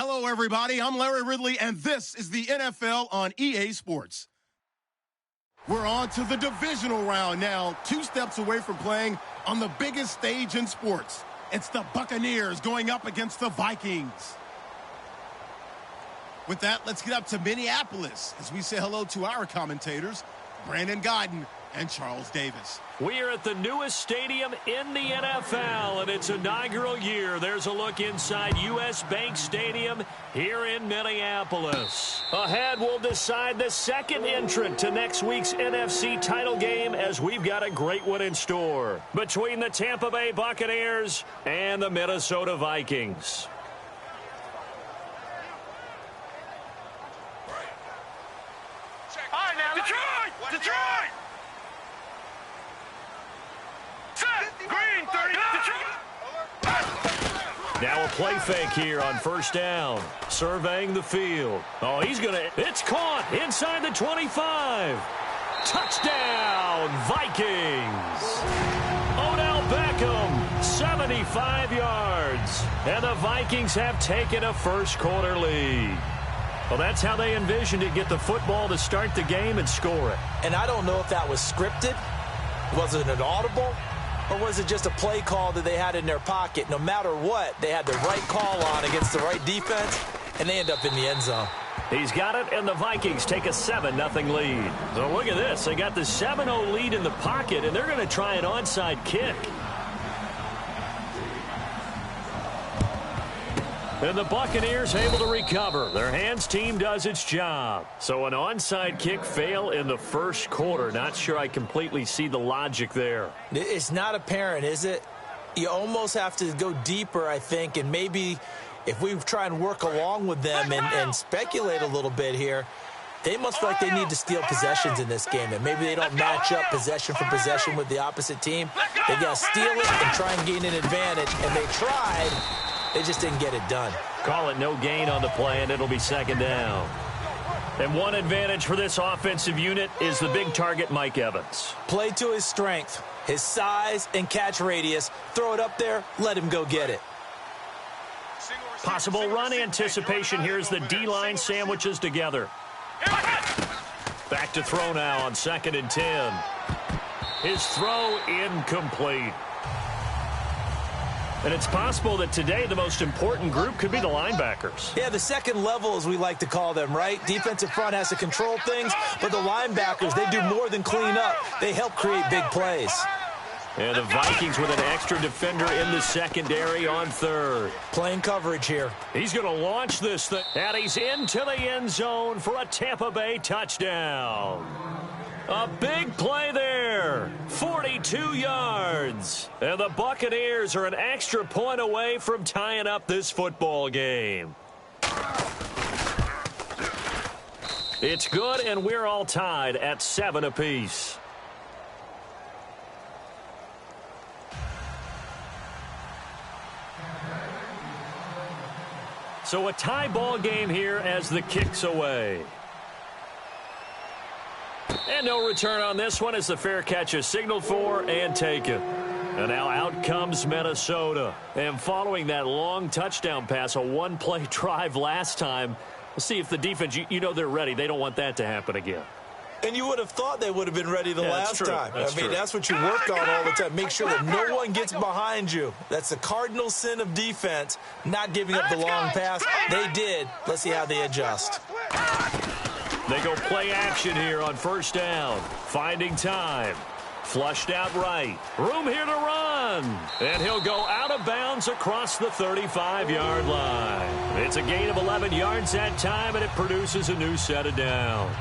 Hello, everybody. I'm Larry Ridley, and this is the NFL on EA Sports. We're on to the divisional round now, 2 steps away from playing on the biggest stage in sports. It's the Buccaneers going up against the Vikings. With that, let's get up to Minneapolis as we say hello to our commentators, Brandon Gaudin and Charles Davis. We are at the newest stadium in the NFL, and its inaugural year. There's a look inside U.S. Bank Stadium here in Minneapolis. Ahead, we'll decide the second entrant to next week's NFC title game, as we've got a great one in store between the Tampa Bay Buccaneers and the Minnesota Vikings. All right, now, Detroit! Green, 30, Detroit! Now a play fake here on first down. Surveying the field. Oh, it's caught inside the 25. Touchdown, Vikings. Odell Beckham, 75 yards. And the Vikings have taken a first quarter lead. Well, that's how they envisioned it, get the football to start the game and score it. And I don't know if that was scripted. Was it an audible? Or was it just a play call that they had in their pocket? No matter what, they had the right call on against the right defense, and they end up in the end zone. He's got it, and the Vikings take a 7-0 lead. So look at this. They got the 7-0 lead in the pocket, and they're going to try an onside kick. And the Buccaneers able to recover. Their hands team does its job. So an onside kick fail in the first quarter. Not sure I completely see the logic there. It's not apparent, is it? You almost have to go deeper, I think, and maybe if we try and work along with them and speculate a little bit here, they must feel like they need to steal possessions in this game, and maybe they don't match up possession for possession with the opposite team. They've got to steal it and try and gain an advantage, and they tried. They just didn't get it done. Call it no gain on the play, and it'll be second down. And one advantage for this offensive unit is the big target, Mike Evans. Play to his strength, his size and catch radius. Throw it up there, let him go get it. Possible run anticipation here as the D-line sandwiches together. Back to throw now on 2nd and 10. His throw incomplete. And it's possible that today the most important group could be the linebackers. Yeah, the second level, as we like to call them, right? Defensive front has to control things, but the linebackers, they do more than clean up. They help create big plays. And the Vikings with an extra defender in the secondary on 3rd. Playing coverage here. He's going to launch this thing, and he's into the end zone for a Tampa Bay touchdown. A big play there, 42 yards. And the Buccaneers are an extra point away from tying up this football game. It's good, and we're all tied at 7 apiece. So a tie ball game here as the kick's away. And no return on this one as the fair catch is signaled for and taken. And now out comes Minnesota. And following that long touchdown pass, a one-play drive last time, we'll see if the defense, you know they're ready. They don't want that to happen again. And you would have thought they would have been ready the last time. That's what you work on all the time. Make sure that no one gets behind you. That's the cardinal sin of defense, not giving up the long pass. They did. Let's see how they adjust. They go play action here on first down. Finding time. Flushed out right. Room here to run. And he'll go out of bounds across the 35-yard line. It's a gain of 11 yards that time, and it produces a new set of downs.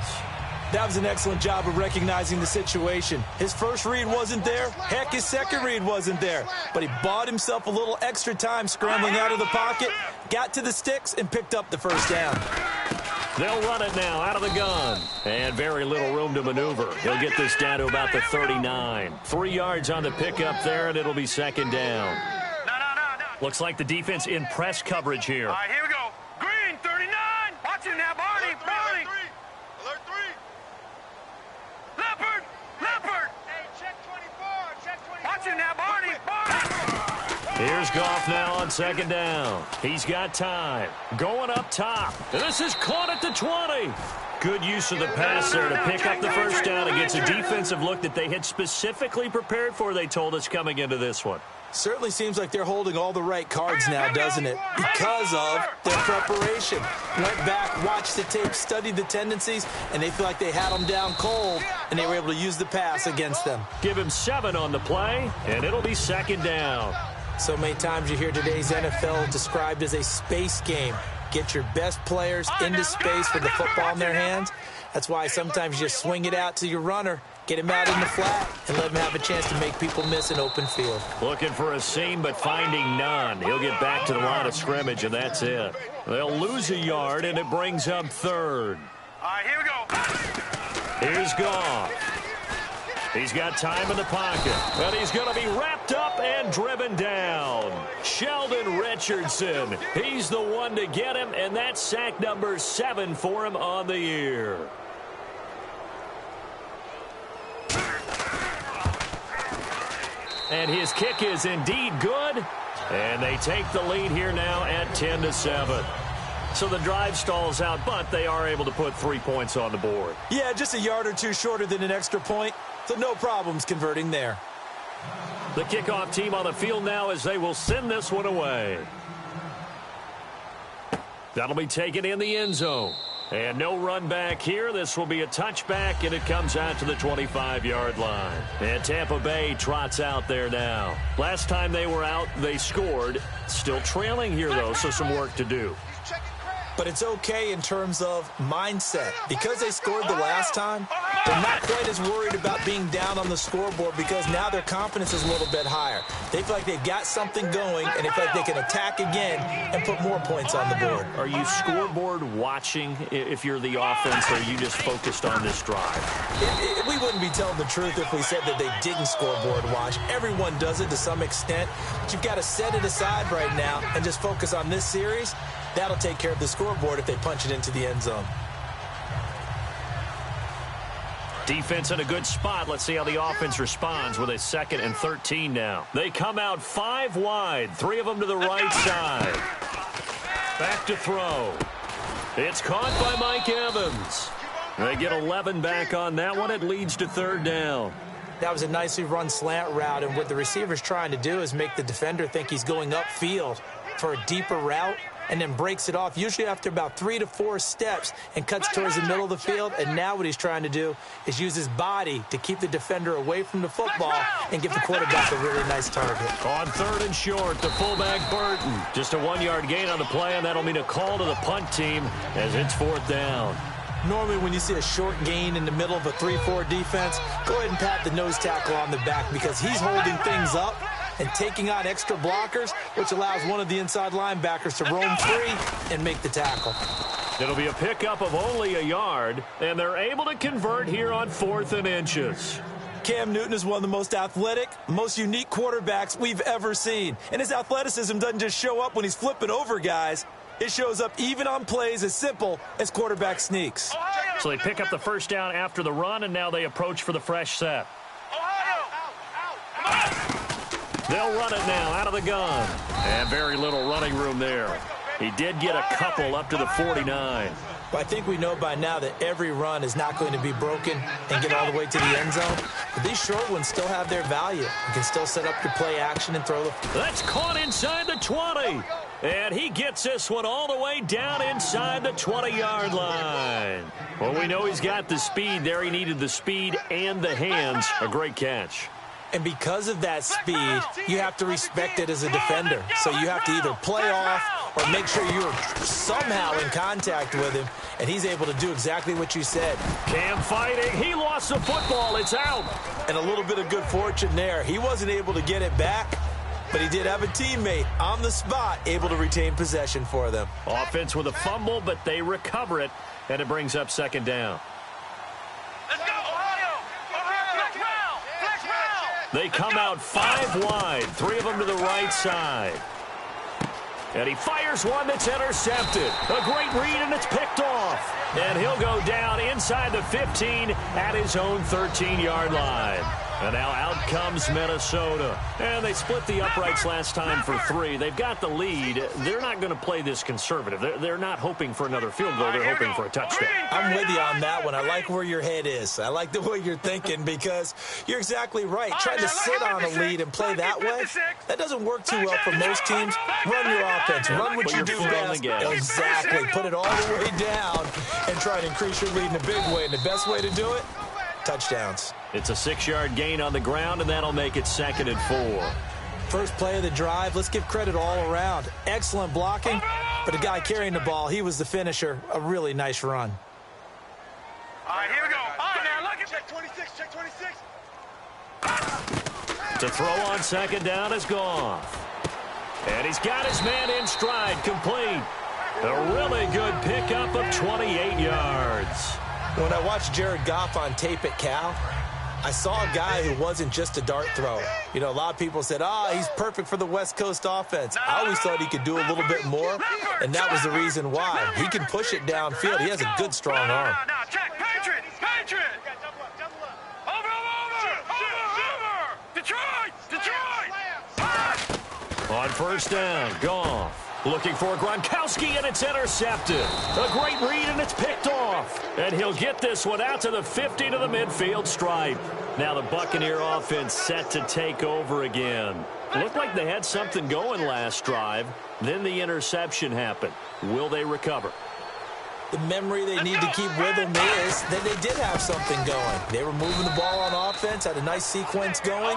That was an excellent job of recognizing the situation. His first read wasn't there. Heck, his second read wasn't there. But he bought himself a little extra time scrambling out of the pocket, got to the sticks, and picked up the first down. They'll run it now out of the gun. And very little room to maneuver. He'll get this down to about the 39. 3 yards on the pickup there, and it'll be second down. No. Looks like the defense in press coverage here. All right, here we go. Green, 39. Watch it now, Barney. Alert 3. Leopard. Hey, check 24. Watch it now, Barney. Here's off now on second down. He's got time. Going up top. This is caught at the 20. Good use of the pass there to pick up the first down against a defensive look that they had specifically prepared for, they told us, coming into this one. Certainly seems like they're holding all the right cards now, doesn't it? Because of their preparation. Went back, watched the tape, studied the tendencies, and they feel like they had them down cold, and they were able to use the pass against them. Give him 7 on the play, and it'll be second down. So many times you hear today's NFL described as a space game. Get your best players into space with the football in their hands. That's why sometimes you just swing it out to your runner, get him out in the flat, and let him have a chance to make people miss an open field. Looking for a seam, but finding none. He'll get back to the line of scrimmage, and that's it. They'll lose a yard, and it brings up third. All right, here we go. Here's Goff. He's got time in the pocket, but he's going to be wrapped up and driven down. Sheldon Richardson, he's the one to get him, and that's sack number 7 for him on the year. And his kick is indeed good, and they take the lead here now at 10-7. So the drive stalls out, but they are able to put 3 points on the board. Yeah, just a yard or two shorter than an extra point, so no problems converting there. The kickoff team on the field now as they will send this one away. That'll be taken in the end zone. And no run back here. This will be a touchback, and it comes out to the 25-yard line. And Tampa Bay trots out there now. Last time they were out, they scored. Still trailing here, though, so some work to do. But it's okay in terms of mindset. Because they scored the last time, they're not quite as worried about being down on the scoreboard because now their confidence is a little bit higher. They feel like they've got something going, and they feel like they can attack again and put more points on the board. Are you scoreboard watching if you're the offense, or are you just focused on this drive? We wouldn't be telling the truth if we said that they didn't scoreboard watch. Everyone does it to some extent, but you've got to set it aside right now and just focus on this series. That'll take care of the scoreboard if they punch it into the end zone. Defense in a good spot. Let's see how the offense responds with a 2nd and 13 now. They come out 5 wide, 3 of them to the right side. Back to throw. It's caught by Mike Evans. They get 11 back on that one. It leads to 3rd down. That was a nicely run slant route, and what the receiver's trying to do is make the defender think he's going upfield for a deeper route, and then breaks it off, usually after about 3 to 4 steps, and cuts towards the middle of the field. And now what he's trying to do is use his body to keep the defender away from the football and give the quarterback a really nice target. On 3rd and short, the fullback Burton. Just a 1-yard gain on the play, and that'll mean a call to the punt team as it's 4th down. Normally when you see a short gain in the middle of a 3-4 defense, go ahead and pat the nose tackle on the back because he's holding things up and taking on extra blockers, which allows one of the inside linebackers to roam free and make the tackle. It'll be a pickup of only a yard, and they're able to convert here on 4th and inches. Cam Newton is one of the most athletic, most unique quarterbacks we've ever seen. And his athleticism doesn't just show up when he's flipping over guys. It shows up even on plays as simple as quarterback sneaks. So they pick up the first down after the run, and now they approach for the fresh set. They'll run it now out of the gun. And very little running room there. He did get a couple up to the 49. Well, I think we know by now that every run is not going to be broken and get all the way to the end zone. But these short ones still have their value. You can still set up your play action and throw the... That's caught inside the 20. And he gets this one all the way down inside the 20-yard line. Well, we know he's got the speed there. He needed the speed and the hands. A great catch. And because of that speed, you have to respect it as a defender. So you have to either play off or make sure you're somehow in contact with him, and he's able to do exactly what you said. Cam fighting. He lost the football. It's out. And a little bit of good fortune there. He wasn't able to get it back, but he did have a teammate on the spot able to retain possession for them. Offense with a fumble, but they recover it, and it brings up 2nd down. Let's go, Ohio! Flex round! Flex round! They come out 5 wide, 3 of them to the right side. And he fires one that's intercepted. A great read, and it's picked off. And he'll go down inside the 15 at his own 13-yard line. And now out comes Minnesota. And they split the uprights last time for 3. They've got the lead. They're not going to play this conservative. They're not hoping for another field goal. They're hoping for a touchdown. I'm with you on that one. I like where your head is. I like the way you're thinking because you're exactly right. Trying to sit on a lead and play that way, that doesn't work too well for most teams. Run your offense. Run what you do best. Exactly. Put it all the way down and try to increase your lead in a big way. And the best way to do it, touchdowns. It's a 6-yard gain on the ground, and that'll make it 2nd and 4. First play of the drive, let's give credit all around. Excellent blocking, but the guy carrying the ball, he was the finisher. A really nice run. All right, here we go. All right, now look at check 26, check 26. To throw on 2nd down is Goff. And he's got his man in stride, complete. A really good pickup of 28 yards. When I watched Jared Goff on tape at Cal, I saw a guy who wasn't just a dart thrower. You know, a lot of people said, he's perfect for the West Coast offense. I always thought he could do a little bit more, and that was the reason why. He can push it downfield. He has a good, strong arm. Now, check. Patriot. Over. Detroit. On 1st down, Goff. Looking for Gronkowski, and it's intercepted. A great read, and it's picked off. And he'll get this one out to the 50 to the midfield stripe. Now the Buccaneer offense set to take over again. Looked like they had something going last drive. Then the interception happened. Will they recover? The memory they need to keep with them is that they did have something going. They were moving the ball on offense, had a nice sequence going.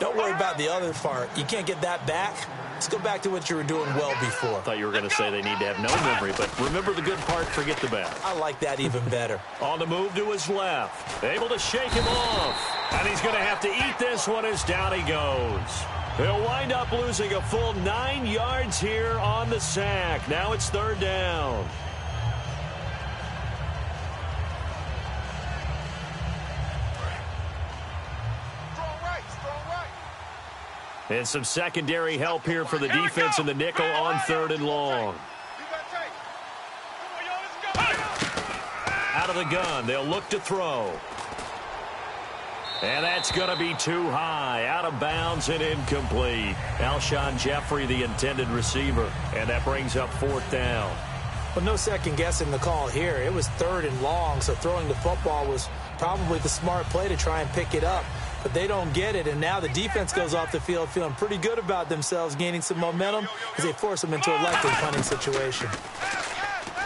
Don't worry about the other part. You can't get that back. Let's go back to what you were doing well before. I thought you were going to say they need to have no memory, but remember the good part, forget the bad. I like that even better. On the move to his left. Able to shake him off. And he's going to have to eat this one as down he goes. He'll wind up losing a full 9 yards here on the sack. Now it's 3rd down. And some secondary help here for the defense in the nickel on 3rd and long. Out of the gun, they'll look to throw. And that's going to be too high, out of bounds and incomplete. Alshon Jeffrey, the intended receiver, and that brings up 4th down. Well, no second guessing the call here. It was 3rd and long, so throwing the football was probably the smart play to try and pick it up. But they don't get it, and now the defense goes off the field feeling pretty good about themselves, gaining some momentum as they force them into a likely punting situation.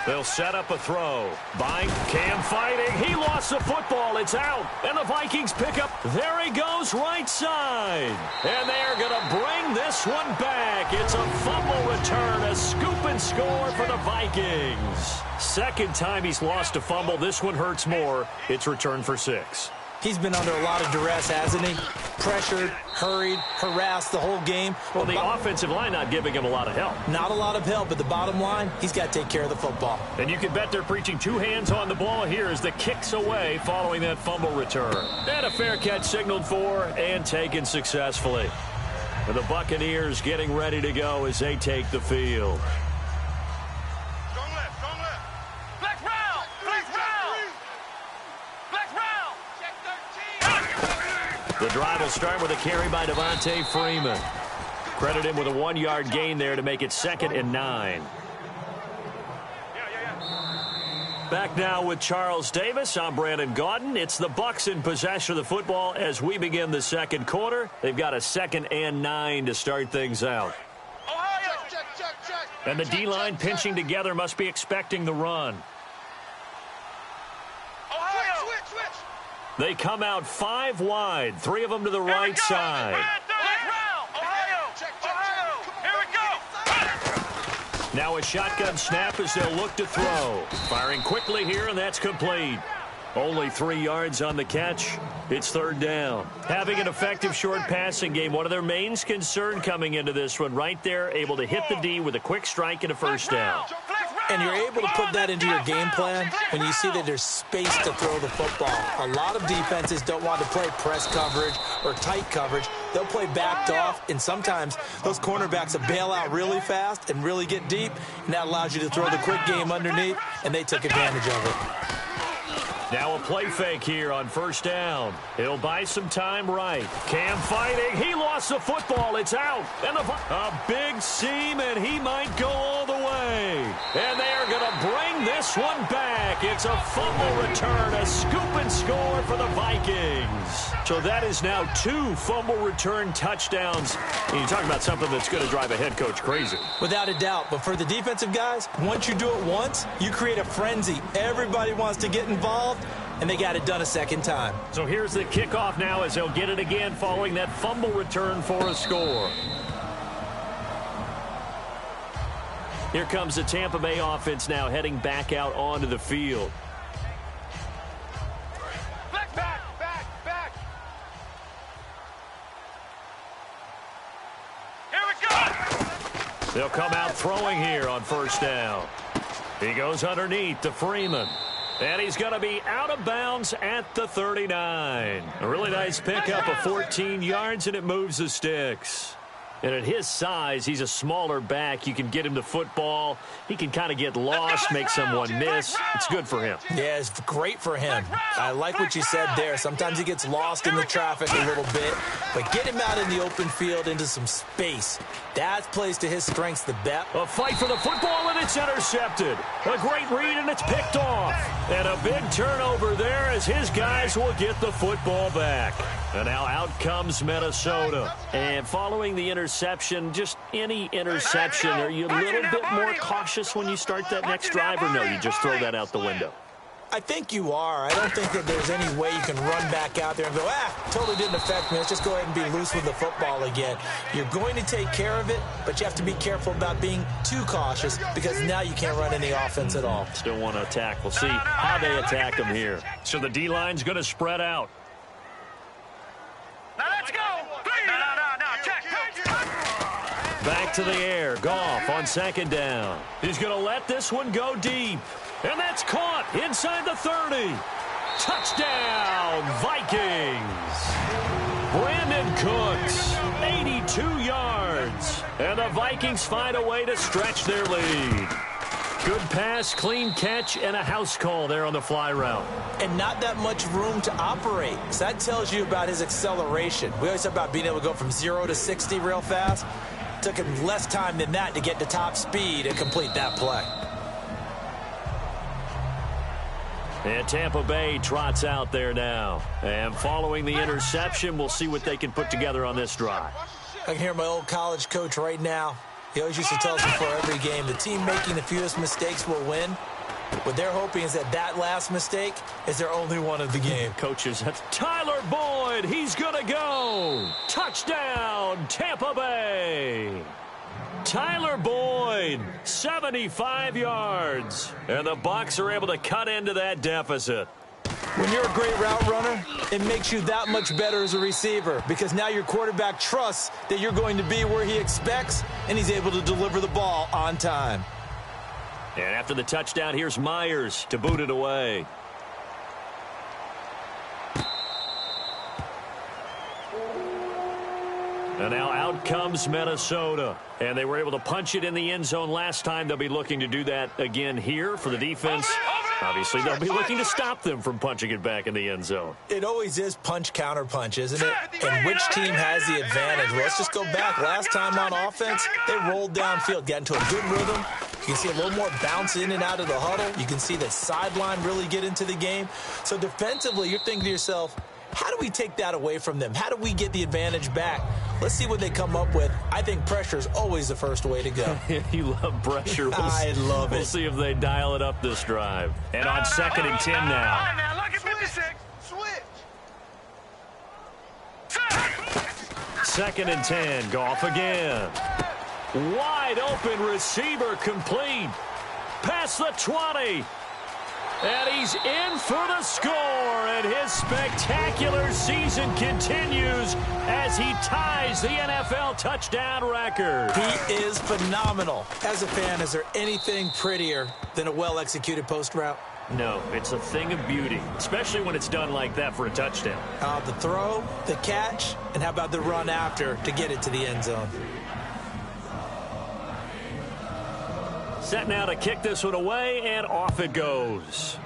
They'll set up a throw. By Cam fighting. He lost the football. It's out. And the Vikings pick up. There he goes, right side. And they're going to bring this one back. It's a fumble return, a scoop and score for the Vikings. 2nd time he's lost a fumble. This one hurts more. It's returned for 6. He's been under a lot of duress, hasn't he? Pressured, hurried, harassed the whole game. Well, the offensive line not giving him a lot of help. Not a lot of help, but the bottom line, he's got to take care of the football. And you can bet they're preaching 2 hands on the ball here as the kick's away following that fumble return. And a fair catch signaled for and taken successfully. And the Buccaneers getting ready to go as they take the field. Strong left. Flex round. Check 13. The drive will start with a carry by Devontae Freeman. Credit him with a 1-yard gain there to make it 2nd and 9. Back now with Charles Davis. I'm Brandon Gaudin. It's the Bucs in possession of the football as we begin the 2nd quarter. They've got a 2nd and 9 to start things out. Check. And the D-line pinching together must be expecting the run. Switch. They come out 5 wide, 3 of them to the right side. Now a shotgun snap as they'll look to throw. Firing quickly here, and that's complete. Only 3 yards on the catch. It's 3rd down. Having an effective short passing game, one of their main concern coming into this one, right there, able to hit the D with a quick strike and a 1st down. And you're able to put that into your game plan when you see that there's space to throw the football. A lot of defenses don't want to play press coverage or tight coverage. They'll play backed off, and sometimes those cornerbacks will bail out really fast and really get deep, and that allows you to throw the quick game underneath, and they took advantage of it. Now a play fake here on first down. He'll buy some time right. Cam fighting. He lost the football. It's out. And a big seam, and he might go all the way. And they are going to bring this one back. It's a fumble return, a scoop and score for the Vikings. So that is now 2 fumble return touchdowns. And you're talking about something that's going to drive a head coach crazy. Without a doubt. But for the defensive guys, once you do it once, you create a frenzy. Everybody wants to get involved, and they got it done a second time. So here's the kickoff now as they'll get it again following that fumble return for a score. Here comes the Tampa Bay offense now heading back out onto the field. Back. Here we go. They'll come out throwing here on first down. He goes underneath to Freeman. And he's going to be out of bounds at the 39. A really nice pickup of 14 yards, and it moves the sticks. And at his size, he's a smaller back. You can get him the football. He can kind of get lost, make someone miss. It's good for him. Yeah, it's great for him. I like what you said there. Sometimes he gets lost in the traffic a little bit, but get him out in the open field into some space. That plays to his strengths the best. A fight for the football, and it's intercepted. A great read, and it's picked off. And a big turnover there as his guys will get the football back. And now out comes Minnesota. And following the interception, just any interception, are you a little bit more cautious when you start that next drive, or no, you just throw that out the window? I think you are. I don't think that there's any way you can run back out there and go, totally didn't affect me. Let's just go ahead and be loose with the football again. You're going to take care of it, but you have to be careful about being too cautious because now you can't run any offense at all. Still want to attack. We'll see how they attack them here. So the D-line's going to spread out. Now let's go. No. Check. Back to the air. Goff on second down. He's going to let this one go deep. And that's caught inside the 30. Touchdown, Vikings. Brandon Cooks, 82 yards. And the Vikings find a way to stretch their lead. Good pass, clean catch, and a house call there on the fly route. And not that much room to operate. So that tells you about his acceleration. We always talk about being able to go from 0 to 60 real fast. It took him less time than that to get to top speed and complete that play. And Tampa Bay trots out there now. And following the interception, we'll see what they can put together on this drive. I can hear my old college coach right now. He always used to tell us before every game, the team making the fewest mistakes will win. What they're hoping is that last mistake is their only one of the game. Coaches, that's Tyler Boyd. He's going to go. Touchdown, Tampa Bay. Tyler Boyd, 75 yards. And the Bucs are able to cut into that deficit. When you're a great route runner, it makes you that much better as a receiver because now your quarterback trusts that you're going to be where he expects, and he's able to deliver the ball on time. And after the touchdown, here's Myers to boot it away. And now out comes Minnesota. And they were able to punch it in the end zone last time. They'll be looking to do that again here for the defense. Obviously, they'll be looking to stop them from punching it back in the end zone. It always is punch-counter-punch, isn't it? And which team has the advantage? Well, let's just go back. Last time on offense, they rolled downfield, got into a good rhythm. You can see a little more bounce in and out of the huddle. You can see the sideline really get into the game. So defensively, you're thinking to yourself, how do we take that away from them? How do we get the advantage back? Let's see what they come up with. I think pressure is always the first way to go. You love pressure. I love it. We'll see if they dial it up this drive. And on 2nd and 10 now. Now look at 56. Switch. 2nd and 10. Goff again. Wide open receiver complete. Past the 20. And he's in for the score, and his spectacular season continues as he ties the NFL touchdown record. He is phenomenal. As a fan, is there anything prettier than a well-executed post route? No, it's a thing of beauty, especially when it's done like that for a touchdown. The throw, the catch, and how about the run after to get it to the end zone? Set now to kick this one away, and off it goes.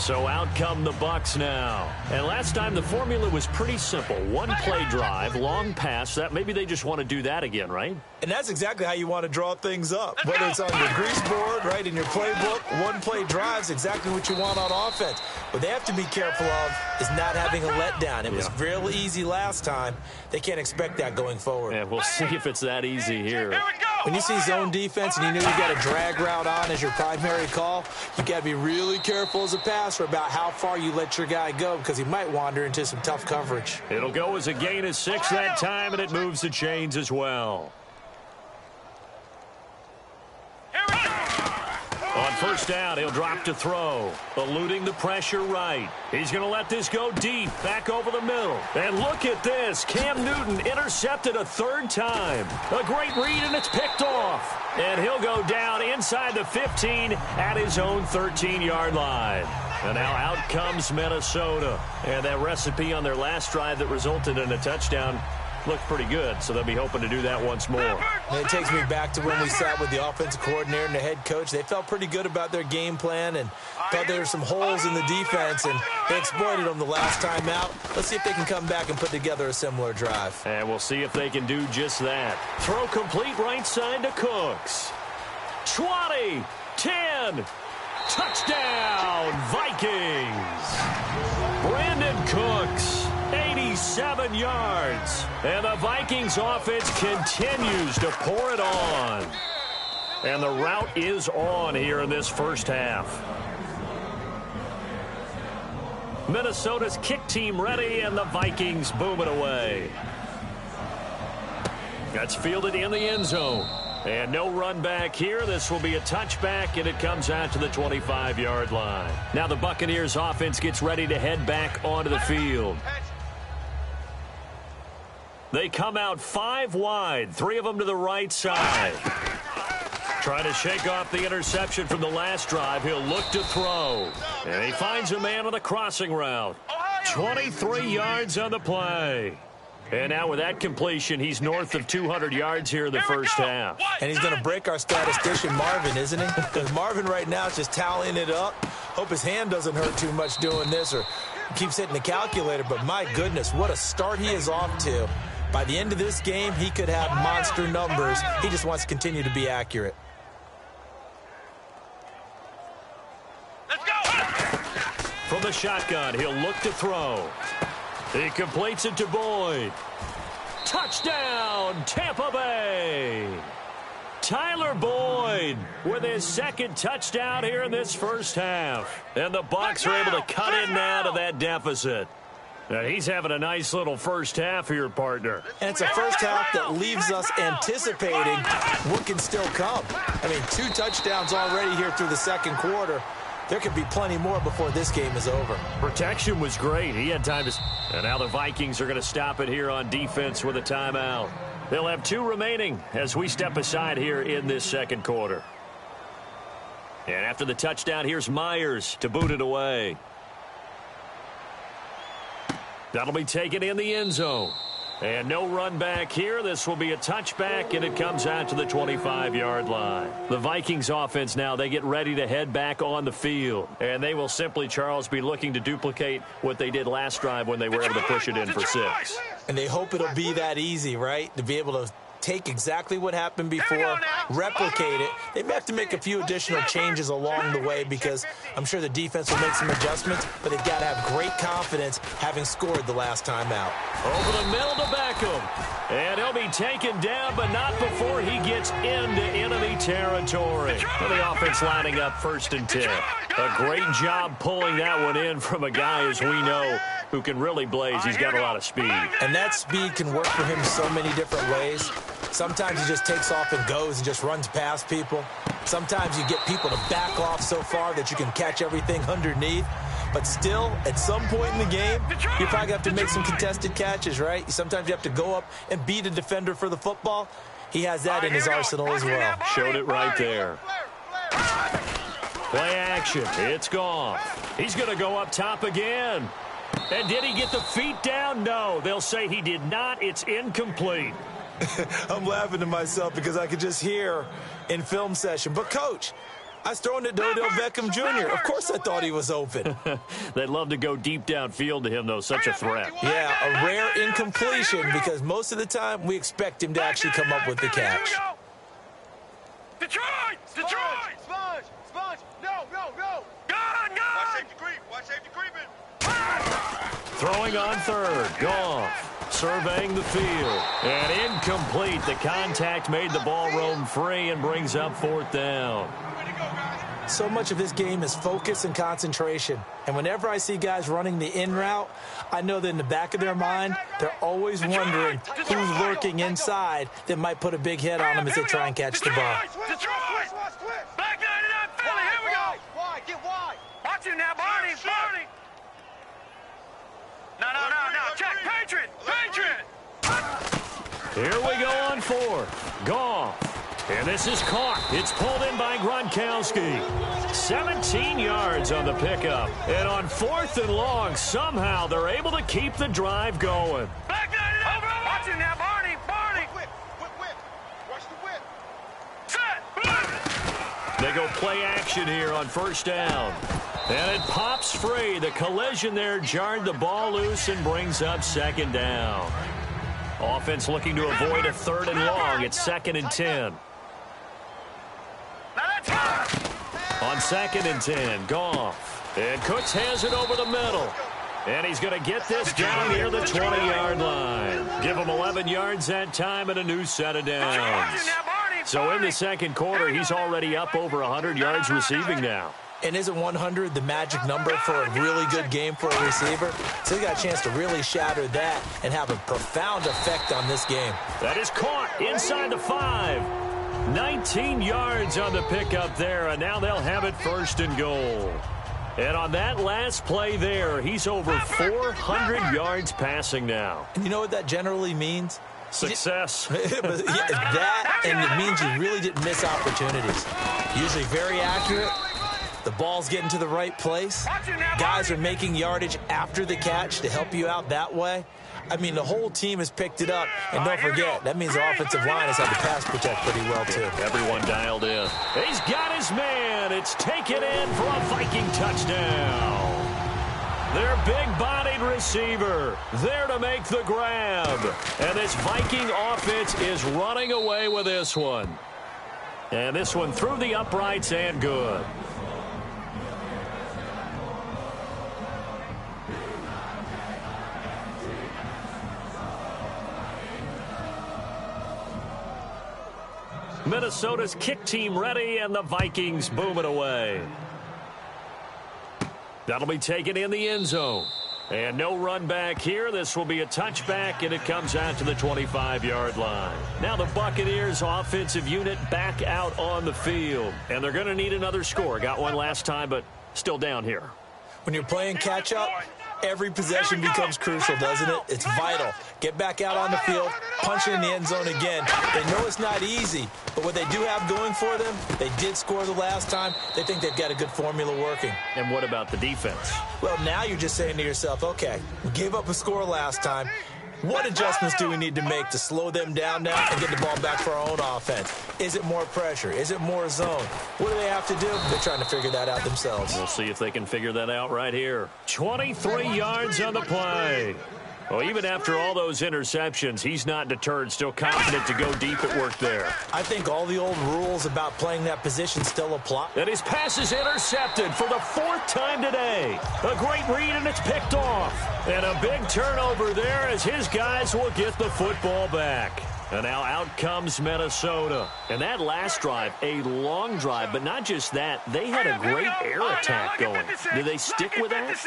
So out come the Bucs now. And last time the formula was pretty simple. One play drive, long pass. That maybe they just want to do that again, right? And that's exactly how you want to draw things up. Whether it's on your grease board, right, in your playbook, one play drive is exactly what you want on offense. What they have to be careful of is not having a letdown. It was real easy last time. They can't expect that going forward. Yeah, we'll see if it's that easy here. When you see zone defense and you know you got a drag route on as your primary call, you got to be really careful as a passer about how far you let your guy go because he might wander into some tough coverage. It'll go as a gain of 6 that time, and it moves the chains as well. On first down, he'll drop to throw. Eluding the pressure right. He's going to let this go deep, back over the middle. And look at this. Cam Newton intercepted a 3rd time. A great read, and it's picked off. And he'll go down inside the 15 at his own 13-yard line. And now out comes Minnesota. And that recipe on their last drive that resulted in a touchdown looked pretty good, so they'll be hoping to do that once more. And it takes me back to when we sat with the offensive coordinator and the head coach. They felt pretty good about their game plan and thought there were some holes in the defense, and they exploited them the last time out. Let's see if they can come back and put together a similar drive. And we'll see if they can do just that. Throw complete right side to Cooks. 20, 10, touchdown, Vikings. Brandon Cooks, 87 yards. And the Vikings offense continues to pour it on. And the route is on here in this first half. Minnesota's kick team ready, and the Vikings boom it away. That's fielded in the end zone. And no run back here. This will be a touchback, and it comes out to the 25-yard line. Now the Buccaneers offense gets ready to head back onto the field. They come out 5 wide, 3 of them to the right side. Trying to shake off the interception from the last drive. He'll look to throw. And he finds a man on the crossing route. 23 yards on the play. And now with that completion, he's north of 200 yards here in the first half. And he's going to break our statistician Marvin, isn't he? Because Marvin right now is just tallying it up. Hope his hand doesn't hurt too much doing this or keeps hitting the calculator. But my goodness, what a start he is off to. By the end of this game, he could have monster numbers. He just wants to continue to be accurate. Let's go! From the shotgun, he'll look to throw. He completes it to Boyd. Touchdown, Tampa Bay. Tyler Boyd with his 2nd touchdown here in this first half. And the Bucs are able to cut in now to that deficit. Now he's having a nice little first half here, partner. And it's a first half that leaves us anticipating what can still come. I mean, 2 touchdowns already here through the second quarter. There could be plenty more before this game is over. Protection was great. He had time to... And now the Vikings are going to stop it here on defense with a timeout. They'll have 2 remaining as we step aside here in this second quarter. And after the touchdown, here's Myers to boot it away. That'll be taken in the end zone. And no run back here. This will be a touchback, and it comes out to the 25-yard line. The Vikings offense now, they get ready to head back on the field. And they will simply, Charles, be looking to duplicate what they did last drive when they were able to push it in for 6. And they hope it'll be that easy, right? To be able to take exactly what happened before, replicate it. They may have to make a few additional changes along the way because I'm sure the defense will make some adjustments, but they've got to have great confidence having scored the last time out. Over the middle to Beckham. And he'll be taken down, but not before he gets into enemy territory. And the offense lining up 1st and 10. A great job pulling that one in from a guy, as we know, who can really blaze. He's got a lot of speed. And that speed can work for him so many different ways. Sometimes he just takes off and goes and just runs past people. Sometimes you get people to back off so far that you can catch everything underneath. But still, at some point in the game, you probably have to make some contested catches, right? Sometimes you have to go up and beat a defender for the football. He has that in his arsenal as well. Showed it right there. Play action. It's gone. He's going to go up top again. And did he get the feet down? No. They'll say he did not. It's incomplete. I'm laughing to myself because I could just hear in film session. But, Coach, I was throwing it to Odell Beckham Jr. Of course I thought he was open. They'd love to go deep downfield to him, though. Such a threat. Yeah, a rare incompletion because most of the time we expect him to actually come up with the catch. Detroit! Detroit! Sponge! Sponge! No! Gun! Watch safety creep! Watch safety creeping! Throwing on third. Goff surveying the field. And incomplete. The contact made the ball roam free and brings up fourth down. Way to go, guys! So much of this game is focus and concentration. And whenever I see guys running the in route, I know that in the back of their mind, they're always wondering who's lurking inside that might put a big hit on them as they try and catch the ball. Detroit! Back 99 Philly, here we go! Wide! Get wide! Watch him now, Barney! Barney! No. Check! Patriot! Here we go on fourth. Goff. And this is caught. It's pulled in by Gronkowski. 17 yards on the pickup. And on fourth and long, somehow they're able to keep the drive going. Back 99! Watch him now, Barney! Whip! Watch the whip! Set! They go play action here on first down. And it pops free. The collision there jarred the ball loose and brings up second down. Offense looking to avoid a third and long. It's 2nd and 10. Now that's hard! On 2nd and 10, Goff. And Cooks has it over the middle. And he's going to get this down near the 20-yard line. Give him 11 yards that time and a new set of downs. So in the second quarter, he's already up over 100 yards receiving now. And isn't 100 the magic number for a really good game for a receiver? So he got a chance to really shatter that and have a profound effect on this game. That is caught inside the 5. 19 yards on the pickup there, and now they'll have it 1st and goal. And on that last play there, he's over 400 yards passing now. And you know what that generally means? Success. That, and it means you really didn't miss opportunities. Usually very accurate. The ball's getting to the right place. Guys are making yardage after the catch to help you out that way. I mean, the whole team has picked it up. And don't forget, that means the offensive line has had to pass protect pretty well, too. Everyone dialed in. He's got his man. It's taken in for a Viking touchdown. Their big-bodied receiver there to make the grab. And this Viking offense is running away with this one. And this one through the uprights and good. Minnesota's kick team ready, and the Vikings boom it away. That'll be taken in the end zone. And no run back here. This will be a touchback, and it comes out to the 25-yard line. Now the Buccaneers offensive unit back out on the field. And they're going to need another score. Got one last time, but still down here. When you're playing catch-up, every possession becomes crucial, doesn't it? It's vital. Get back out on the field, punch it in the end zone again. They know it's not easy, but what they do have going for them, they did score the last time. They think they've got a good formula working. And what about the defense? Well, now you're just saying to yourself, okay, we gave up a score last time. What adjustments do we need to make to slow them down now and get the ball back for our own offense? Is it more pressure? Is it more zone? What do they have to do? They're trying to figure that out themselves. We'll see if they can figure that out right here. 23 yards on the play. Well, even after all those interceptions, he's not deterred, still confident to go deep at work there. I think all the old rules about playing that position still apply. And his pass is intercepted for the 4th time today. A great read, and it's picked off. And a big turnover there as his guys will get the football back. And now out comes Minnesota. And that last drive, a long drive, but not just that. They had a great air attack going. Do they stick with that?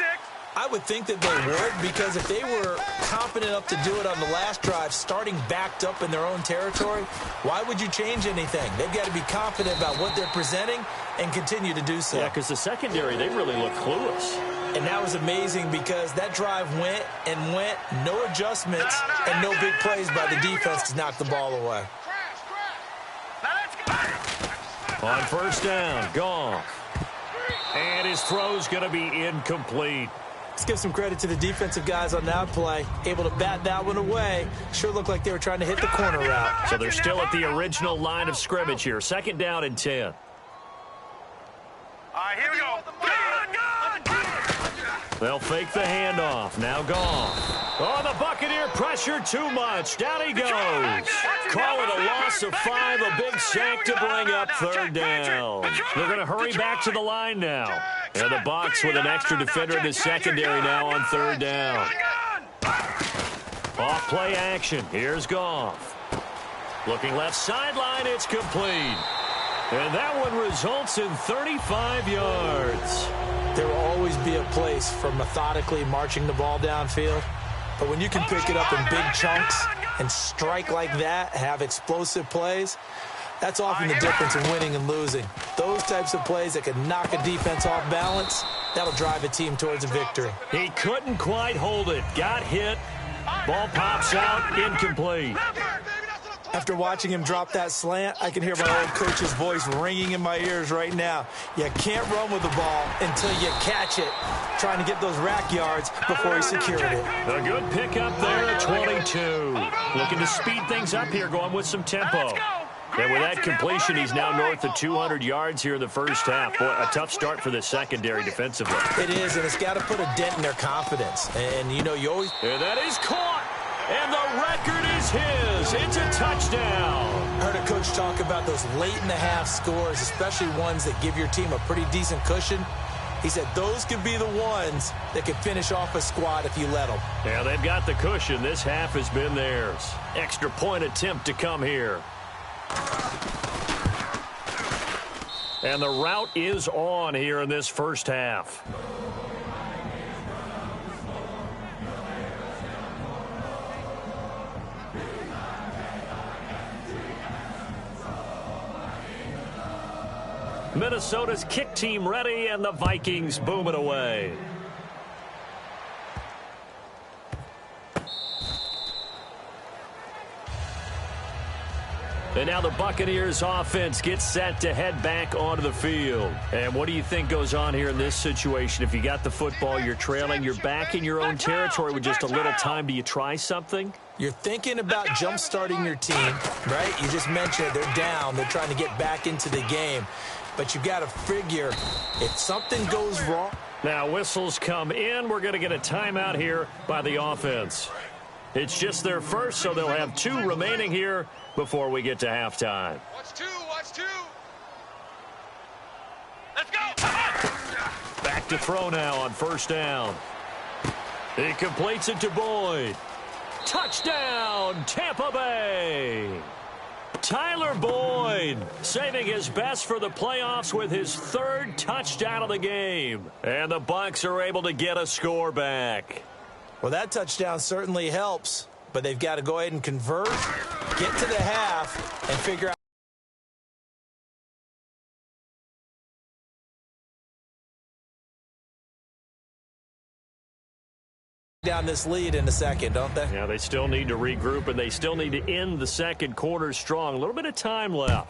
I would think that they would, because if they were confident enough to do it on the last drive, starting backed up in their own territory, why would you change anything? They've got to be confident about what they're presenting and continue to do so. Yeah, because the secondary, they really look clueless. And that was amazing because that drive went and went, no adjustments, and no big plays by the defense to knock the ball away. On first down, Goff. And his throw's going to be incomplete. Let's give some credit to the defensive guys on that play. Able to bat that one away. Sure looked like they were trying to hit the corner route. So they're still at the original line of scrimmage here. 2nd down and 10. right, here we go. They'll fake the handoff. Now Goff. Oh, the Buccaneer pressure too much. Down he goes. Call it a loss of 5, a big sack to bring up third down. They're going to hurry back to the line now. And the Bucs with an extra defender in the secondary now on third down. Off play action. Here's Goff. Looking left sideline. It's complete. And that one results in 35 yards. There will always be a place for methodically marching the ball downfield. But when you can pick it up in big chunks and strike like that, have explosive plays, that's often the difference in winning and losing. Those types of plays that can knock a defense off balance, that'll drive a team towards a victory. He couldn't quite hold it. Got hit. Ball pops out. Incomplete. After watching him drop that slant, I can hear my old coach's voice ringing in my ears right now. You can't run with the ball until you catch it, trying to get those rack yards before he secured it. A good pickup there at 22. Looking to speed things up here, going with some tempo. And with that completion, he's now north of 200 yards here in the first half. Boy, a tough start for the secondary defensively. It is, and it's got to put a dent in their confidence. And, you know, you always... And that is caught. And the record is his. It's a touchdown. I heard a coach talk about those late-in-the-half scores, especially ones that give your team a pretty decent cushion. He said those could be the ones that could finish off a squad if you let them. Yeah, they've got the cushion. This half has been theirs. Extra point attempt to come here. And the route is on here in this first half. Minnesota's kick team ready, and the Vikings boom it away. And now the Buccaneers offense gets set to head back onto the field. And what do you think goes on here in this situation? If you got the football, you're trailing, you're back in your own territory with just a little time. Do you try something? You're thinking about jump-starting your team, right? You just mentioned it. They're down. They're trying to get back into the game. But you've got to figure if something goes wrong. Now whistles come in. We're going to get a timeout here by the offense. It's just their first, so they'll have 2 remaining here before we get to halftime. Watch 2, watch 2. Let's go. Back to throw now on first down. He completes it to Boyd. Touchdown, Tampa Bay. Tyler Boyd saving his best for the playoffs with his 3rd touchdown of the game. And the Bucs are able to get a score back. Well, that touchdown certainly helps, but they've got to go ahead and convert, get to the half, and figure out down this lead in a second, don't they? Yeah, they still need to regroup, and they still need to end the second quarter strong. A little bit of time left.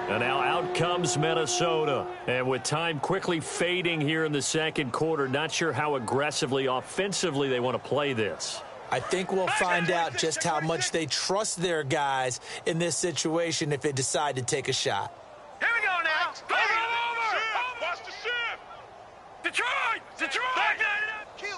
And now out comes Minnesota. And with time quickly fading here in the second quarter, not sure how aggressively, offensively they want to play this. I think we'll find out just how much they trust their guys in this situation if they decide to take a shot. Here we go now. Go over. Watch the shift. Detroit. Kill.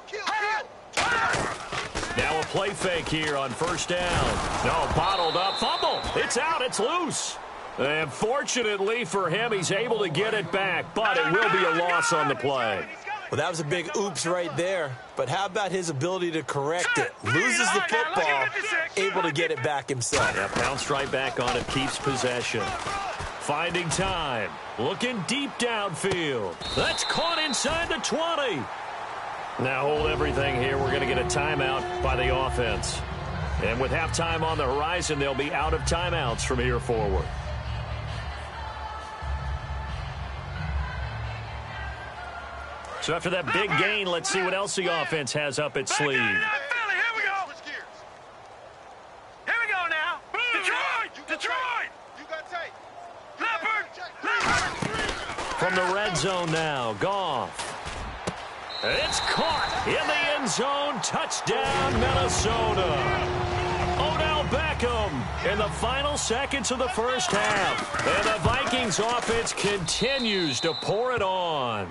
Now a play fake here on first down. No, bottled up. Fumble. It's out. It's loose. And fortunately for him, he's able to get it back, but it will be a loss on the play. Well, that was a big oops right there. But how about his ability to correct it? Loses the football, able to get it back himself. Yeah, bounced right back on it, keeps possession. Finding time, looking deep downfield. That's caught inside the 20. Now hold everything here. We're going to get a timeout by the offense. And with halftime on the horizon, they'll be out of timeouts from here forward. So after that big gain, let's see what else the offense has up its sleeve. Here we go. Here we go now. Detroit. You got tape. Leopard. From the red zone now, Goff. It's caught in the end zone. Touchdown, Minnesota. Odell Beckham in the final seconds of the first half. And the Vikings offense continues to pour it on.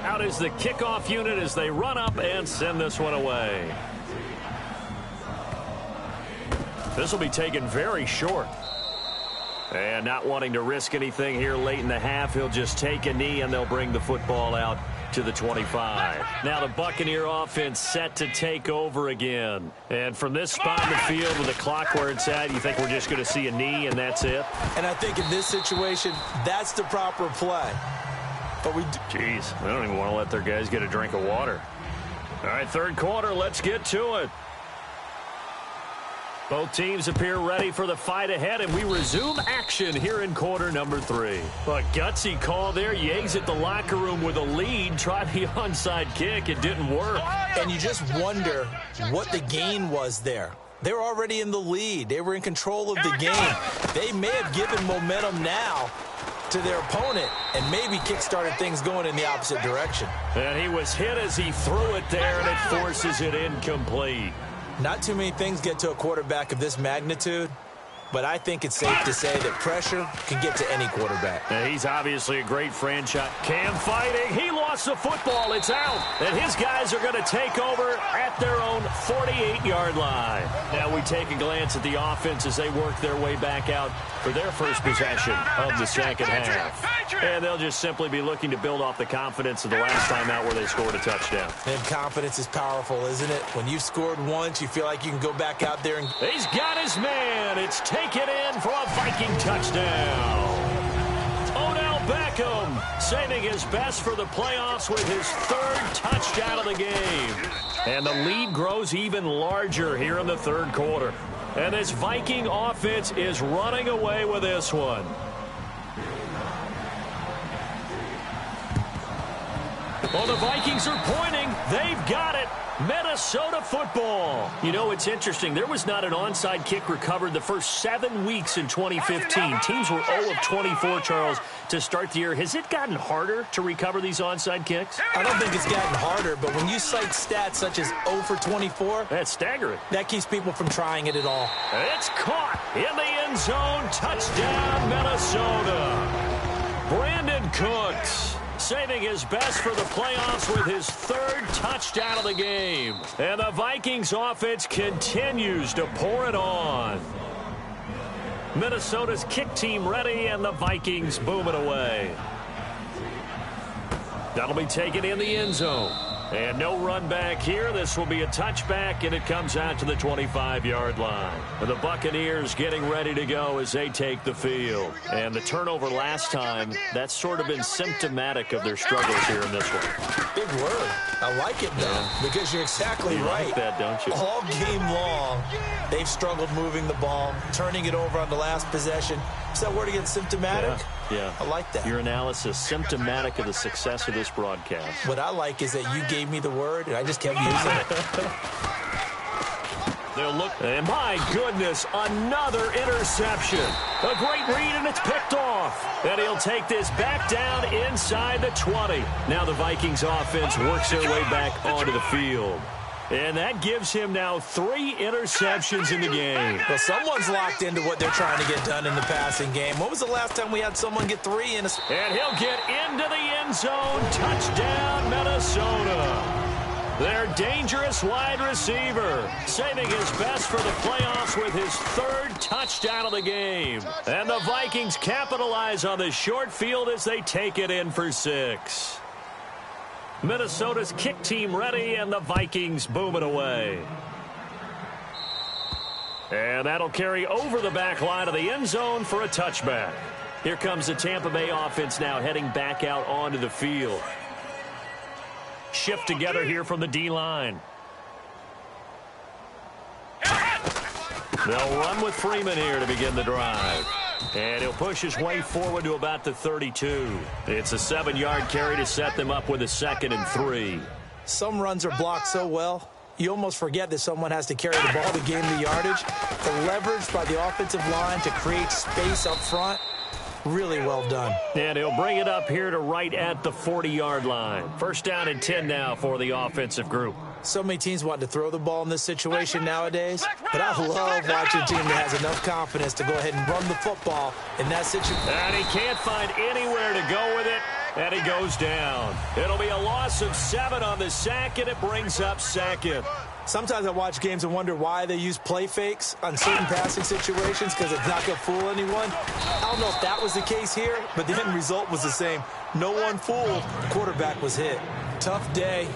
Out is the kickoff unit as they run up and send this one away. This will be taken very short. And not wanting to risk anything here late in the half, he'll just take a knee and they'll bring the football out to the 25. Now the Buccaneer offense set to take over again. And from this spot in the field with the clock where it's at, you think we're just going to see a knee and that's it? And I think in this situation, that's the proper play. But Jeez, they don't even want to let their guys get a drink of water. All right, third quarter, let's get to it. Both teams appear ready for the fight ahead, and we resume action here in quarter number 3. A gutsy call there. You exit the locker room with a lead. Try the onside kick. It didn't work. And you just wonder what the gain was there. They were already in the lead. They were in control of the game. They may have given momentum now to their opponent and maybe kick-started things going in the opposite direction. And he was hit as he threw it there, and it forces it incomplete. Not too many things get to a quarterback of this magnitude, but I think it's safe to say that pressure can get to any quarterback. And he's obviously a great franchise. Cam fighting. He lost the football. It's out. And his guys are going to take over at their own 48-yard line. Now we take a glance at the offense as they work their way back out for their first possession of the second half. And they'll just simply be looking to build off the confidence of the last time out where they scored a touchdown. And confidence is powerful, isn't it? When you've scored once, you feel like you can go back out there and... He's got his man. It's taken in for a Viking touchdown. Odell Beckham saving his best for the playoffs with his third touchdown of the game. And the lead grows even larger here in the third quarter. And this Viking offense is running away with this one. Well, the Vikings are pointing. They've got it. Minnesota football. You know, it's interesting. There was not an onside kick recovered the first 7 weeks in 2015. Teams were 0 of 24, Charles, to start the year. Has it gotten harder to recover these onside kicks? I don't think it's gotten harder, but when you cite stats such as 0 for 24, that's staggering. That keeps people from trying it at all. It's caught in the end zone. Touchdown, Minnesota. Brandon Cooks saving his best for the playoffs with his third touchdown of the game. And the Vikings offense continues to pour it on. Minnesota's kick team ready, and the Vikings boom it away. That'll be taken in the end zone. And no run back here. This will be a touchback, and it comes out to the 25-yard line. And the Buccaneers getting ready to go as they take the field. And the turnover last time, that's sort of been symptomatic of their struggles here in this one. Big word. I like it, though, because you're exactly right. You like that, don't you? All game long, they've struggled moving the ball, turning it over on the last possession. Is that word again, symptomatic? Yeah. I like that. Your analysis, symptomatic of the success of this broadcast. What I like is that you gave me the word, and I just kept using it. They'll look, and my goodness, another interception. A great read, and it's picked off. And he'll take this back down inside the 20. Now the Vikings offense works their way back onto the field. And that gives him now 3 interceptions in the game. Well, someone's locked into what they're trying to get done in the passing game. When was the last time we had someone get 3 in a... And he'll get into the end zone. Touchdown, Minnesota. Their dangerous wide receiver, saving his best for the playoffs with his third touchdown of the game. And the Vikings capitalize on the short field as they take it in for 6. Minnesota's kick team ready, and the Vikings boom it away. And that'll carry over the back line of the end zone for a touchback. Here comes the Tampa Bay offense now heading back out onto the field. Shift together here from the D-line. They'll run with Freeman here to begin the drive. And he'll push his way forward to about the 32. It's a 7-yard carry to set them up with a 2nd and 3. Some runs are blocked so well, you almost forget that someone has to carry the ball to gain the yardage. The leverage by the offensive line to create space up front, really well done. And he'll bring it up here to right at the 40-yard line. First down and 10 now for the offensive group. So many teams want to throw the ball in this situation nowadays, but I love watching a team that has enough confidence to go ahead and run the football in that situation. And he can't find anywhere to go with it, and he goes down. It'll be a loss of 7 on the sack, and it brings up second. Sometimes I watch games and wonder why they use play fakes on certain passing situations because it's not going to fool anyone. I don't know if that was the case here, but the end result was the same. No one fooled. The quarterback was hit. Tough day.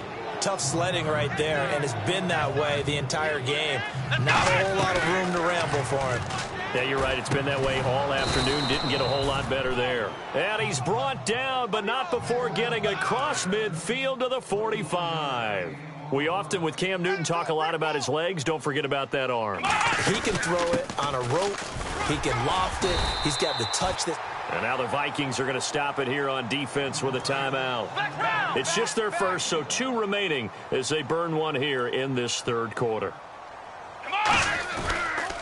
Tough sledding right there, and it's been that way the entire game. Not a whole lot of room to ramble for him. Yeah, you're right. It's been that way all afternoon. Didn't get a whole lot better there. And he's brought down, but not before getting across midfield to the 45. We often, with Cam Newton, talk a lot about his legs. Don't forget about that arm. He can throw it on a rope. He can loft it. He's got the touch that... And now the Vikings are going to stop it here on defense with a timeout. It's just their first, so 2 remaining as they burn one here in this third quarter.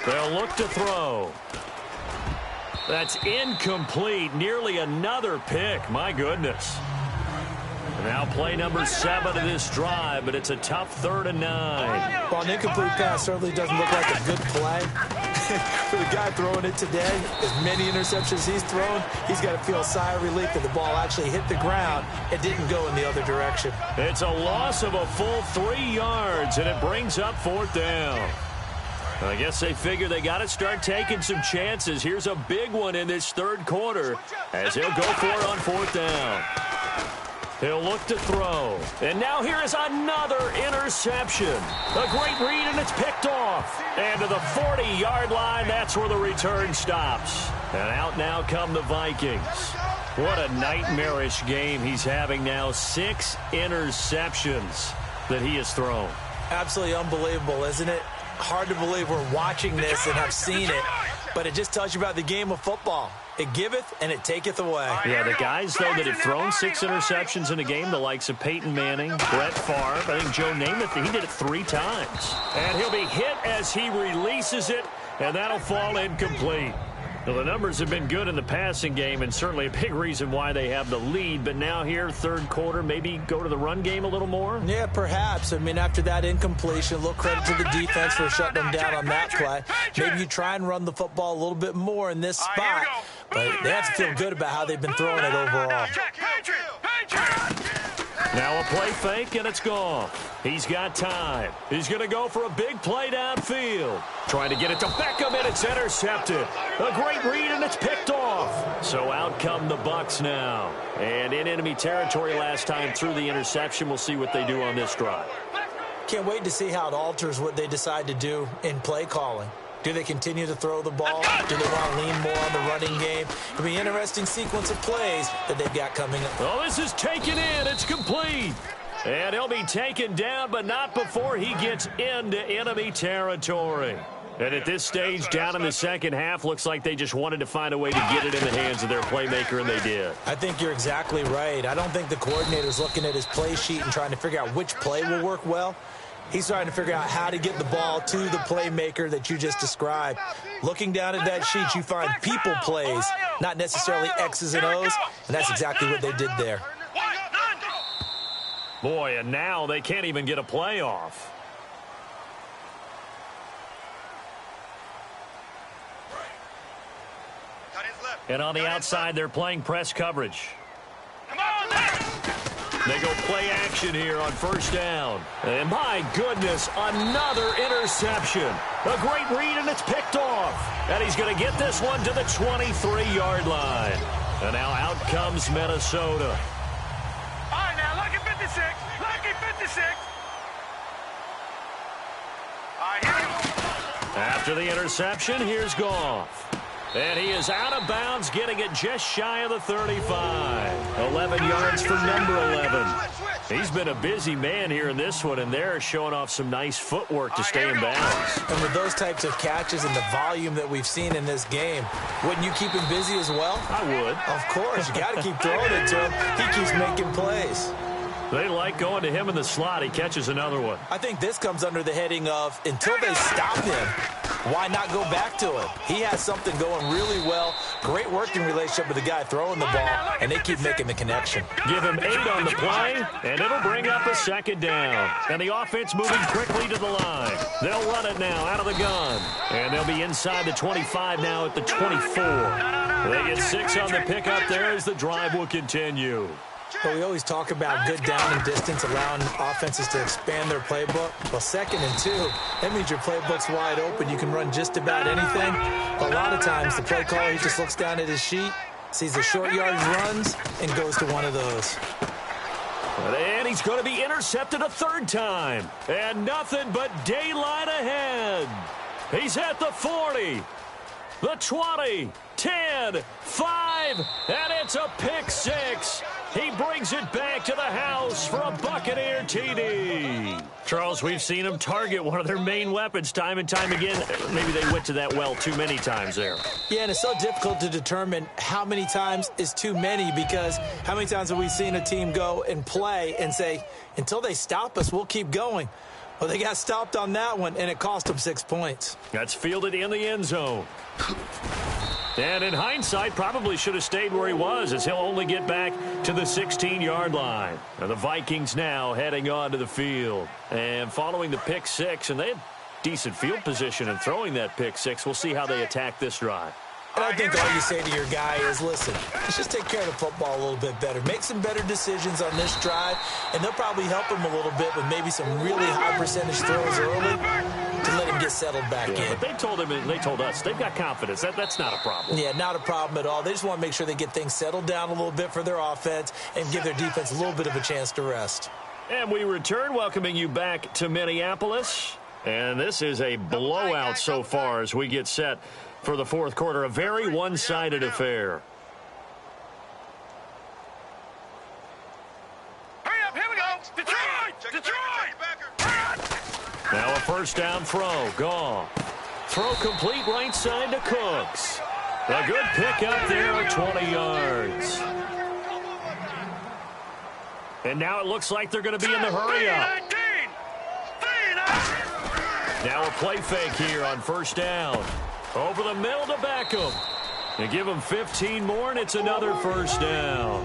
They'll look to throw. That's incomplete. Nearly another pick. My goodness. Now play number 7 of this drive, but it's a tough 3rd and 9. Well, an incomplete pass certainly doesn't look like a good play. For the guy throwing it today, as many interceptions he's thrown, he's got to feel a sigh of relief that the ball actually hit the ground and didn't go in the other direction. It's a loss of a full 3 yards, and it brings up 4th down. I guess they figure they got to start taking some chances. Here's a big one in this third quarter as he'll go for it on 4th down. He'll look to throw. And now here is another interception. A great read, and it's picked off. And to the 40-yard line, that's where the return stops. And out now come the Vikings. What a nightmarish game he's having now. 6 interceptions that he has thrown. Absolutely unbelievable, isn't it? Hard to believe we're watching this and have seen it, but it just tells you about the game of football. It giveth and it taketh away. Yeah, the guys, though, that have thrown 6 interceptions in a game, the likes of Peyton Manning, Brett Favre, I think Joe Namath, he did it 3 times. And he'll be hit as he releases it, and that'll fall incomplete. Well, the numbers have been good in the passing game, and certainly a big reason why they have the lead. But now here, third quarter, maybe go to the run game a little more? Yeah, perhaps. I mean, after that incompletion, a little credit to the defense for shutting them down on that play. Maybe you try and run the football a little bit more in this spot. But they have to feel good about how they've been throwing it overall. Now a play fake, and it's gone. He's got time. He's going to go for a big play downfield. Trying to get it to Beckham, and it's intercepted. A great read, and it's picked off. So out come the Bucs now. And in enemy territory last time through the interception. We'll see what they do on this drive. Can't wait to see how it alters what they decide to do in play calling. Do they continue to throw the ball? Do they want to lean more on the running game? It'll be an interesting sequence of plays that they've got coming up. Well, this is taken in. It's complete. And he'll be taken down, but not before he gets into enemy territory. And at this stage, down in the second half, looks like they just wanted to find a way to get it in the hands of their playmaker, and they did. I think you're exactly right. I don't think the coordinator's looking at his play sheet and trying to figure out which play will work well. He's trying to figure out how to get the ball to the playmaker that you just described. Looking down at that sheet, you find people plays, not necessarily X's and O's, and that's exactly what they did there. Boy, and now they can't even get a play off. And on the outside, they're playing press coverage. They go play action here on first down. And my goodness, another interception. A great read, and it's picked off. And he's going to get this one to the 23-yard line. And now out comes Minnesota. All right, now, lucky 56. Lucky 56. All right, here we go. After the interception, here's Goff. And he is out of bounds, getting it just shy of the 35. 11 yards for number 11. He's been a busy man here in this one, and they're showing off some nice footwork to stay in bounds. And with those types of catches and the volume that we've seen in this game, wouldn't you keep him busy as well? I would. Of course. You got to keep throwing it to him. He keeps making plays. They like going to him in the slot. He catches another one. I think this comes under the heading of until they stop him, why not go back to him? He has something going really well. Great working relationship with the guy throwing the ball, and they keep making the connection. Give him 8 on the play, and it'll bring up a second down. And the offense moving quickly to the line. They'll run it now out of the gun. And they'll be inside the 25 now at the 24. They get 6 on the pickup there as the drive will continue. Well, we always talk about good down and distance, allowing offenses to expand their playbook. Well, 2nd and 2, that means your playbook's wide open. You can run just about anything. A lot of times, the play caller, he just looks down at his sheet, sees the short yardage runs, and goes to one of those. And he's going to be intercepted a 3rd time. And nothing but daylight ahead. He's at the 40, the 20, 10, 5, and it's a pick 6. He brings it back to the house for a Buccaneer TD. Charles, we've seen him target one of their main weapons time and time again. Maybe they went to that well too many times there. Yeah, and it's so difficult to determine how many times is too many, because how many times have we seen a team go and play and say, until they stop us, we'll keep going. Well, they got stopped on that one, and it cost them 6 points. That's fielded in the end zone. And in hindsight, probably should have stayed where he was, as he'll only get back to the 16-yard line. And the Vikings now heading on to the field. And following the pick 6, and they had decent field position in throwing that pick 6. We'll see how they attack this drive. And I think all you say to your guy is, listen, let's just take care of the football a little bit better. Make some better decisions on this drive, and they'll probably help him a little bit with maybe some really high percentage throws early to let him get settled back in. But they told him, and they told us, they've got confidence. That's not a problem. Yeah, not a problem at all. They just want to make sure they get things settled down a little bit for their offense and give their defense a little bit of a chance to rest. And we return, welcoming you back to Minneapolis. And this is a blowout so far as we get set for the 4th quarter. A very one-sided affair. Hurry up, here we go. Detroit! Detroit! Now a 1st down throw. Goff. Throw complete right side to Cooks. A good pick up there at 20 yards. And now it looks like they're going to be in the hurry up. Now a play fake here on 1st down. Over the middle to Beckham. They give him 15 more, and it's another 1st down.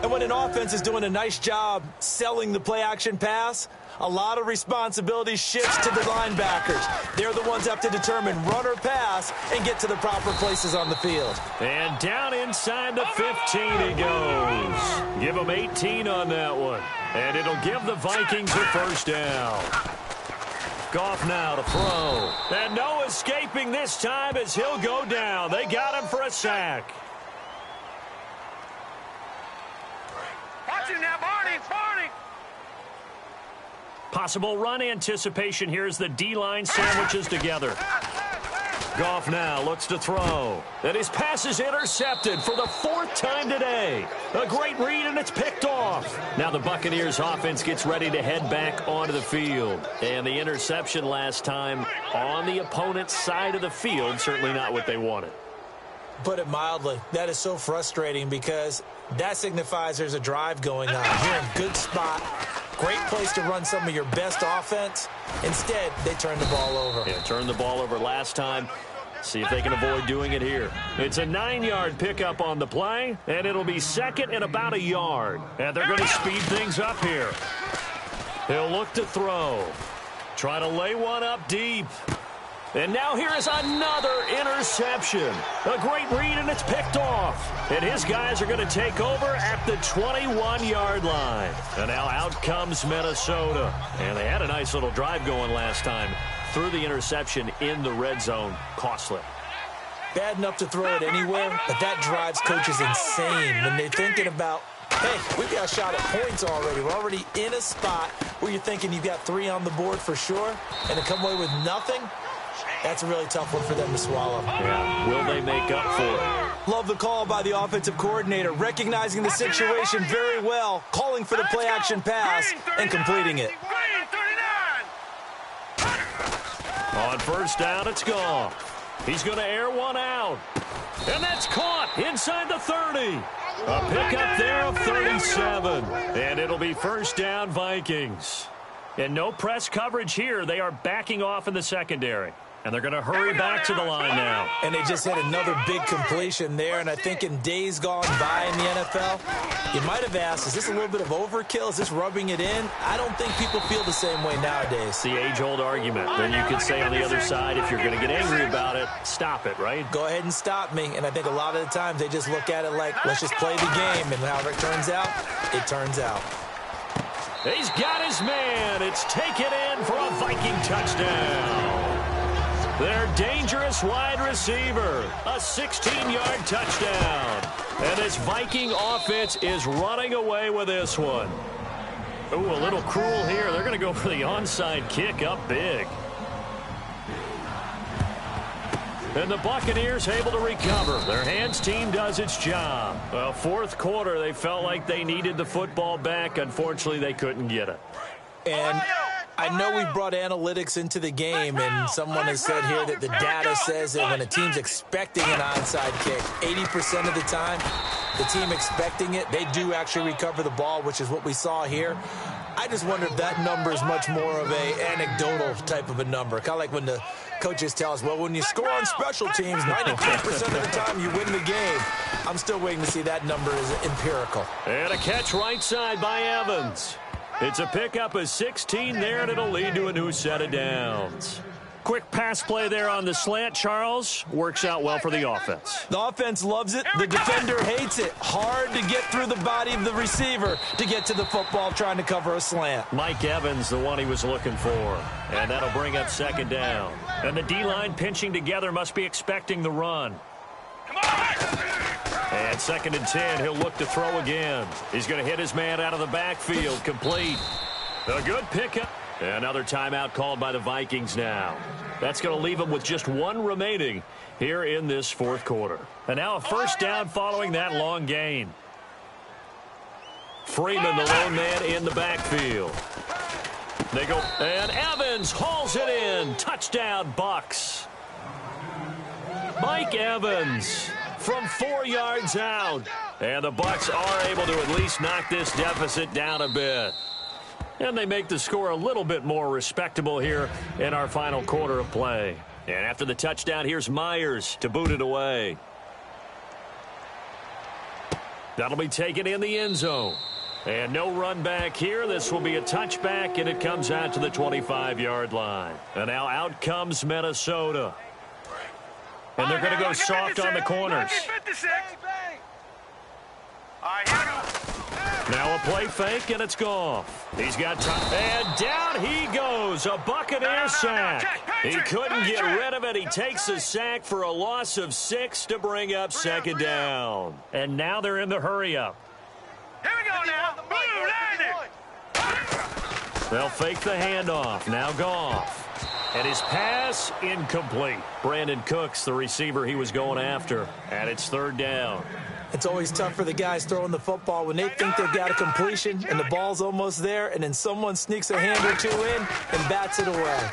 And when an offense is doing a nice job selling the play-action pass, a lot of responsibility shifts to the linebackers. They're the ones that have to determine run or pass and get to the proper places on the field. And down inside the 15 he goes. Give him 18 on that one. And it'll give the Vikings a 1st down. Goff now to throw. And no escaping this time as he'll go down. They got him for a sack. Watch it now, Barney. Barney. Possible run anticipation here as the D-line sandwiches together. Goff now looks to throw. And his pass is intercepted for the 4th time today. A great read, and it's picked off. Now the Buccaneers offense gets ready to head back onto the field. And the interception last time on the opponent's side of the field, certainly not what they wanted. Put it mildly, that is so frustrating because that signifies there's a drive going on. You're in a good spot. Great place to run some of your best offense. Instead, they turn the ball over. Yeah, turned the ball over last time. See if they can avoid doing it here. It's a 9-yard pickup on the play, and it'll be 2nd and about 1 yard. And they're going to speed things up here. He'll look to throw. Try to lay one up deep. And now here is another interception. A great read, and it's picked off. And his guys are going to take over at the 21-yard line. And now out comes Minnesota. And they had a nice little drive going last time. Threw the interception in the red zone. Costly. Bad enough to throw it anywhere, but that drives coaches insane when they're thinking about, hey, we've got a shot at points already. We're already in a spot where you're thinking you've got 3 on the board for sure, and to come away with nothing, that's a really tough one for them to swallow. Yeah, will they make up for it? Love the call by the offensive coordinator, recognizing the situation very well, calling for the play-action pass and completing it. On 1st down, it's gone. He's going to air one out. And that's caught inside the 30. A pickup there of 37. And it'll be 1st down, Vikings. And no press coverage here. They are backing off in the secondary. And they're going to hurry back to the line now. And they just had another big completion there. And I think in days gone by in the NFL, you might have asked, is this a little bit of overkill? Is this rubbing it in? I don't think people feel the same way nowadays. It's the age-old argument. Then you could say on the other side, if you're going to get angry about it, stop it, right? Go ahead and stop me. And I think a lot of the times they just look at it like, let's just play the game. And however it turns out, it turns out. He's got his man. It's taken in for a Viking touchdown. Their dangerous wide receiver, a 16-yard touchdown. And this Viking offense is running away with this one. Ooh, a little cruel here. They're going to go for the onside kick up big. And the Buccaneers able to recover. Their hands team does its job. Well, fourth quarter, they felt like they needed the football back. Unfortunately, they couldn't get it. And I know we brought analytics into the game, and someone has said here that the data says that when a team's expecting an onside kick, 80% of the time, the team expecting it, they do actually recover the ball, which is what we saw here. I just wonder if that number is much more of a anecdotal type of a number. Kind of like when the coaches tell us, well, when you score on special teams, 93% of the time you win the game. I'm still waiting to see that number is empirical. And a catch right side by Evans. It's a pickup of 16 there, and it'll lead to a new set of downs. Quick pass play there on the slant, Charles. Works out well for the offense. The offense loves it. The defender hates it. Hard to get through the body of the receiver to get to the football trying to cover a slant. Mike Evans, the one he was looking for. And that'll bring up second down. And the D-line pinching together must be expecting the run. Come on! And 2nd and 10, he'll look to throw again. He's going to hit his man out of the backfield. Complete. A good pickup. Another timeout called by the Vikings now. That's going to leave them with just one remaining here in this fourth quarter. And now a first down following that long gain. Freeman, the lone man in the backfield. They go, and Evans hauls it in. Touchdown, Bucks. Mike Evans from 4 yards out. And the Bucks are able to at least knock this deficit down a bit. And they make the score a little bit more respectable here in our final quarter of play. And after the touchdown, here's Myers to boot it away. That'll be taken in the end zone. And no run back here. This will be a touchback, and it comes out to the 25-yard line. And now out comes Minnesota. And they're going to go soft on the corners. Now a play fake, and it's Goff. He's got time. And down he goes. A Buccaneer sack. He couldn't get rid of it. He takes a sack for a loss of 6 to bring up second down. And now they're in the hurry-up. Here we go now. Blue landed. They'll fake the handoff. Now Goff. And his pass incomplete. Brandon Cooks, the receiver he was going after. And it's third down. It's always tough for the guys throwing the football when they think they've got a completion and the ball's almost there, and then someone sneaks a hand or two in and bats it away.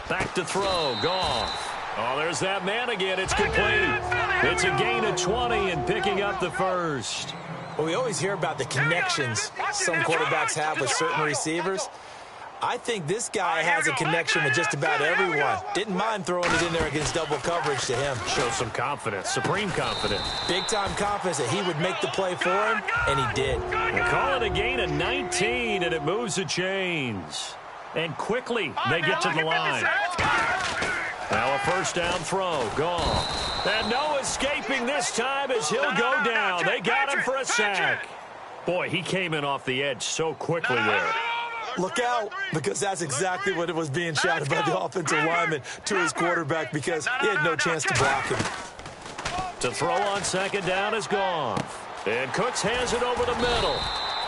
Back to throw. Goff. Oh, there's that man again. It's complete. It's a gain of 20 and picking up the first. Well, we always hear about the connections some quarterbacks have with certain receivers. I think this guy has a connection with just about everyone. Didn't mind throwing it in there against double coverage to him. Shows some confidence, supreme confidence. Big-time confidence that he would make the play for him, and he did. They call it a gain of 19, and it moves the chains. And quickly, they get to the line. Now a first down throw. Goff. And no escaping this time as he'll go down. They got him for a sack. Boy, he came in off the edge so quickly there. Look out, because that's exactly what it was being shouted by the offensive lineman to his quarterback, because he had no chance to block him. To throw on second down is Goff. And Cooks has it over the middle.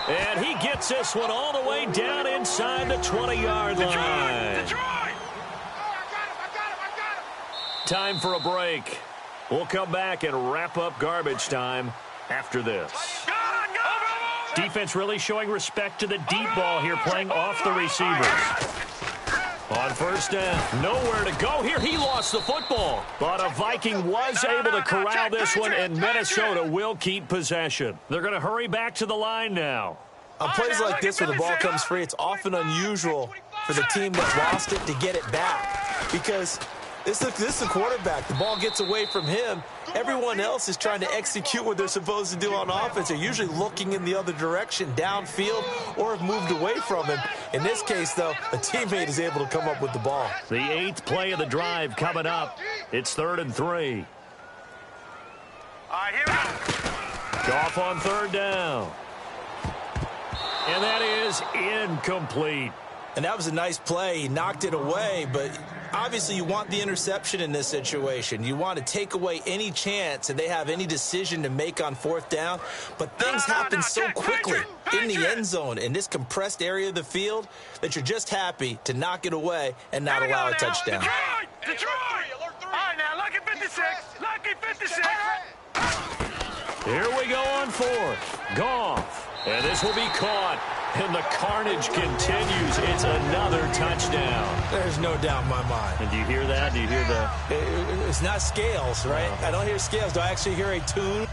And he gets this one all the way down inside the 20-yard line. Time for a break. We'll come back and wrap up garbage time after this. Defense really showing respect to the deep ball here, playing off the receivers. On first down, nowhere to go here. He lost the football. But a Viking was able to corral this one, and Minnesota will keep possession. They're going to hurry back to the line now. On plays like this where the ball comes free, it's often unusual for the team that lost it to get it back. Because this is the quarterback. The ball gets away from him. Everyone else is trying to execute what they're supposed to do on offense. They're usually looking in the other direction, downfield, or have moved away from him. In this case, though, a teammate is able to come up with the ball. The 8th play of the drive coming up. It's 3rd and 3. All right, here we go. Goff on 3rd down. And that is incomplete. And that was a nice play. He knocked it away, but obviously you want the interception in this situation. You want to take away any chance that they have any decision to make on 4th down. But things happen so quickly in the end zone, in this compressed area of the field, that you're just happy to knock it away and not allow a touchdown. Detroit! All right, now, lucky 56. Lucky 56. Here we go on 4th. Goff. And this will be caught. And the carnage continues. It's another touchdown. There's no doubt in my mind. And do you hear that? Do you hear that? It's not scales, right? I don't hear scales. Do I actually hear a tune?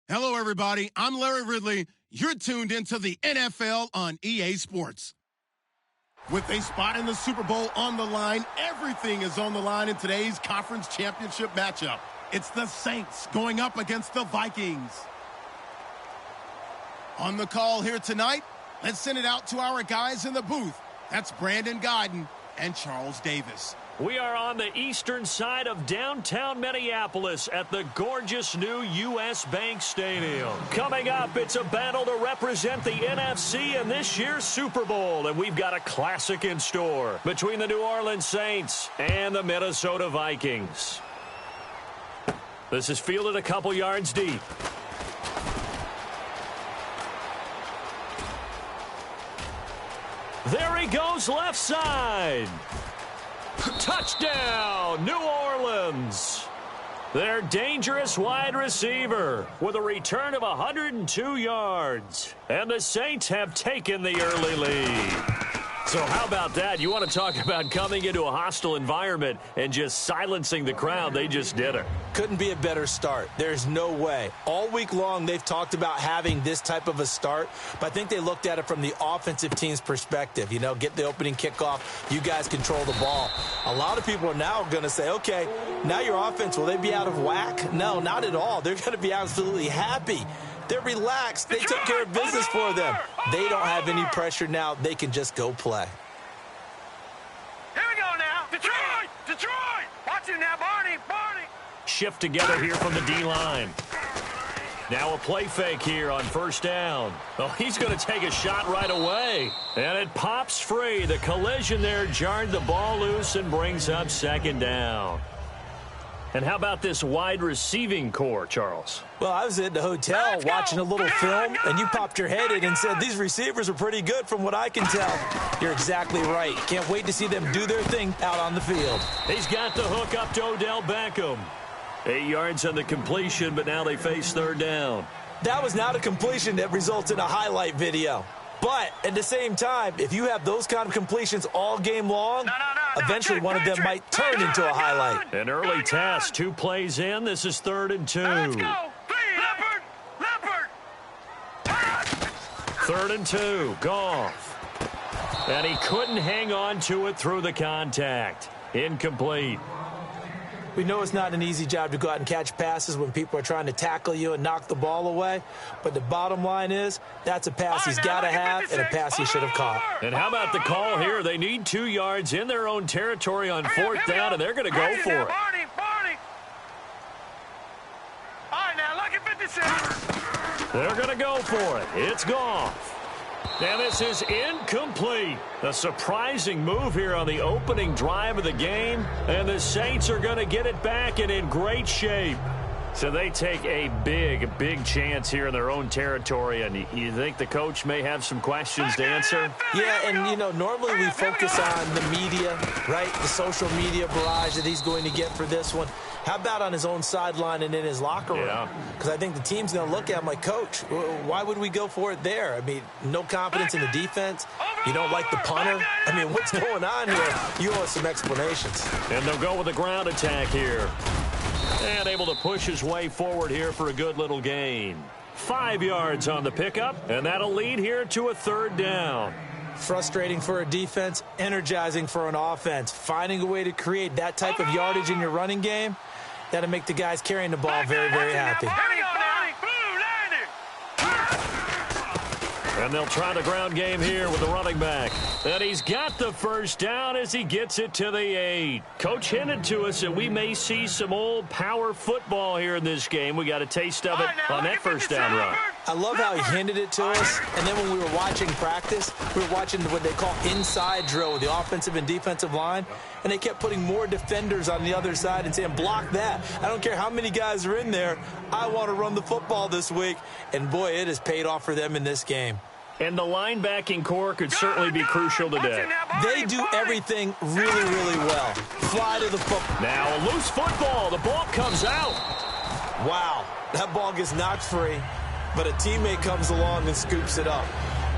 Hello, everybody. I'm Larry Ridley. You're tuned into the NFL on EA Sports. With a spot in the Super Bowl on the line, everything is on the line in today's conference championship matchup. It's the Saints going up against the Vikings. On the call here tonight, let's send it out to our guys in the booth. That's Brandon Gaudin and Charles Davis. We are on the eastern side of downtown Minneapolis at the gorgeous new U.S. Bank Stadium. Coming up, it's a battle to represent the NFC in this year's Super Bowl, and we've got a classic in store between the New Orleans Saints and the Minnesota Vikings. This is fielded a couple yards deep. There he goes, left side. Touchdown, New Orleans. Their dangerous wide receiver with a return of 102 yards. And the Saints have taken the early lead. So how about that? You want to talk about coming into a hostile environment and just silencing the crowd. They just did it. Couldn't be a better start. There's no way. All week long, they've talked about having this type of a start, but I think they looked at it from the offensive team's perspective. You know, get the opening kickoff. You guys control the ball. A lot of people are now going to say, okay, now your offense, will they be out of whack? No, not at all. They're going to be absolutely happy. They're relaxed. They took care of business for them. They don't have any pressure now. They can just go play. Here we go now. Detroit! Detroit! Watch him now, Barney! Barney! Shift together here from the D-line. Now a play fake here on first down. Oh, he's going to take a shot right away. And it pops free. The collision there jarred the ball loose and brings up second down. And how about this wide receiving core, Charles? Well, I was at the hotel watching a little film, and you popped your head in and said, these receivers are pretty good from what I can tell. You're exactly right. Can't wait to see them do their thing out on the field. He's got the hook up to Odell Beckham. 8 yards on the completion, but now they face third down. That was not a completion that results in a highlight video. But at the same time, if you have those kind of completions all game long, eventually one of them might turn into a highlight. An early test, 2 plays in. This is 3rd and 2. Let's go! Leopard! Leopard! 3rd and 2. Goff. And he couldn't hang on to it through the contact. Incomplete. We know it's not an easy job to go out and catch passes when people are trying to tackle you and knock the ball away. But the bottom line is, that's a pass he's got to have and a pass he should have caught. And how about the call here? They need 2 yards in their own territory on 4th down, and they're going to go for it. Barney! Barney! All right, now, look at 56. They're going to go for it. It's Goff. And this is incomplete. A surprising move here on the opening drive of the game. And the Saints are going to get it back and in great shape. So they take a big chance here in their own territory. And you think the coach may have some questions to answer? Yeah, and, you know, normally we focus on the media, right? The social media barrage that he's going to get for this one. How about on his own sideline and in his locker room? Because I think the team's going to look at him like, Coach, why would we go for it there? I mean, no confidence in the defense. You don't like the punter. I mean, what's going on here? You owe us some explanations. And they'll go with a ground attack here. And able to push his way forward here for a good little gain. 5 yards on the pickup, and that'll lead here to a 3rd down. Frustrating for a defense, energizing for an offense. Finding a way to create that type of yardage in your running game, that'll make the guys carrying the ball very happy. And they'll try the ground game here with the running back. And he's got the first down as he gets it to the 8. Coach hinted to us that we may see some old power football here in this game. We got a taste of it on that first down run. I love how he hinted it to us, and then when we were watching practice, we were watching what they call inside drill with the offensive and defensive line, and they kept putting more defenders on the other side and saying, block that. I don't care how many guys are in there. I want to run the football this week, and boy, it has paid off for them in this game. And the linebacking core could certainly be crucial today. They do everything really well. Fly to the football. Now a loose football. The ball comes out. Wow, that ball gets knocked free, but a teammate comes along and scoops it up.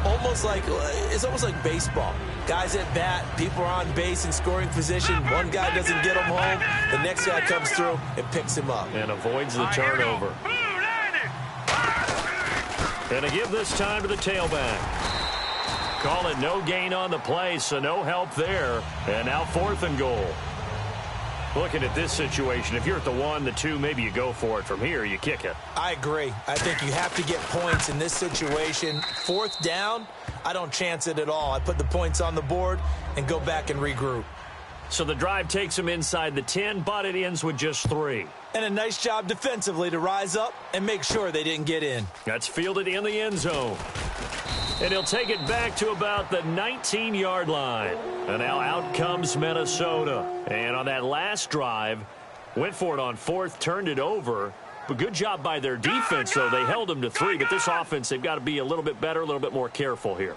It's almost like baseball. Guys at bat, people are on base in scoring position. One guy doesn't get him home. The next guy comes through and picks him up. And avoids the turnover. And to give this time to the tailback. Call it no gain on the play, so no help there. And now 4th and goal. Looking at this situation, if you're at the 1, the 2, maybe you go for it. From here, you kick it. I agree. I think you have to get points in this situation. 4th down, I don't chance it at all. I put the points on the board and go back and regroup. So the drive takes them inside the 10, but it ends with just 3. And a nice job defensively to rise up and make sure they didn't get in. That's fielded in the end zone. And he'll take it back to about the 19-yard line. And now out comes Minnesota. And on that last drive, went for it on 4th, turned it over. But good job by their defense, though. They held them to 3. But this offense, they've got to be a little bit better, a little bit more careful here.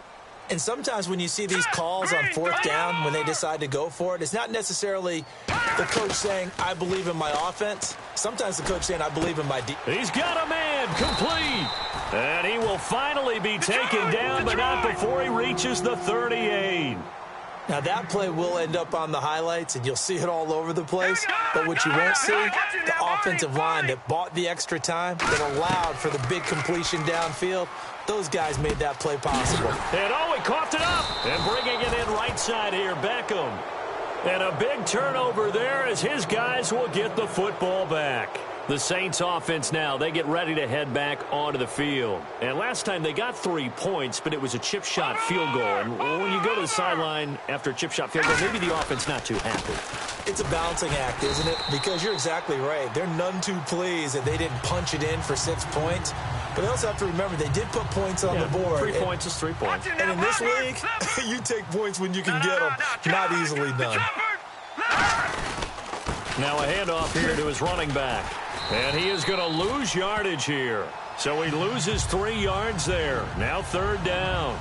And sometimes when you see these calls on 4th down, when they decide to go for it, it's not necessarily the coach saying, I believe in my offense. Sometimes the coach saying, I believe in my defense. He's got a man complete. And he will finally be taken down, but not before he reaches the 38. Now, that play will end up on the highlights, and you'll see it all over the place. But what you won't see, the offensive line that bought the extra time, that allowed for the big completion downfield, those guys made that play possible. And he coughed it up. And bringing it in right side here, Beckham. And a big turnover there as his guys will get the football back. The Saints offense now, they get ready to head back onto the field. And last time they got 3 points, but it was a chip shot field goal. And when you go to the sideline after a chip shot field goal, maybe the offense not too happy. It's a balancing act, isn't it? Because you're exactly right. They're none too pleased that they didn't punch it in for 6 points. But they also have to remember they did put points on the board. 3 points is 3 points. And in this league, you take points when you can get them. Not easily done. Now a handoff here to his running back. And he is going to lose yardage here. So he loses 3 yards there. Now 3rd down.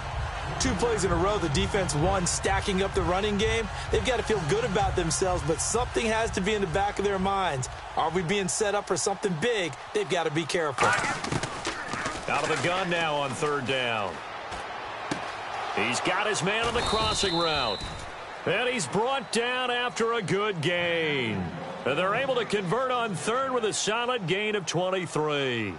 2 plays in a row, the defense won, stacking up the running game. They've got to feel good about themselves, but something has to be in the back of their minds. Are we being set up for something big? They've got to be careful. Out of the gun now on 3rd down. He's got his man on the crossing route. And he's brought down after a good gain. And they're able to convert on 3rd with a solid gain of 23.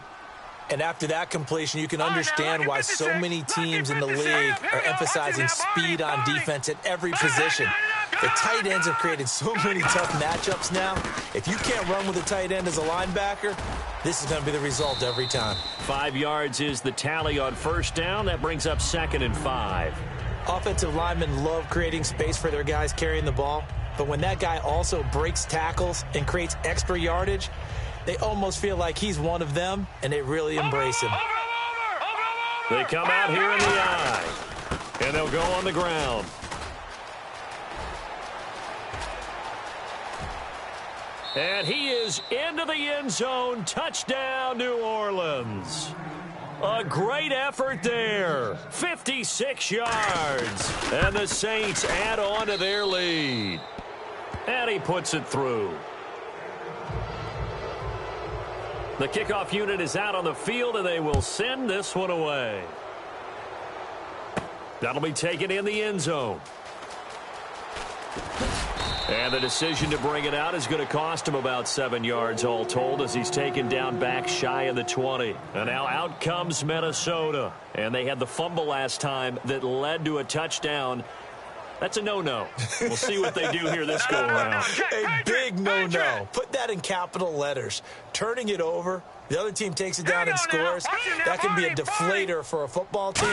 And after that completion, you can understand why so many teams in the league are emphasizing speed on defense at every position. The tight ends have created so many tough matchups now. If you can't run with a tight end as a linebacker, this is going to be the result every time. 5 yards is the tally on 1st down. That brings up 2nd and 5. Offensive linemen love creating space for their guys carrying the ball. But when that guy also breaks tackles and creates extra yardage, they almost feel like he's one of them, and they really embrace him. They come out here in the eye, and they'll go on the ground. And he is into the end zone. Touchdown, New Orleans. A great effort there. 56 yards. And the Saints add on to their lead. And he puts it through. The kickoff unit is out on the field, and they will send this one away. That'll be taken in the end zone. And the decision to bring it out is going to cost him about 7 yards all told as he's taken down back shy of the 20. And now out comes Minnesota. And they had the fumble last time that led to a touchdown. That's a no-no. We'll see what they do here this go-around. A big no-no. Put that in capital letters. Turning it over, the other team takes it down and scores. That can be a deflator for a football team.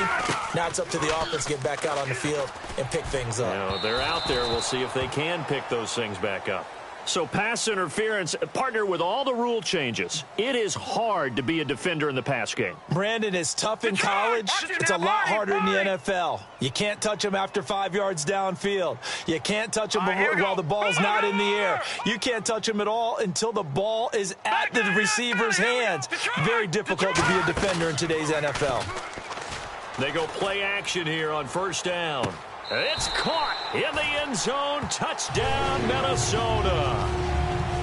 Now it's up to the offense to get back out on the field and pick things up. You know, they're out there. We'll see if they can pick those things back up. So pass interference, partner with all the rule changes. It is hard to be a defender in the pass game. Brandon, is tough in college. It's a lot harder in the NFL. You can't touch him after 5 yards downfield. You can't touch him while the ball's not in the air. You can't touch him at all until the ball is at the receiver's hands. Very difficult to be a defender in today's NFL. They go play action here on 1st down. It's caught in the end zone. Touchdown, Minnesota.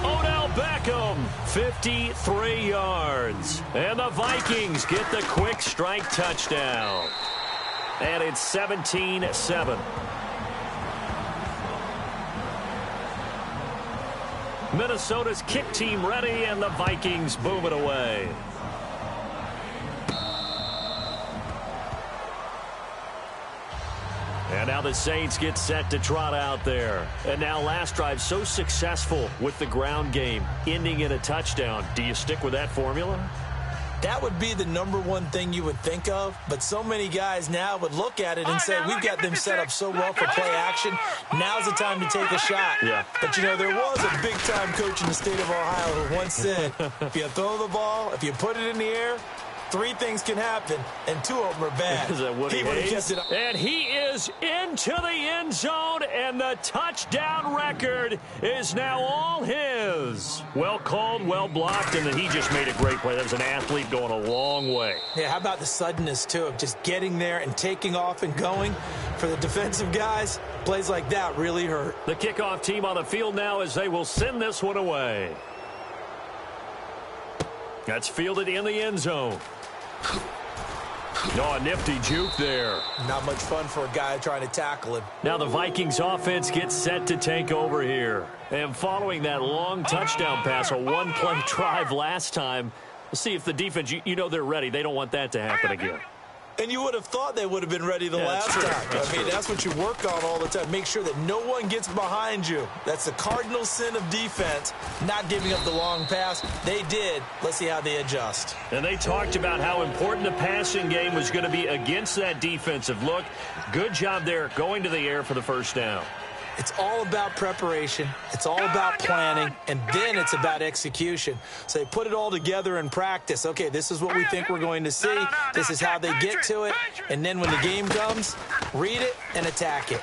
Odell Beckham, 53 yards. And the Vikings get the quick strike touchdown. And it's 17-7. Minnesota's kick team ready, and the Vikings boom it away. Now the Saints get set to trot out there. And now last drive so successful with the ground game, ending in a touchdown. Do you stick with that formula? That would be the number one thing you would think of, but so many guys now would look at it and say, we've got them set up so well for play action. Now's the time to take a shot. Yeah. But, you know, there was a big-time coach in the state of Ohio who once said, if you throw the ball, if you put it in the air, 3 things can happen, and 2 of them are bad. Is that Woody He would have Hayes? kept it. And he is into the end zone, and the touchdown record is now all his. Well called, well blocked, and then he just made a great play. That was an athlete going a long way. Yeah, how about the suddenness, too, of just getting there and taking off and going? For the defensive guys, plays like that really hurt. The kickoff team on the field now as they will send this one away. That's fielded in the end zone. Oh, a nifty juke there. Not much fun for a guy trying to tackle him. Now the Vikings offense gets set to take over here. And following that long touchdown pass, a one-play drive last time, we'll see if the defense, you know they're ready. They don't want that to happen again. And you would have thought they would have been ready the last true. time. That's what you work on all the time. Make sure that no one gets behind you. That's the cardinal sin of defense, not giving up the long pass. They did. Let's see how they adjust. And they talked about how important the passing game was going to be against that defensive look. Good job there going to the air for the first down. It's all about preparation. It's all about planning. And then it's about execution. So they put it all together in practice. Okay, this is what we think we're going to see. This is how they get to it. And then when the game comes, read it and attack it.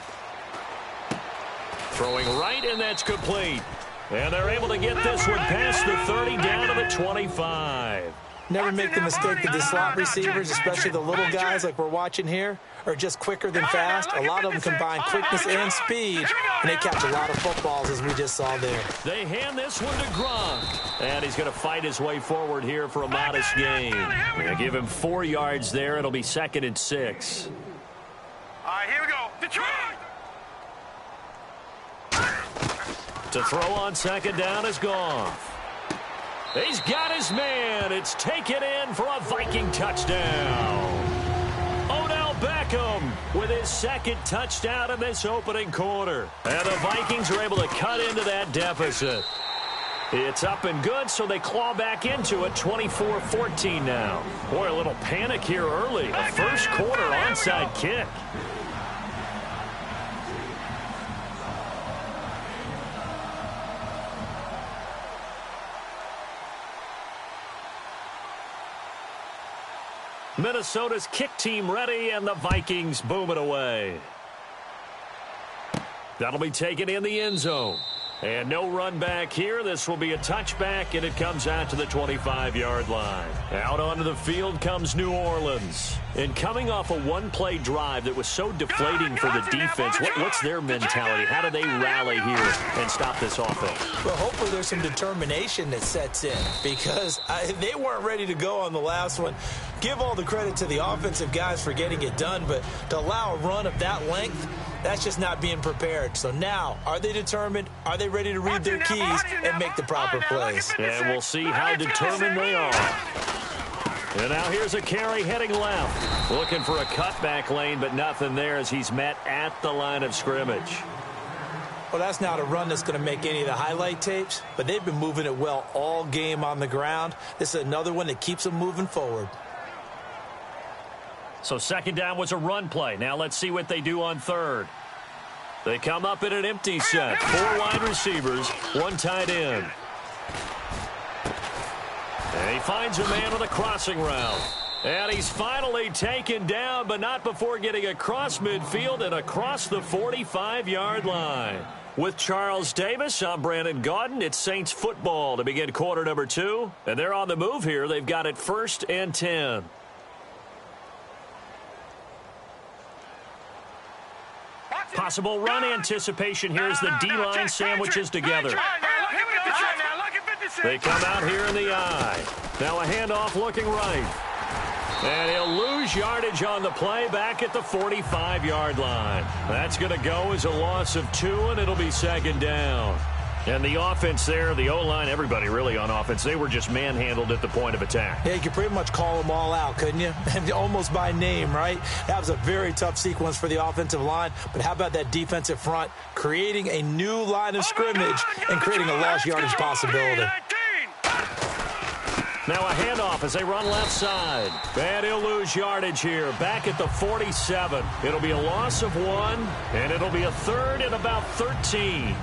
Throwing right, and that's complete. And they're able to get this one past the 30 down to the 25. Never make the mistake that the slot receivers, especially the little guys like we're watching here, are just quicker than fast. A lot of them combine quickness and speed, and they catch a lot of footballs, as we just saw there. They hand this one to Gronk. And he's going to fight his way forward here for a modest gain. They give him 4 yards there. It'll be 2nd and 6. All right, here we go. Detroit! To throw on 2nd down is Goff. He's got his man. It's taken in for a Viking touchdown. Odell Beckham with his 2nd touchdown in this opening quarter. And the Vikings are able to cut into that deficit. It's up and good, so they claw back into it, 24-14 now. Boy, a little panic here early. A first quarter onside kick. Minnesota's kick team ready, and the Vikings boom it away. That'll be taken in the end zone. And no run back here. This will be a touchback, and it comes out to the 25-yard line. Out onto the field comes New Orleans. And coming off a one-play drive that was so deflating for the defense, what's their mentality? How do they rally here and stop this offense? Well, hopefully there's some determination that sets in because they weren't ready to go on the last one. Give all the credit to the offensive guys for getting it done, but to allow a run of that length, that's just not being prepared. So now, are they determined? Are they ready to read their keys and make the proper plays? And we'll see how determined they are. And now here's a carry heading left. Looking for a cutback lane, but nothing there as he's met at the line of scrimmage. Well, that's not a run that's going to make any of the highlight tapes, but they've been moving it well all game on the ground. This is another one that keeps them moving forward. So 2nd down was a run play. Now let's see what they do on 3rd. They come up in an empty set. 4 wide receivers, 1 tight end. And he finds a man with a crossing route. And he's finally taken down, but not before getting across midfield and across the 45-yard line. With Charles Davis, I'm Brandon Gaudin. It's Saints football to begin quarter number 2. And they're on the move here. They've got it 1st and 10. Possible run anticipation here as the D-line sandwiches together. They come out here in the eye. Now a handoff looking right. And he'll lose yardage on the play back at the 45-yard line. That's going to go as a loss of 2, and it'll be 2nd down. And the offense there, the O-line, everybody really on offense, they were just manhandled at the point of attack. Yeah, you could pretty much call them all out, couldn't you? Almost by name, right? That was a very tough sequence for the offensive line. But how about that defensive front creating a new line of scrimmage and creating a lost yardage possibility? Now a handoff as they run left side. And he'll lose yardage here. Back at the 47. It'll be a loss of 1, and it'll be a third and about 13.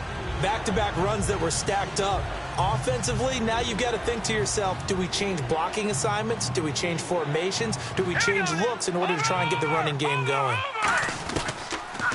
Back-to-back runs that were stacked up. Offensively, now you've got to think to yourself, do we change blocking assignments? Do we change formations? Do we change looks in order to try and get the running game going?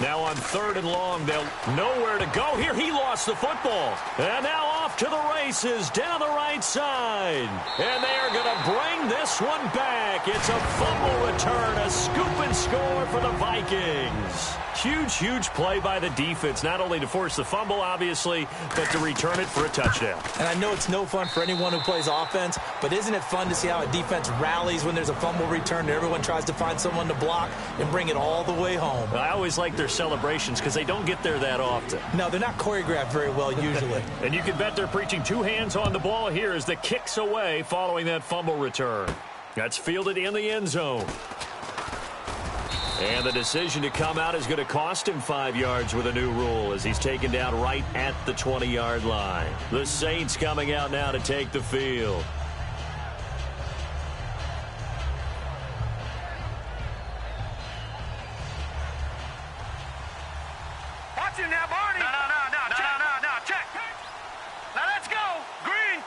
Now on 3rd and long, they'll nowhere to go. Here, he lost the football. And now off to the races down the right side. And they are going to bring this one back. It's a fumble return, a scoop and score for the Vikings. Huge, huge play by the defense, not only to force the fumble, obviously, but to return it for a touchdown. And I know it's no fun for anyone who plays offense, but isn't it fun to see how a defense rallies when there's a fumble return and everyone tries to find someone to block and bring it all the way home? I always like their celebrations because they don't get there that often. No, they're not choreographed very well usually. And you can bet they're preaching 2 hands on the ball here as the kick's away following that fumble return. That's fielded in the end zone. And the decision to come out is going to cost him 5 yards with a new rule as he's taken down right at the 20-yard line. The Saints coming out now to take the field. Watch him now, Barney. No. Check. Now let's go. Green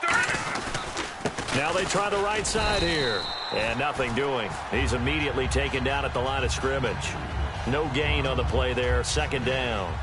3. Now they try the right side here. And nothing doing. He's immediately taken down at the line of scrimmage. No gain on the play there. 2nd down.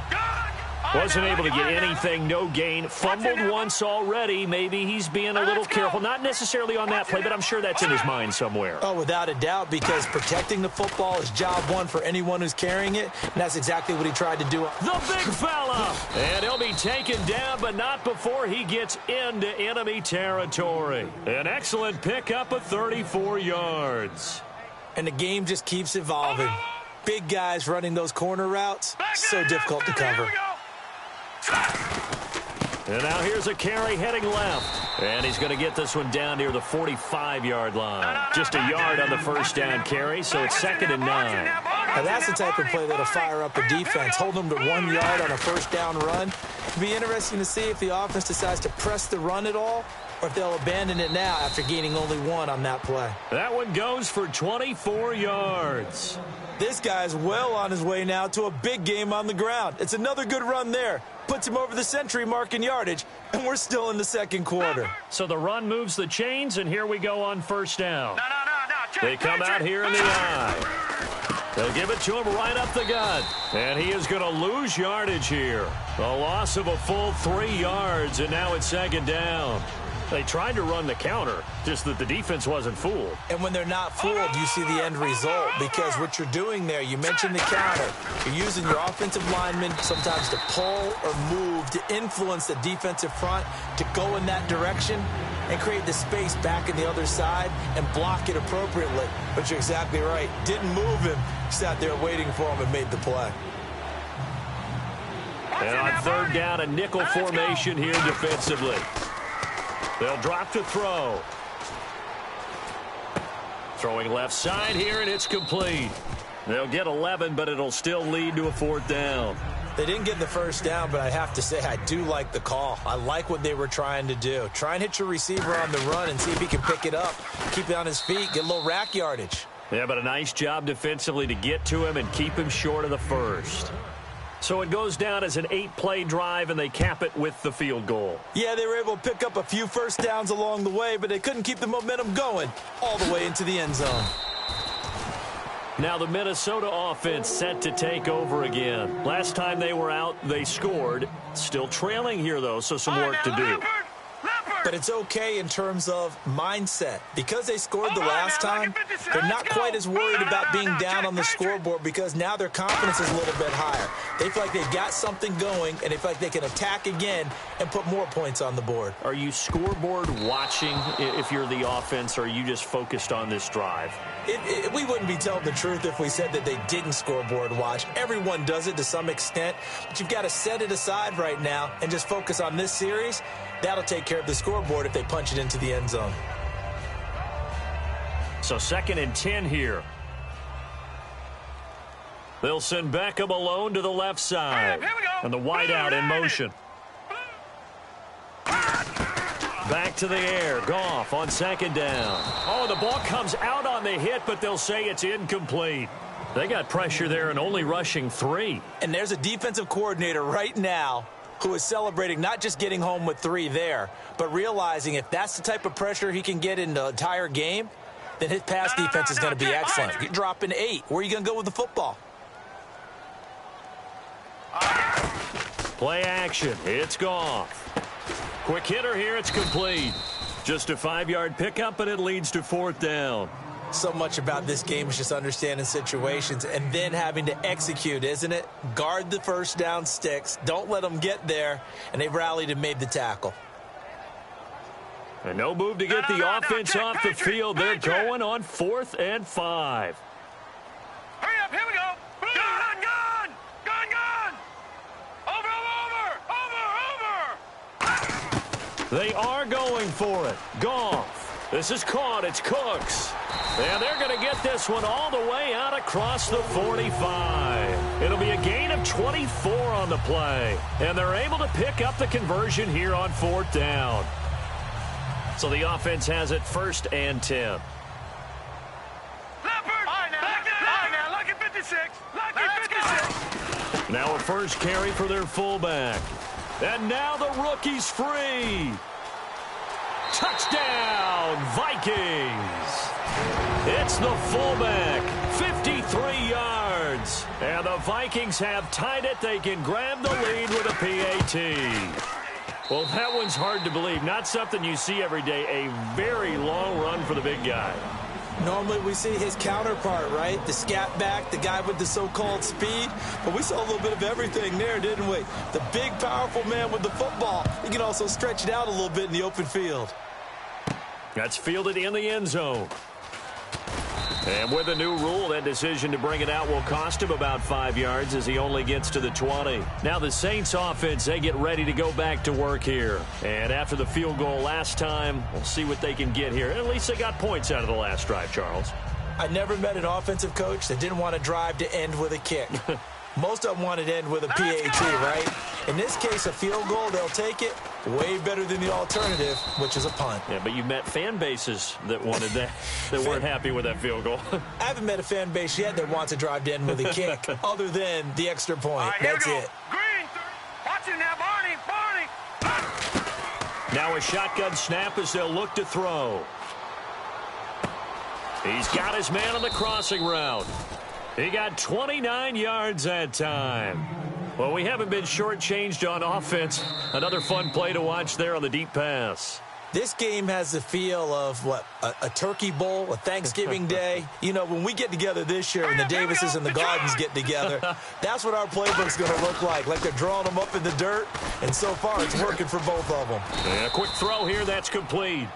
Wasn't able to get anything. No gain. Fumbled once already. Maybe he's being a little careful. Not necessarily on that play, but I'm sure that's in his mind somewhere. Oh, without a doubt, because protecting the football is job one for anyone who's carrying it, and that's exactly what he tried to do. The big fella! And he'll be taken down, but not before he gets into enemy territory. An excellent pickup of 34 yards. And the game just keeps evolving. Big guys running those corner routes, so difficult to cover. And now here's a carry heading left. And he's going to get this one down near the 45-yard line. Just a yard on the first down carry, so it's 2nd and 9. Now that's the type of play that'll fire up a defense. Hold them to 1 yard on a first down run. It'll be interesting to see if the offense decides to press the run at all or if they'll abandon it now after gaining only 1 on that play. That one goes for 24 yards. This guy's well on his way now to a big game on the ground. It's another good run there. Puts him over the century mark in yardage, and we're still in the 2nd quarter. So the run moves the chains, and here we go on 1st down. No. They come out here in the eye. They'll give it to him right up the gut. And he is going to lose yardage here. A loss of a full 3 yards, and now it's 2nd down. They tried to run the counter, just that the defense wasn't fooled. And when they're not fooled, you see the end result, because what you're doing there, you mentioned the counter. You're using your offensive linemen sometimes to pull or move to influence the defensive front to go in that direction and create the space back in the other side and block it appropriately. But you're exactly right. Didn't move him. Sat there waiting for him and made the play. And on 3rd down, a nickel formation here defensively. They'll drop to throw. Throwing left side here, and it's complete. They'll get 11, but it'll still lead to a 4th down. They didn't get the first down, but I have to say I do like the call. I like what they were trying to do. Try and hit your receiver on the run and see if he can pick it up. Keep it on his feet, get a little rack yardage. Yeah, but a nice job defensively to get to him and keep him short of the first. So it goes down as an 8-play drive, and they cap it with the field goal. Yeah, they were able to pick up a few first downs along the way, but they couldn't keep the momentum going all the way into the end zone. Now the Minnesota offense set to take over again. Last time they were out, they scored. Still trailing here, though, so some work to do. Leopard! But it's okay in terms of mindset. Because they scored the last time, they're not quite as worried about being down on the scoreboard because now their confidence is a little bit higher. They feel like they've got something going, and they feel like they can attack again and put more points on the board. Are you scoreboard watching if you're the offense, or are you just focused on this drive? We wouldn't be telling the truth if we said that they didn't scoreboard watch. Everyone does it to some extent, but you've got to set it aside right now and just focus on this series. That'll take care of the scoreboard if they punch it into the end zone. So 2nd and 10 here. They'll send Beckham alone to the left side. Here we go. And the wideout in motion. Back to the air. Goff on 2nd down. Oh, the ball comes out on the hit, but they'll say it's incomplete. They got pressure there and only rushing 3. And there's a defensive coordinator right now who is celebrating not just getting home with 3 there, but realizing if that's the type of pressure he can get in the entire game, then his pass defense is going to be excellent. You're dropping 8. Where are you going to go with the football? Play action. It's Goff. Quick hitter here. It's complete. Just a 5-yard pickup, and it leads to 4th down. So much about this game is just understanding situations and then having to execute, isn't it? Guard the first down sticks. Don't let them get there. And they've rallied and made the tackle. And no move to get the offense off the field. They're going on 4th and 5. Hurry up, here we go. Gun, gun, gun, gun. Over. They are going for it. Goff. This is caught. It's Cooks. And they're going to get this one all the way out across the 45. It'll be a gain of 24 on the play. And they're able to pick up the conversion here on 4th down. So the offense has it 1st and 10. Leopard. All right, now. Lucky 56. Lucky 56. Now a first carry for their fullback. And now the rookie's free. Touchdown, Vikings. It's the fullback, 53 yards. And the Vikings have tied it. They can grab the lead with a PAT. Well, that one's hard to believe. Not something you see every day. A very long run for the big guy. Normally we see his counterpart, right? The scat back, the guy with the so-called speed. But we saw a little bit of everything there, didn't we? The big, powerful man with the football. He can also stretch it out a little bit in the open field. That's fielded in the end zone. And with a new rule, that decision to bring it out will cost him about 5 yards as he only gets to the 20. Now the Saints offense, they get ready to go back to work here. And after the field goal last time, we'll see what they can get here. At least they got points out of the last drive, Charles. I never met an offensive coach that didn't want to drive to end with a kick. Most of them wanted to end with a PAT, right? In this case, a field goal, they'll take it. Way better than the alternative, which is a punt. Yeah, but you've met fan bases that wanted that, that weren't happy with that field goal. I haven't met a fan base yet that wants to drive to end with a kick, other than the extra point. All right, That's here we go. it. Green. Watch him now, Barney. Now a shotgun snap as they'll look to throw. He's got his man on the crossing route. He got 29 yards that time. Well, we haven't been shortchanged on offense. Another fun play to watch there on the deep pass. This game has the feel of, what, a turkey bowl, a Thanksgiving day. You know, when we get together this year and the Davises and the Gardens get together, that's what our playbook's going to look like they're drawing them up in the dirt, and so far it's working for both of them. And a quick throw here, that's complete.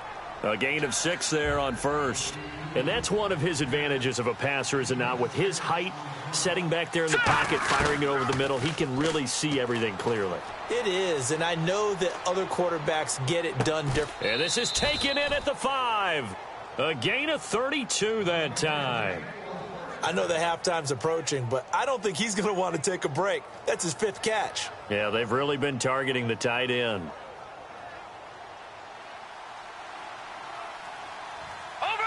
A gain of 6 there on first. And that's one of his advantages of a passer, is it not? With his height, setting back there in the pocket, firing it over the middle, he can really see everything clearly. It is, and I know that other quarterbacks get it done different. And this is taken in at the 5. A gain of 32 that time. I know the halftime's approaching, but I don't think he's going to want to take a break. That's his 5th catch. Yeah, they've really been targeting the tight end. Over.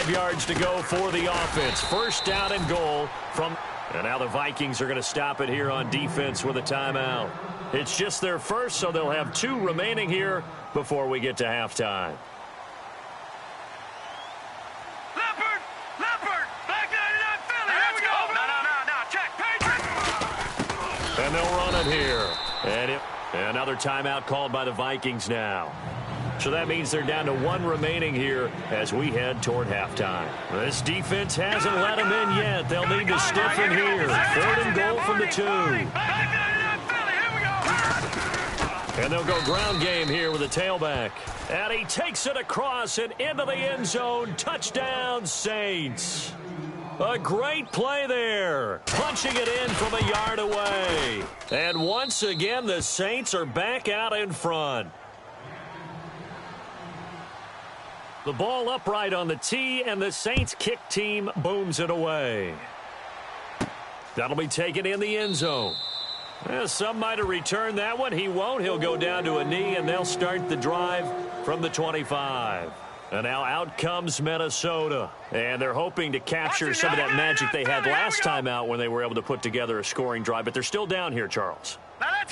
5 yards to go for the offense. First down and goal from... And now the Vikings are going to stop it here on defense with a timeout. It's just their first, so they'll have 2 remaining here before we get to halftime. Leopard. Back 99 Philly. Here we go. No. Check. Patriot. And they'll run it here. And Another timeout called by the Vikings now. So that means they're down to 1 remaining here as we head toward halftime. This defense hasn't let them in yet. They'll need to stiffen here. 3rd and goal from the 2. And they'll go ground game here with a tailback. And he takes it across and into the end zone. Touchdown, Saints. A great play there. Punching it in from a yard away. And once again, the Saints are back out in front. The ball upright on the tee, and the Saints kick team booms it away. That'll be taken in the end zone. Some might have returned that one. He won't. He'll go down to a knee, and they'll start the drive from the 25. And now out comes Minnesota. And they're hoping to capture some of that magic they had last time out when they were able to put together a scoring drive. But they're still down here, Charles.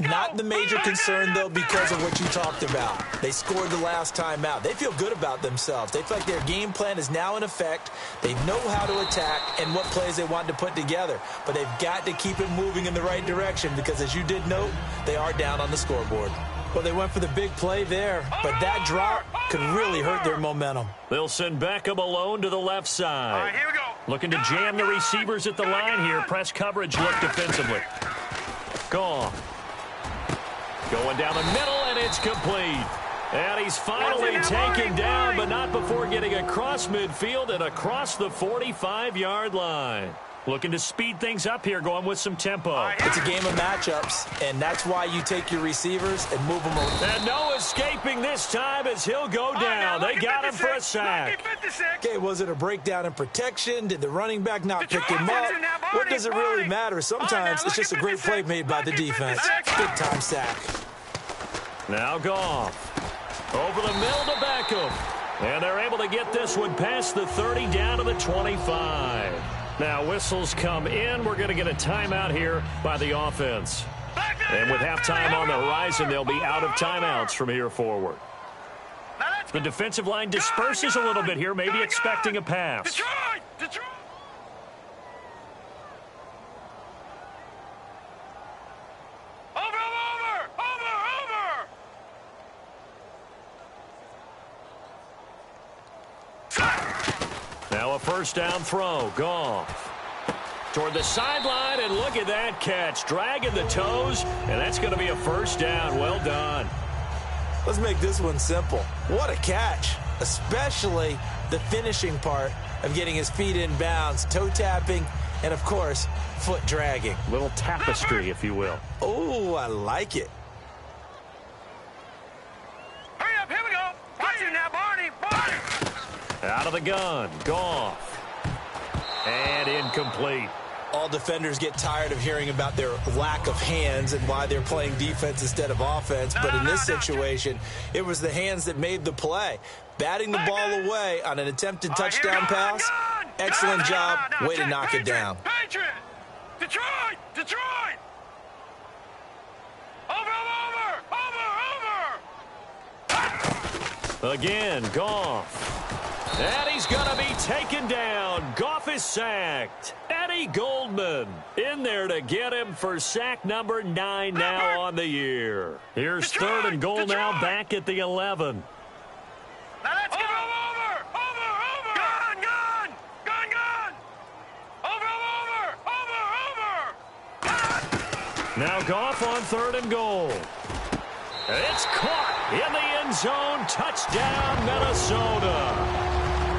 Not the major concern, though, because of what you talked about. They scored the last time out. They feel good about themselves. They feel like their game plan is now in effect. They know how to attack and what plays they want to put together. But they've got to keep it moving in the right direction because, as you did note, they are down on the scoreboard. Well, they went for the big play there, but that drop could really hurt their momentum. They'll send Beckham alone to the left side. All right, here we go. Looking to jam the receivers at the line here. Press coverage, look defensively. Gone. Going down the middle, and it's complete. And he's finally taken down, but not before getting across midfield and across the 45-yard line. Looking to speed things up here, going with some tempo. It's a game of matchups, and that's why you take your receivers and move them over. And no escaping this time as he'll go down. They got him for a sack. Okay, was it a breakdown in protection? Did the running back not pick him up? What does it really matter? Sometimes it's just a great play made by the defense. Big-time sack. Now Goff. Over the middle to Beckham. And they're able to get this one past the 30 down to the 25. Now whistles come in. We're going to get a timeout here by the offense. And with halftime on the horizon, they'll be out of timeouts from here forward. The defensive line disperses a little bit here, maybe expecting a pass. Detroit! Over! Now a first down throw. Goff. Toward the sideline, and look at that catch. Dragging the toes, and that's going to be a first down. Well done. Let's make this one simple. What a catch, especially the finishing part of getting his feet in bounds, toe tapping, and, of course, foot dragging. Little tapestry, if you will. Oh, I like it. Hurry up, here we go. Watch it now, Barney. Out of the gun. Goff. And incomplete. All defenders get tired of hearing about their lack of hands and why they're playing defense instead of offense. But in this situation, it was the hands that made the play. Batting the ball away on an attempted touchdown pass. Excellent job. Way to knock it down. Patriot! Detroit! Over! Again, Goff. And he's going to be taken down. Goff is sacked. Eddie Goldman in there to get him for sack number 9 now on the year. Here's third and goal now back at the 11. Now let's go! Over! Gun! Over! Now Goff on third and goal. It's caught in the end zone. Touchdown, Minnesota.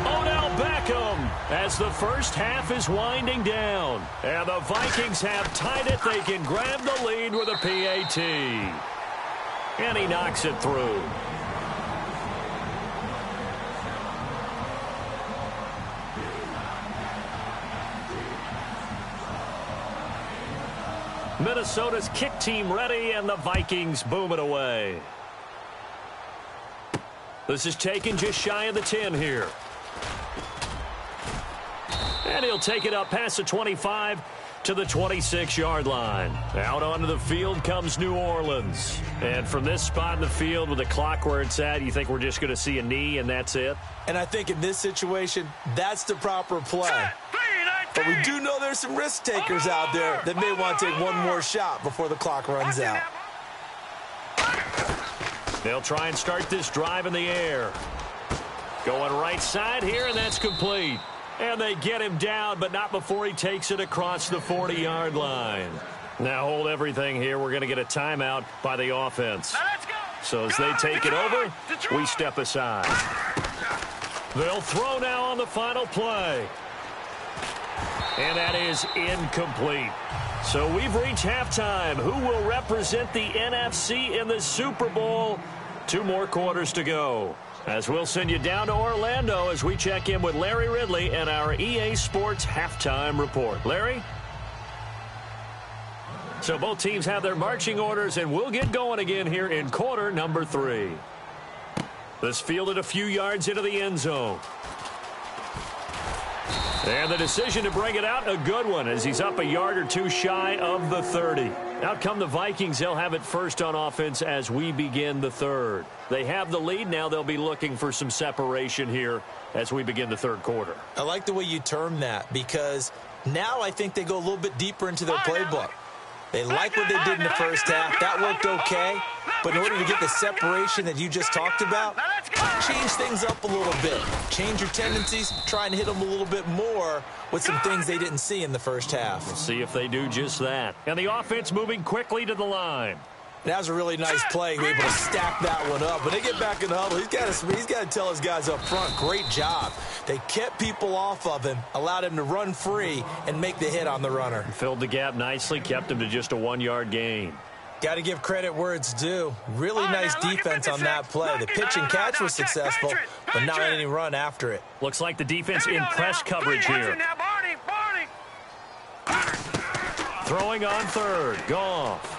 Odell Beckham as the first half is winding down. And the Vikings have tied it. They can grab the lead with a PAT. And he knocks it through. Minnesota's kick team ready, and the Vikings boom it away. This is taken just shy of the 10 here. And he'll take it up past the 25 to the 26-yard line. Out onto the field comes New Orleans. And from this spot in the field with the clock where it's at, you think we're just going to see a knee and that's it? And I think in this situation, that's the proper play. But we do know there's some risk takers out there that may want to take one more shot before the clock runs out. They'll try and start this drive in the air. Going right side here, and that's complete. And they get him down, but not before he takes it across the 40-yard line. Now hold everything here. We're going to get a timeout by the offense. Now let's go. So as they take it over, we step aside. They'll throw now on the final play. And that is incomplete. So we've reached halftime. Who will represent the NFC in the Super Bowl? 2 more quarters to go. As we'll send you down to Orlando as we check in with Larry Ridley and our EA Sports Halftime Report. Larry? So both teams have their marching orders, and we'll get going again here in quarter number 3. This fielded a few yards into the end zone. And the decision to bring it out, a good one, as he's up a yard or 2 shy of the 30. Out come the Vikings. They'll have it first on offense as we begin the third. They have the lead. Now they'll be looking for some separation here as we begin the third quarter. I like the way you term that, because now I think they go a little bit deeper into their playbook. They like what they did in the first half. That worked okay. But in order to get the separation that you just talked about, change things up a little bit. Change your tendencies. Try and hit them a little bit more with some things they didn't see in the first half. We'll see if they do just that. And the offense moving quickly to the line. That was a really nice play, able to stack that one up. When they get back in the huddle, he's got to tell his guys up front, great job. They kept people off of him, allowed him to run free and make the hit on the runner. Filled the gap nicely, kept him to just a 1-yard gain. Got to give credit where it's due. Really nice defense on that play. The pitch and catch was successful, but not any run after it. Looks like the defense in press coverage here. Throwing on third, Goff.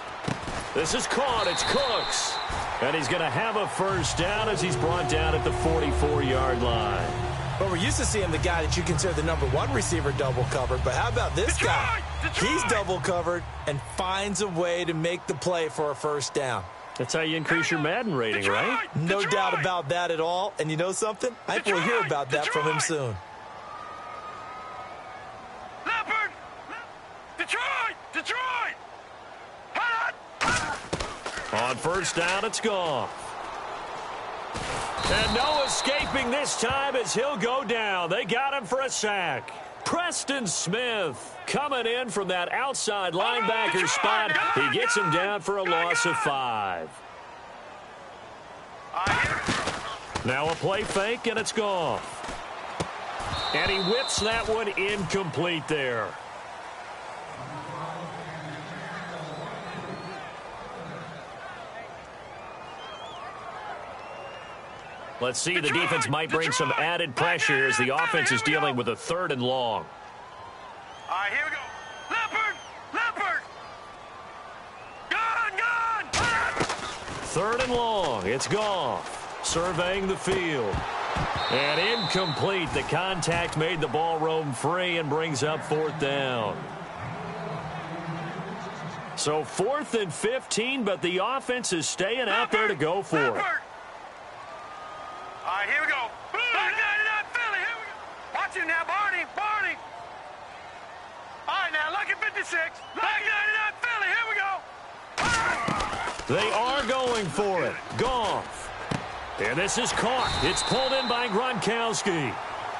This is caught. It's Cooks. And he's going to have a first down as he's brought down at the 44-yard line. Well, we're used to seeing the guy that you consider the number 1 receiver double covered, but how about this guy? He's double covered and finds a way to make the play for a first down. That's how you increase your Madden rating, right? No doubt about that at all. And you know something? I think we'll hear about that from him soon. Leopard! Detroit! Detroit! On first down, it's Goff. And no escaping this time as he'll go down. They got him for a sack. Preston Smith coming in from that outside linebacker spot. He gets him down for a loss of 5. Now a play fake, and it's Goff. And he whips that one incomplete there. Let's see, the defense might bring some added pressure as the offense is dealing with a 3rd and long. All right, here we go. Leopard! Leopard! Gone! 3rd and long. It's Goff surveying the field. And incomplete. The contact made the ball roam free and brings up 4th down. So 4th and 15, but the offense is staying out there to go for it. All right, here we go. Back 99 Philly, here we go. Watch it now, Barney, Barney. All right, now, look at 56. Back 99 Philly, here we go. They are going for it. Goff. And this is caught. It's pulled in by Gronkowski.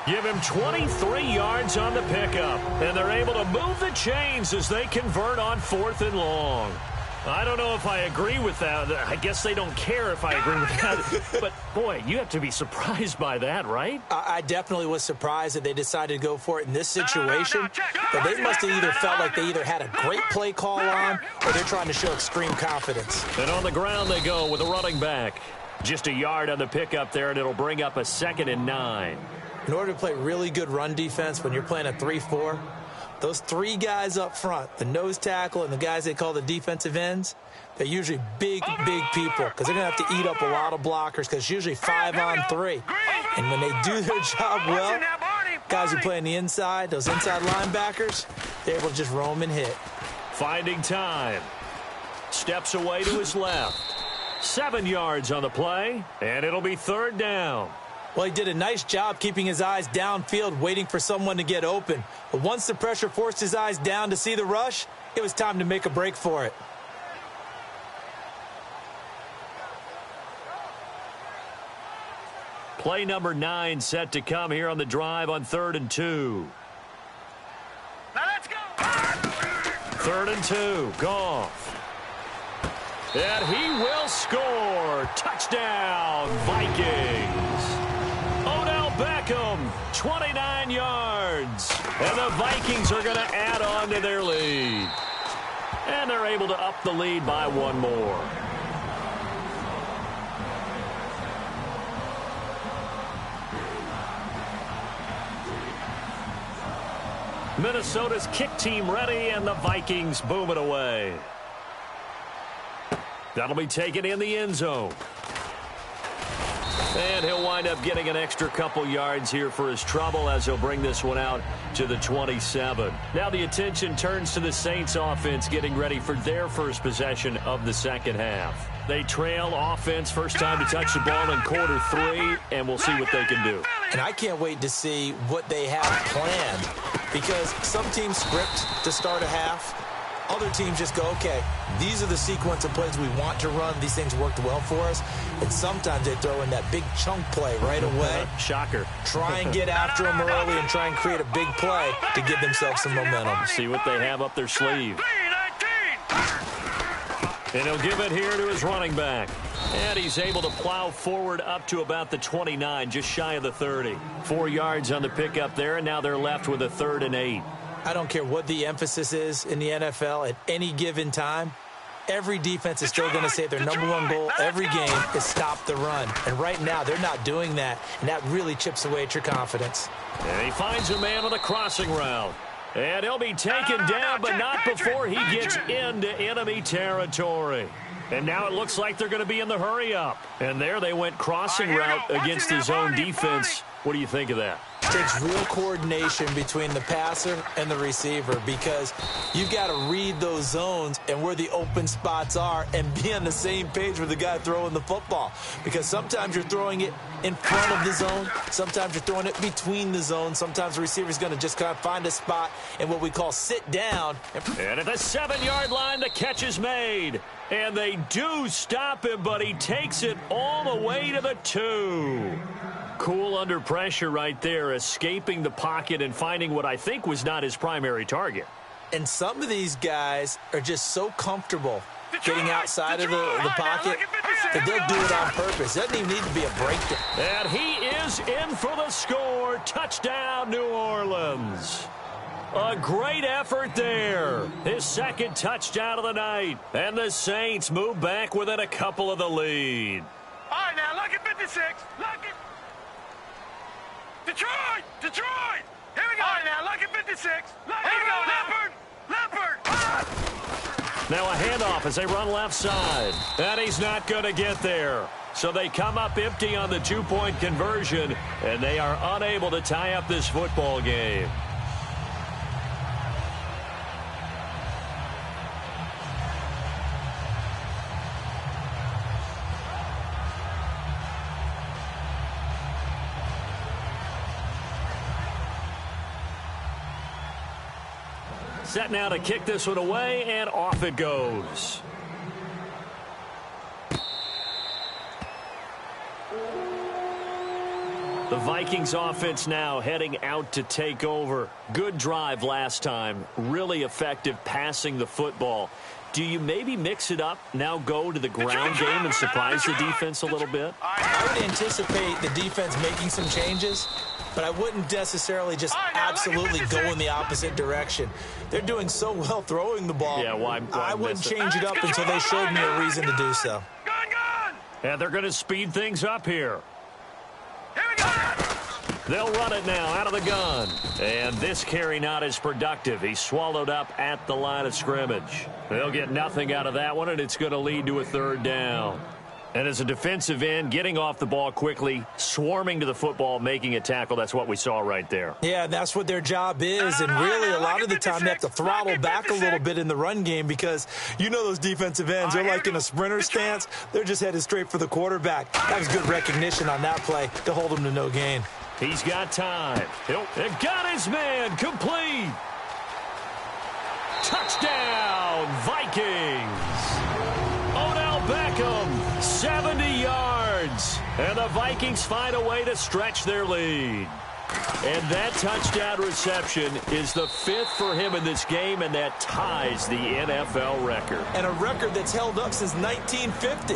Give him 23 yards on the pickup. And they're able to move the chains as they convert on 4th and long. I don't know if I agree with that. I guess they don't care if I agree with that. But, boy, you have to be surprised by that, right? I definitely was surprised that they decided to go for it in this situation. But they must have either felt like they either had a great play call on or they're trying to show extreme confidence. And on the ground they go with a running back. Just a yard on the pickup there, and it'll bring up a 2nd and 9. In order to play really good run defense when you're playing a 3-4, those 3 guys up front, the nose tackle and the guys they call the defensive ends, they're usually big people because they're going to have to eat up a lot of blockers because it's usually 5 on 3. And when they do their job well, guys who play on the inside, those inside linebackers, they're able to just roam and hit. Finding time. Steps away to his left. 7 yards on the play, and it'll be 3rd down. Well, he did a nice job keeping his eyes downfield, waiting for someone to get open. But once the pressure forced his eyes down to see the rush, it was time to make a break for it. Play number 9 set to come here on the drive on 3rd and 2. Now let's go. 3rd and 2. Goff. And he will score. Touchdown, Vikings. Odell Beckham, 29 yards. And the Vikings are going to add on to their lead. And they're able to up the lead by one more. Minnesota's kick team ready, and the Vikings boom it away. That'll be taken in the end zone. And he'll wind up getting an extra couple yards here for his trouble as he'll bring this one out to the 27. Now the attention turns to the Saints offense getting ready for their first possession of the second half. They trail offense, first time to touch the ball in quarter 3, and we'll see what they can do. And I can't wait to see what they have planned, because some teams script to start a half. Other teams just go, okay, these are the sequence of plays we want to run. These things worked well for us. And sometimes they throw in that big chunk play right away. Shocker. Try and get after them early and try and create a big play to give themselves some momentum. See what they have up their sleeve. And he'll give it here to his running back. And he's able to plow forward up to about the 29, just shy of the 30. 4 yards on the pickup there, and now they're left with a 3rd and 8. I don't care what the emphasis is in the NFL at any given time. Every defense is still going to say their number one goal every game is stop the run. And right now, they're not doing that, and that really chips away at your confidence. And he finds a man on the crossing route. And he'll be taken down, but not before he gets into enemy territory. And now it looks like they're going to be in the hurry-up. And there they went crossing route against his own defense. What do you think of that? It takes real coordination between the passer and the receiver, because you've got to read those zones and where the open spots are and be on the same page with the guy throwing the football. Because sometimes you're throwing it in front of the zone. Sometimes you're throwing it between the zones. Sometimes the receiver's going to just kind of find a spot in what we call sit down. And at the 7-yard line, the catch is made. And they do stop him, but he takes it all the way to the 2. Cool under pressure right there, escaping the pocket and finding what I think was not his primary target. And some of these guys are just so comfortable getting outside of the pocket that they'll do it on purpose. Doesn't even need to be a breakdown. And he is in for the score. Touchdown, New Orleans. A great effort there. His second touchdown of the night. And the Saints move back within a couple of the lead. All right, now, look at 56. Look at Detroit! Detroit! Here we go! All right, now, look at 56. Here we go, Leopard! Now a handoff as they run left side. And he's not going to get there. So they come up empty on the 2-point conversion, and they are unable to tie up this football game. Set now to kick this one away, and off it goes. The Vikings offense now heading out to take over. Good drive last time. Really effective passing the football. Do you maybe mix it up, now go to the ground game and surprise the defense a little bit? I would anticipate the defense making some changes, but I wouldn't necessarily just absolutely go in the opposite direction. They're doing so well throwing the ball. Yeah, why I wouldn't change it up until they showed me a reason to do so. And they're going to speed things up here. Here we go! They'll run it now out of the gun. And this carry not as productive. He's swallowed up at the line of scrimmage. They'll get nothing out of that one, and it's going to lead to a 3rd down. And as a defensive end, getting off the ball quickly, swarming to the football, making a tackle, that's what we saw right there. Yeah, that's what their job is, and really a lot of the time they have to throttle back a little bit in the run game, because you know those defensive ends, they're like in a sprinter stance. They're just headed straight for the quarterback. That was good recognition on that play to hold him to no gain. He's got time. They've got his man complete. Touchdown, Vikings. Odell Beckham, 70 yards. And the Vikings find a way to stretch their lead. And that touchdown reception is the 5th for him in this game, and that ties the NFL record. And a record that's held up since 1950.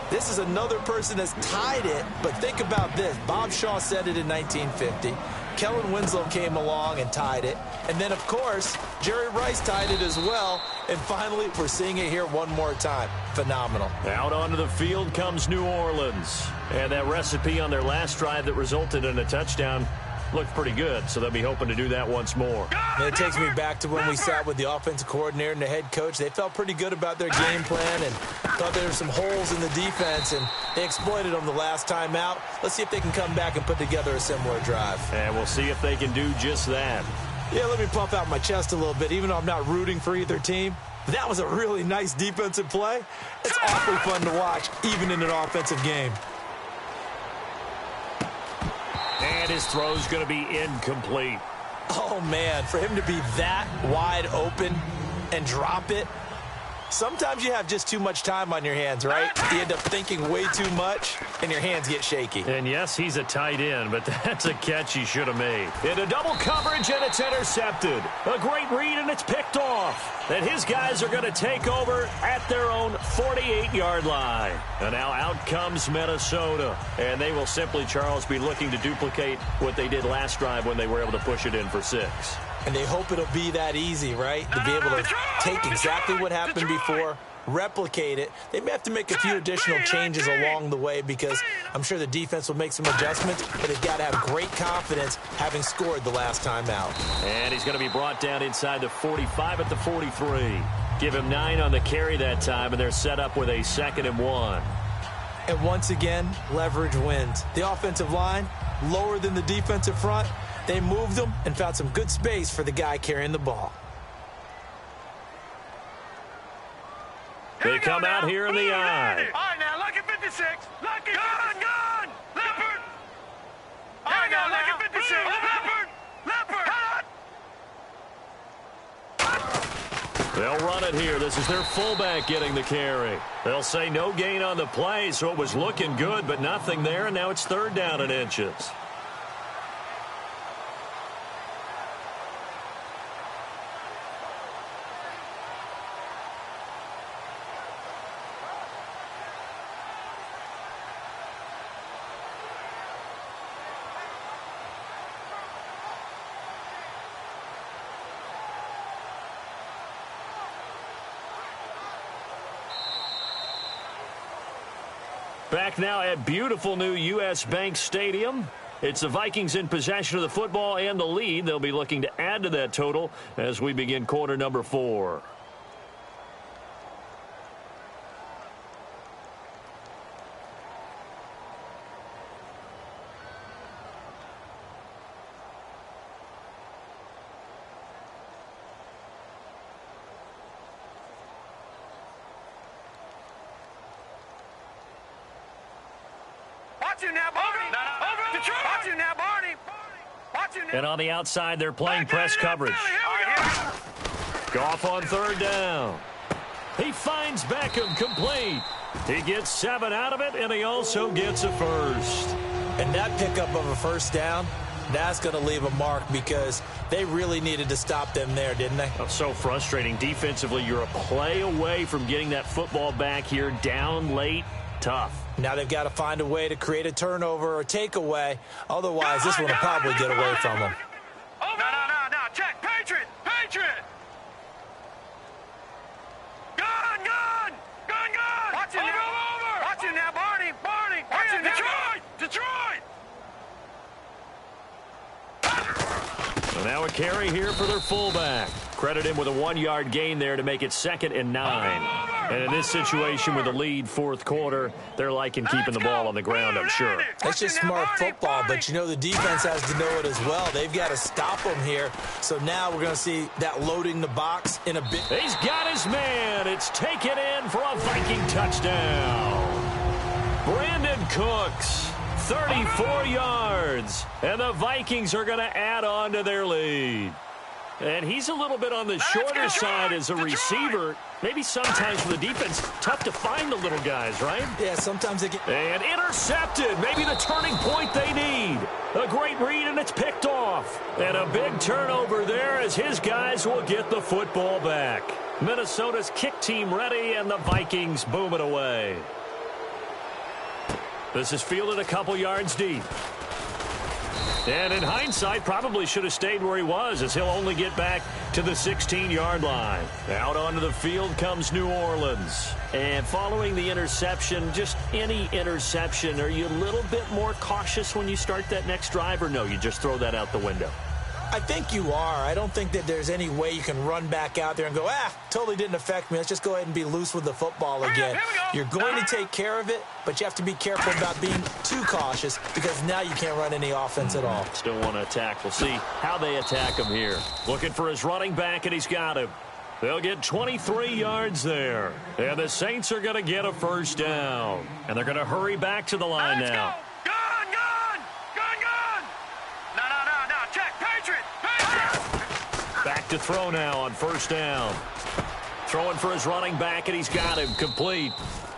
This is another person that's tied it, but think about this. Bob Shaw said it in 1950. Kellen Winslow came along and tied it. And then, of course, Jerry Rice tied it as well. And finally, we're seeing it here one more time. Phenomenal. Out onto the field comes New Orleans. And that recipe on their last drive that resulted in a touchdown looked pretty good, so they'll be hoping to do that once more. And it takes me back to when we sat with the offensive coordinator and the head coach. They felt pretty good about their game plan and thought there were some holes in the defense, and they exploited them the last time out. Let's see if they can come back and put together a similar drive. And we'll see if they can do just that. Yeah, let me puff out my chest a little bit, even though I'm not rooting for either team. That was a really nice defensive play. It's awfully fun to watch, even in an offensive game. And his throw's going to be incomplete. Oh, man, for him to be that wide open and drop it. Sometimes you have just too much time on your hands, right? You end up thinking way too much, and your hands get shaky. And yes, he's a tight end, but that's a catch he should have made. Into double coverage, and it's intercepted. A great read, and it's picked off. And his guys are going to take over at their own 48-yard line. And now out comes Minnesota. And they will simply, Charles, be looking to duplicate what they did last drive when they were able to push it in for 6. And they hope it'll be that easy, right? To be able to take exactly what happened before, replicate it. They may have to make a few additional changes along the way because I'm sure the defense will make some adjustments, but they've got to have great confidence having scored the last time out. And he's going to be brought down inside the 45 at the 43. Give him 9 on the carry that time, and they're set up with a 2nd and 1. And once again, leverage wins. The offensive line, lower than the defensive front. They moved them and found some good space for the guy carrying the ball. They come out here in the eye. All right, now, lucky 56. Lucky gun. Leopard. All right, now, lucky 56. Leopard. They'll run it here. This is their fullback getting the carry. They'll say no gain on the play, so it was looking good, but nothing there, and now it's 3rd down and inches. Back now at beautiful new U.S. Bank Stadium. It's the Vikings in possession of the football and the lead. They'll be looking to add to that total as we begin quarter number 4. Watch you now, Barney. Over. Detroit. Watch you now, Barney. Watch you now. And on the outside, they're playing press coverage. Goff on 3rd down. He finds Beckham complete. He gets 7 out of it, and he also gets a first. And that pickup of a 1st down, that's going to leave a mark because they really needed to stop them there, didn't they? That's so frustrating. Defensively, you're a play away from getting that football back here down late. Tough. Now they've got to find a way to create a turnover or takeaway. Otherwise, this one will probably get away from them. No. Check. Patriot. Gun. Watch it now. Watch it now, Barney. Watch it now. Detroit. So now a carry here for their fullback. Credit him with a 1-yard gain there to make it 2nd and 9. And in this situation with the lead 4th quarter, they're liking keeping the ball on the ground, I'm sure. That's just smart football, but you know the defense has to know it as well. They've got to stop them here. So now we're going to see that loading the box in a bit. He's got his man. It's taken in for a Viking touchdown. Brandon Cooks, 34 yards. And the Vikings are going to add on to their lead. And he's a little bit on the shorter side as a receiver. Maybe sometimes for the defense, tough to find the little guys, right? Yeah, sometimes they get... And intercepted. Maybe the turning point they need. A great read, and it's picked off. And a big turnover there as his guys will get the football back. Minnesota's kick team ready, and the Vikings boom it away. This is fielded a couple yards deep. And in hindsight, probably should have stayed where he was, as he'll only get back to the 16-yard line. Out onto the field comes New Orleans. And following the interception, just any interception, are you a little bit more cautious when you start that next drive, or no, you just throw that out the window? I think you are. I don't think that there's any way you can run back out there and go, totally didn't affect me. Let's just go ahead and be loose with the football again. You're going to take care of it, but you have to be careful about being too cautious because now you can't run any offense at all. Still want to attack. We'll see how they attack him here. Looking for his running back, and he's got him. They'll get 23 yards there. And the Saints are going to get a first down. And they're going to hurry back to the line now. Back to throw now on first down. Throwing for his running back, and he's got him complete.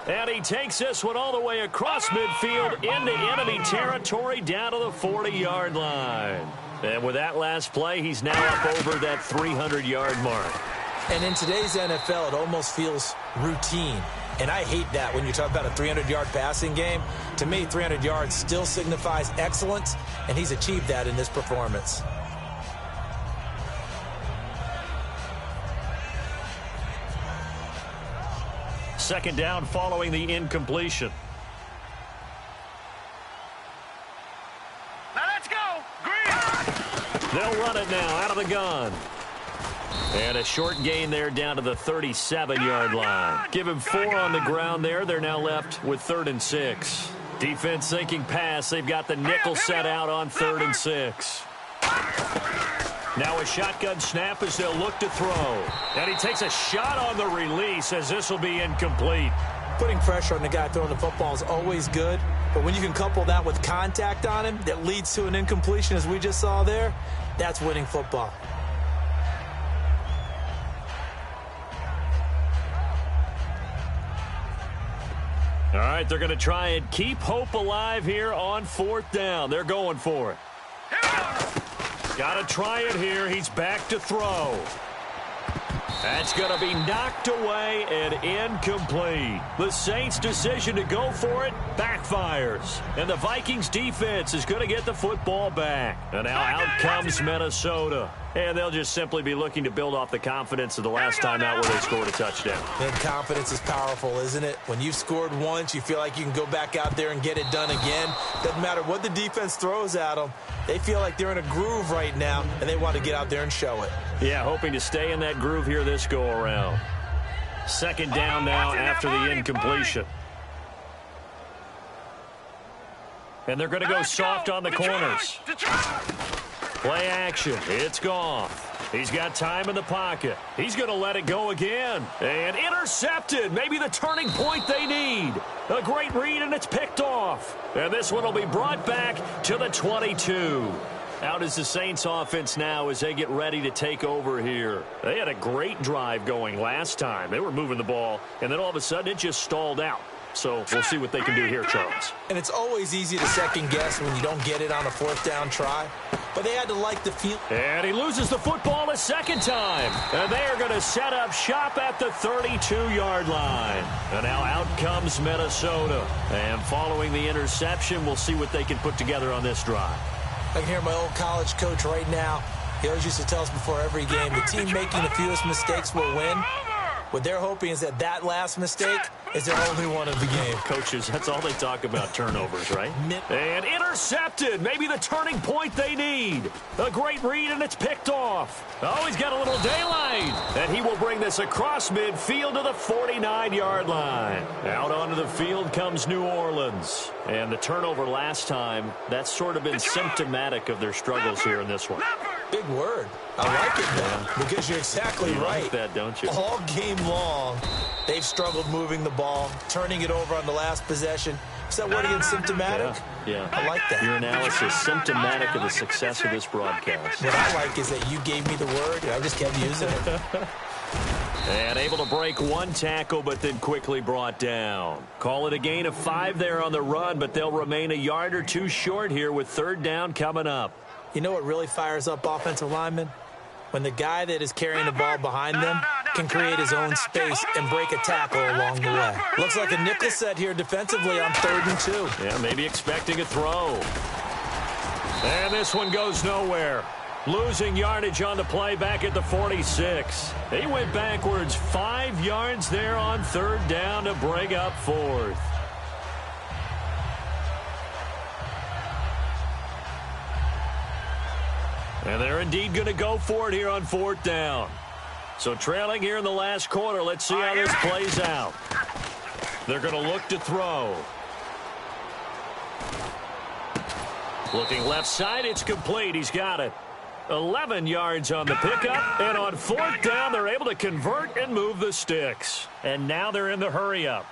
And he takes this one all the way across midfield into enemy territory down to the 40-yard line. And with that last play, he's now up over that 300-yard mark. And in today's NFL, it almost feels routine. And I hate that when you talk about a 300-yard passing game. To me, 300 yards still signifies excellence, and he's achieved that in this performance. Second down following the incompletion. Now let's go. Green. They'll run it now out of the gun. And a short gain there down to the 37-yard line. Give him 4 on the ground there. They're now left with 3rd and 6. Defense thinking pass. They've got the nickel set out on 3rd and 6. Now a shotgun snap as they'll look to throw. And he takes a shot on the release as this will be incomplete. Putting pressure on the guy throwing the football is always good, but when you can couple that with contact on him that leads to an incompletion as we just saw there, that's winning football. All right, they're going to try and keep hope alive here on 4th down. They're going for it. Got to try it here. He's back to throw. That's going to be knocked away and incomplete. The Saints' decision to go for it backfires. And the Vikings defense is going to get the football back. And now out comes Minnesota. And they'll just simply be looking to build off the confidence of the last time out where they scored a touchdown. And confidence is powerful, isn't it? When you've scored once, you feel like you can go back out there and get it done again. Doesn't matter what the defense throws at them. They feel like they're in a groove right now, and they want to get out there and show it. Yeah, hoping to stay in that groove here this go-around. Second down now after the incompletion. And they're going to go soft on the corners. Play action. It's Goff. He's got time in the pocket. He's going to let it go again. And intercepted. Maybe the turning point they need. A great read, and it's picked off. And this one will be brought back to the 22. Out is the Saints offense now as they get ready to take over here. They had a great drive going last time. They were moving the ball, and then all of a sudden it just stalled out. So we'll see what they can do here, Charles. And it's always easy to second guess when you don't get it on a 4th down try. But they had to like the field. And he loses the football a second time. And they are going to set up shop at the 32-yard line. And now out comes Minnesota. And following the interception, we'll see what they can put together on this drive. I can hear my old college coach right now. He always used to tell us before every game, the team making the fewest mistakes will win. What they're hoping is that last mistake is their only one of the game. Coaches, that's all they talk about, turnovers, right? And intercepted. Maybe the turning point they need. A great read, and it's picked off. Oh, he's got a little daylight. And he will bring this across midfield to the 49-yard line. Out onto the field comes New Orleans. And the turnover last time, that's sort of been symptomatic of their struggles here in this one. Big word. I like it, man, because you're exactly right. Like that, don't you? All game long, they've struggled moving the ball, turning it over on the last possession. Is that word again, symptomatic? Yeah. I like that. Your analysis, symptomatic of the success of this broadcast. What I like is that you gave me the word, and I just kept using it. And able to break one tackle, but then quickly brought down. Call it a gain of 5 there on the run, but they'll remain a yard or two short here with third down coming up. You know what really fires up offensive linemen? When the guy that is carrying the ball behind them can create his own space and break a tackle along the way. Looks like a nickel set here defensively on 3rd and 2. Yeah, maybe expecting a throw. And this one goes nowhere. Losing yardage on the play back at the 46. He went backwards 5 yards there on 3rd down to break up 4th. And they're indeed going to go for it here on 4th down. So trailing here in the last quarter, let's see how this plays out. They're going to look to throw. Looking left side, it's complete. He's got it. 11 yards on the pickup, and on 4th down, they're able to convert and move the sticks. And now they're in the hurry-up.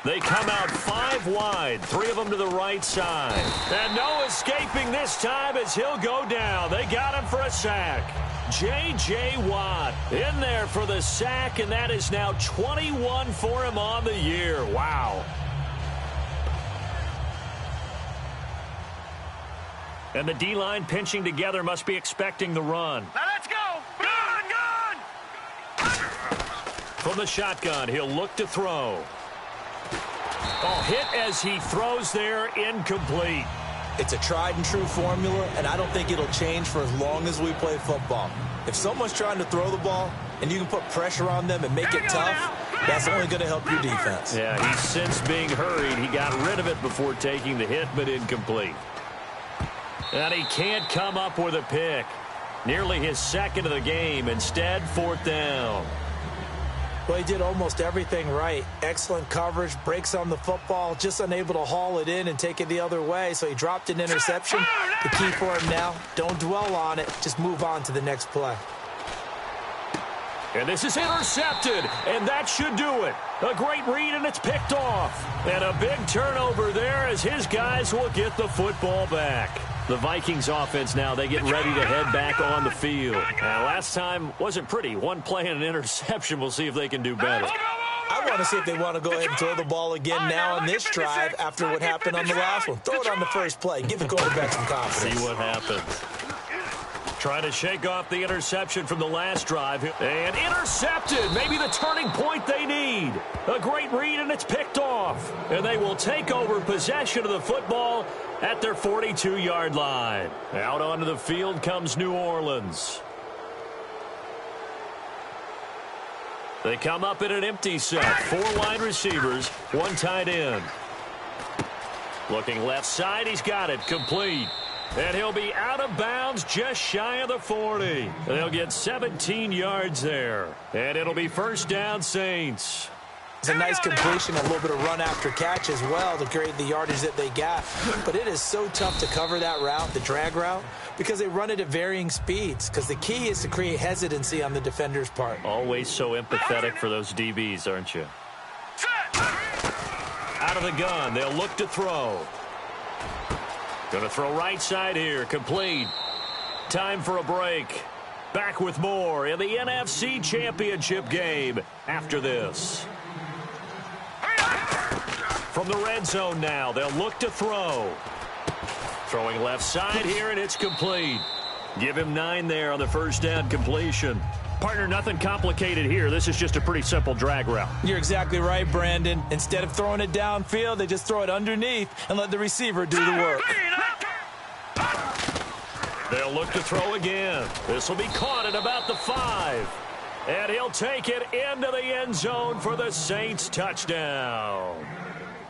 They come out 5 wide, 3 of them to the right side. And no escaping this time as he'll go down. They got him for a sack. J.J. Watt in there for the sack, and that is now 21 for him on the year. Wow. And the D-line pinching together must be expecting the run. Now let's go. Gun! From the shotgun, he'll look to throw. Oh, hit as he throws there, incomplete. It's a tried-and-true formula, and I don't think it'll change for as long as we play football. If someone's trying to throw the ball and you can put pressure on them and make it tough, that's only going to help your defense. Yeah, he's since being hurried. He got rid of it before taking the hit, but incomplete. And he can't come up with a pick. Nearly his second of the game. Instead, 4th down. Well, he did almost everything right. Excellent coverage, breaks on the football, just unable to haul it in and take it the other way. So he dropped an interception. The key for him now, don't dwell on it. Just move on to the next play. And this is intercepted, and that should do it. A great read, and it's picked off. And a big turnover there as his guys will get the football back. The Vikings offense now, they get ready to head back on the field. And last time wasn't pretty. One play and an interception. We'll see if they can do better. I want to see if they want to go ahead and throw the ball again now on this drive after what happened on the last one. Throw it on the first play. Give the quarterback some confidence. See what happens. Trying to shake off the interception from the last drive. And intercepted. Maybe the turning point they need. A great read, and it's picked off. And they will take over possession of the football at their 42-yard line. Out onto the field comes New Orleans. They come up in an empty set. 4 wide receivers, 1 tight end. Looking left side, he's got it. Complete. And he'll be out of bounds just shy of the 40. They'll get 17 yards there. And it'll be 1st down, Saints. It's a nice completion, a little bit of run after catch as well to create the yardage that they got. But it is so tough to cover that route, the drag route, because they run it at varying speeds. Because the key is to create hesitancy on the defender's part. Always so empathetic for those DBs, aren't you? Out of the gun, they'll look to throw. Going to throw right side here, complete. Time for a break. Back with more in the NFC Championship game after this. From the red zone now, they'll look to throw. Throwing left side here, and it's complete. Give him 9 there on the 1st down completion. Partner, nothing complicated here. This is just a pretty simple drag route. You're exactly right, Brandon. Instead of throwing it downfield, they just throw it underneath and let the receiver do the work. They'll look to throw again. This will be caught at about the 5. And he'll take it into the end zone for the Saints touchdown.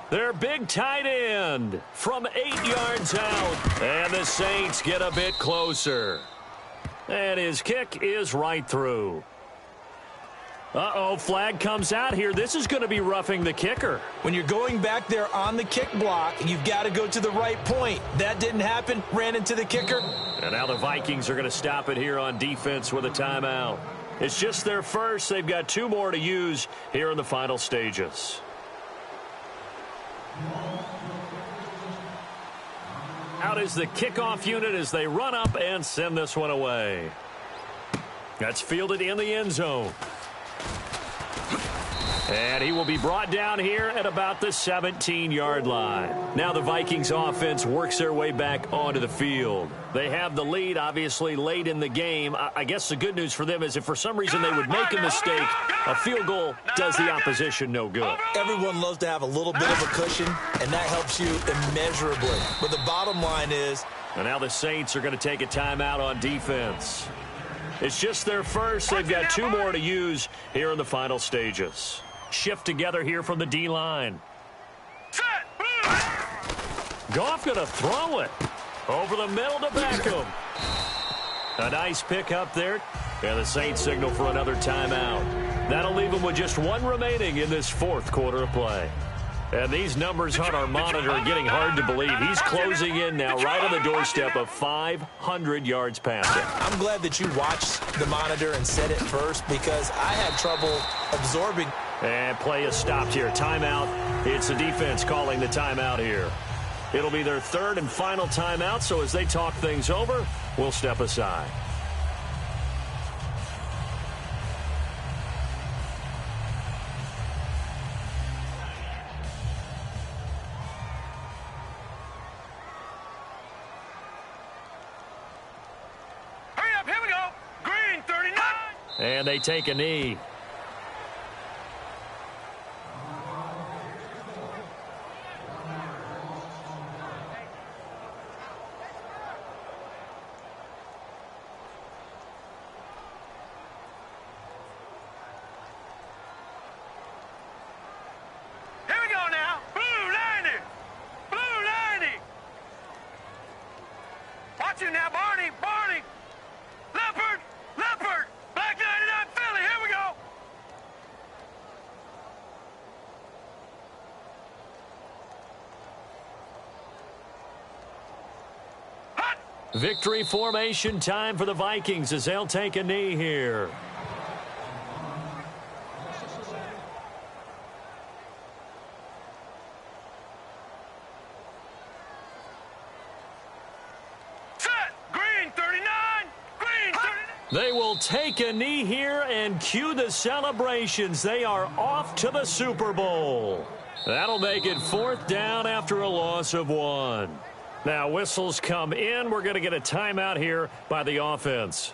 Their big tight end from 8 yards out. And the Saints get a bit closer. And his kick is right through. Uh-oh, flag comes out here. This is going to be roughing the kicker. When you're going back there on the kick block, you've got to go to the right point. That didn't happen. Ran into the kicker. And now the Vikings are going to stop it here on defense with a timeout. It's just their first. They've got 2 more to use here in the final stages. Out is the kickoff unit as they run up and send this one away. That's fielded in the end zone. And he will be brought down here at about the 17-yard line. Now the Vikings offense works their way back onto the field. They have the lead, obviously, late in the game. I guess the good news for them is if for some reason they would make a mistake, a field goal does the opposition no good. Everyone loves to have a little bit of a cushion, and that helps you immeasurably. But the bottom line is... And now the Saints are going to take a timeout on defense. It's just their first. They've got 2 more to use here in the final stages. Shift together here from the D-line. Goff going to throw it over the middle to Beckham. A nice pick up there. And the Saints signal for another timeout. That'll leave them with just 1 remaining in this 4th quarter of play. And these numbers on our monitor are getting hard to believe. He's closing in now right on the doorstep of 500 yards passing. I'm glad that you watched the monitor and said it first because I had trouble absorbing. And play is stopped here. Timeout. It's the defense calling the timeout here. It'll be their 3rd and final timeout, so as they talk things over, we'll step aside. Hurry up, here we go. Green, 39. And they take a knee. You now, Barney, Barney. Leopard, Leopard. Black 99 Philly, here we go. Hot. Victory formation time for the Vikings as they'll take a knee here. They will take a knee here and cue the celebrations. They are off to the Super Bowl. That'll make it 4th down after a loss of 1. Now whistles come in. We're going to get a timeout here by the offense.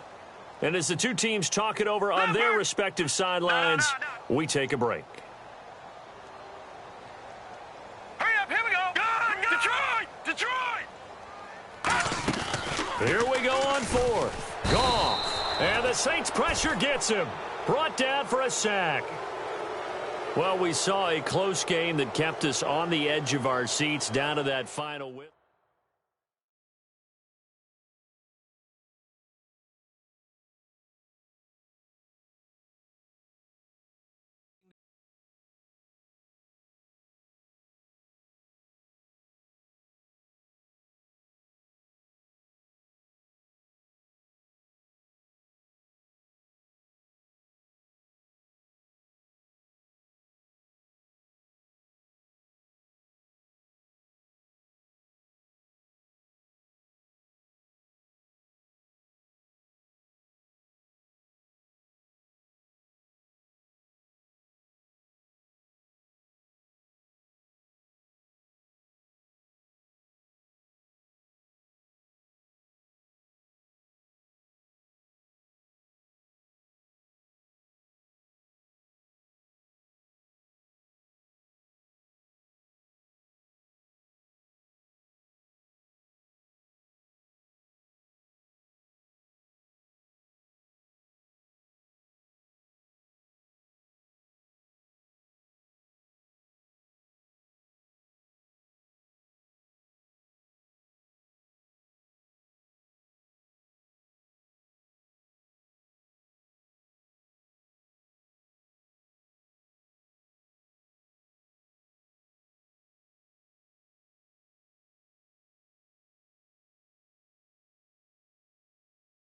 And as the 2 teams talk it over on their respective sidelines, we take a break. Hurry up, here we go. Detroit, Detroit. Here we go on 4th. Goff. And the Saints pressure gets him. Brought down for a sack. Well, we saw a close game that kept us on the edge of our seats down to that final win.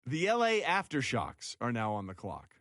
The LA Aftershocks are now on the clock.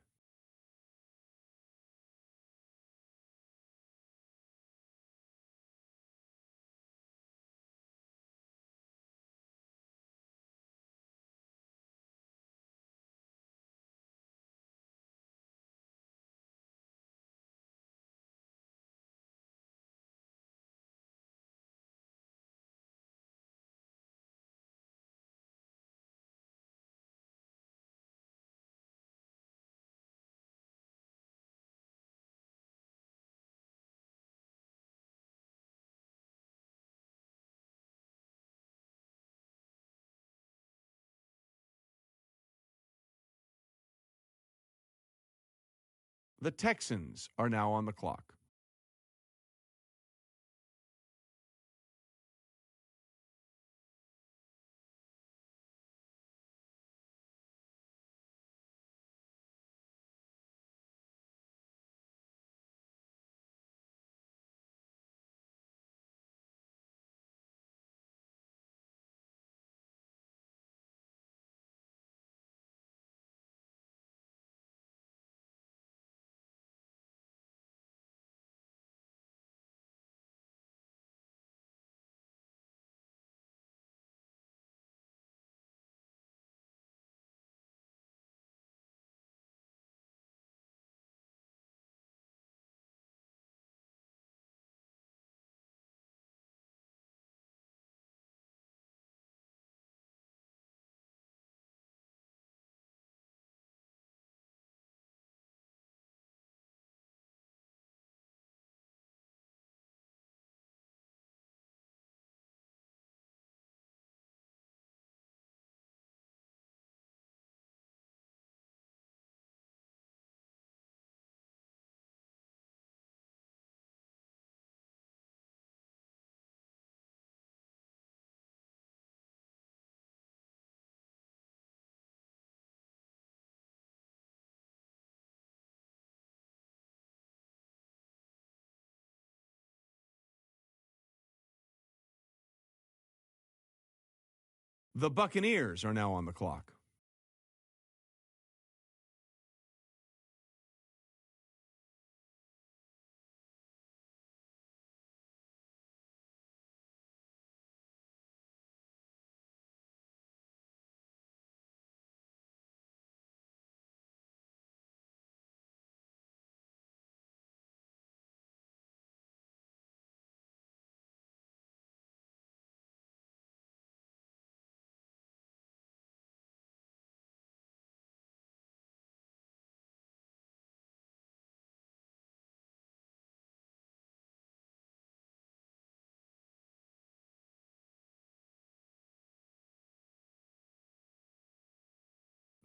The Texans are now on the clock. The Buccaneers are now on the clock.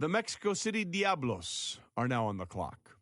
The Mexico City Diablos are now on the clock.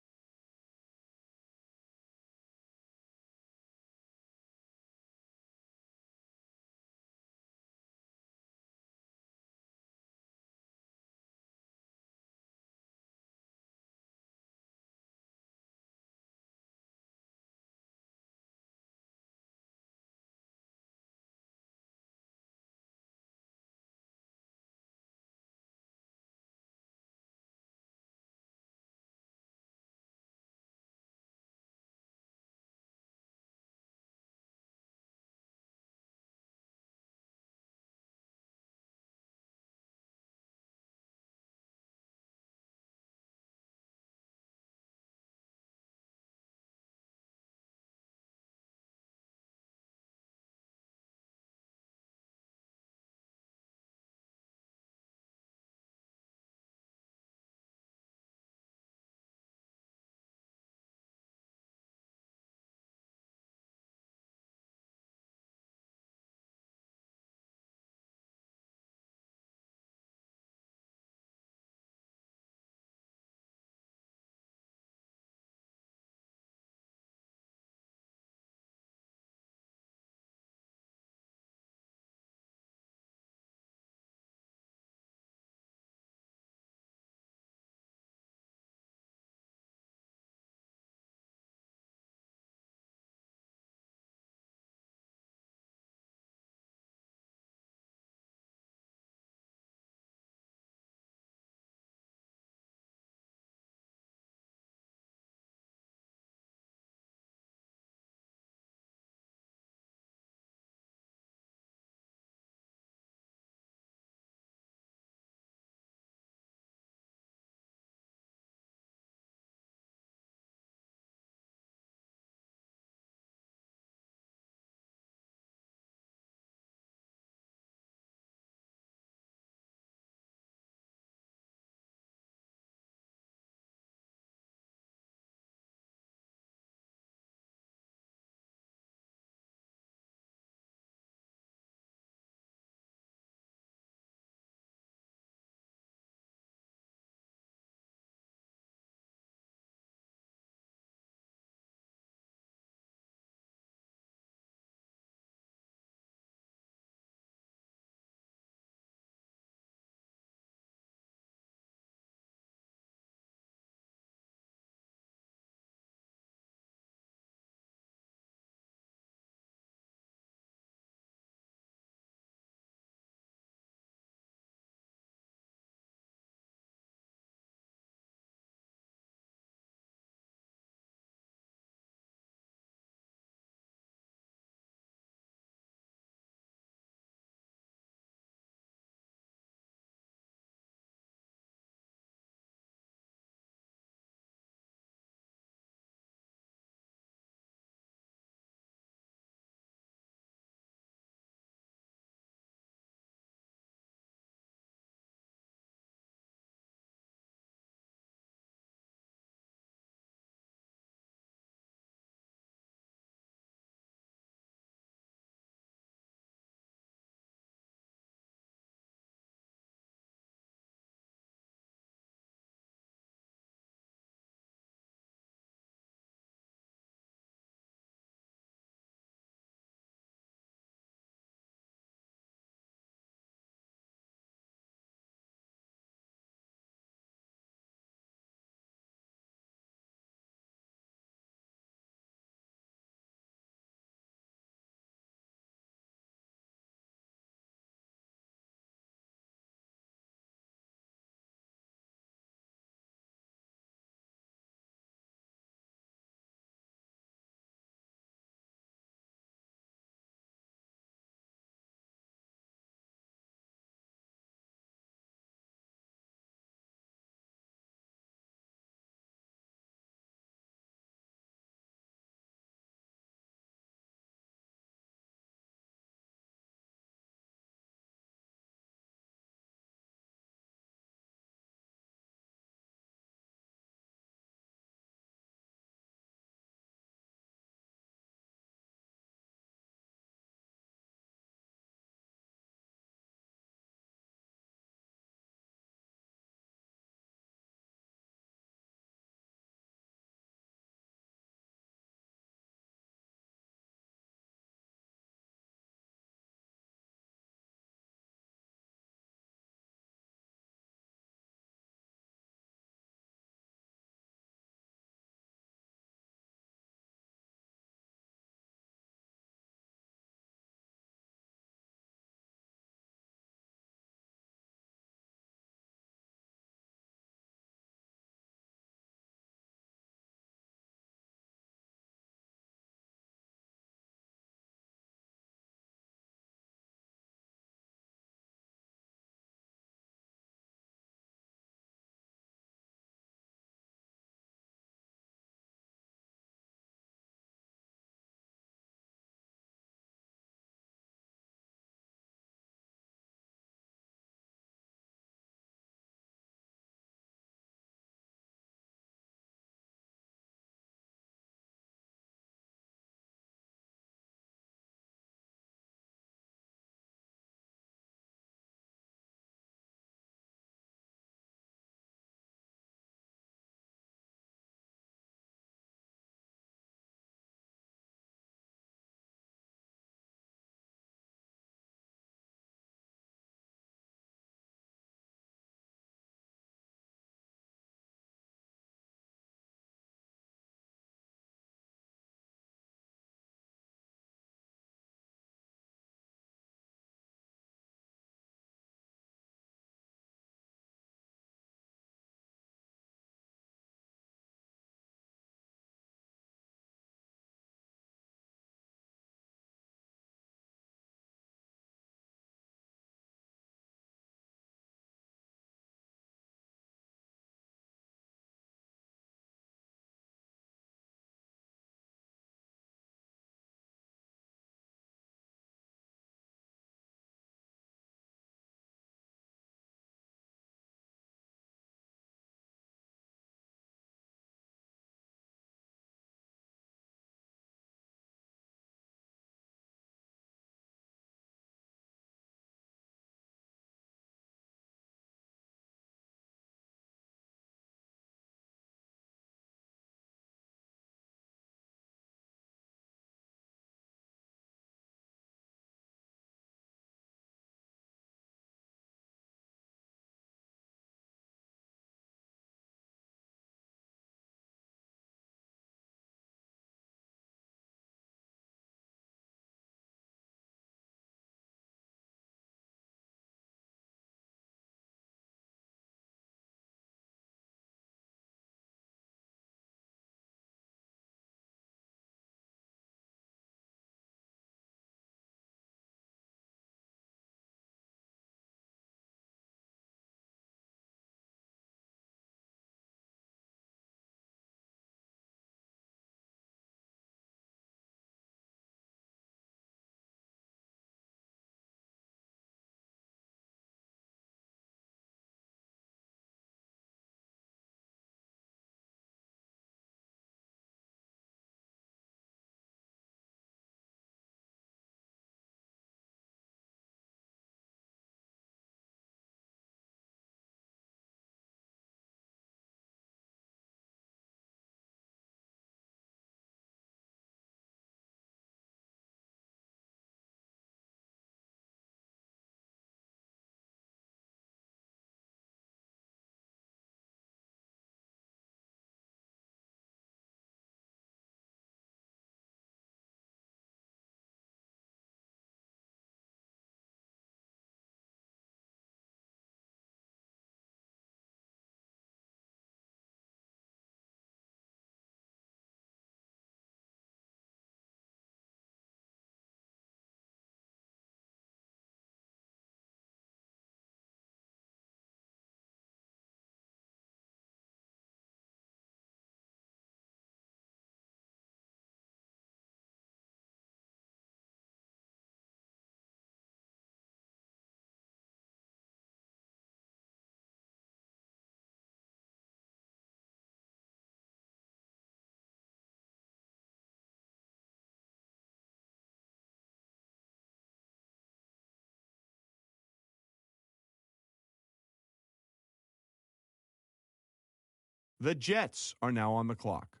The Jets are now on the clock.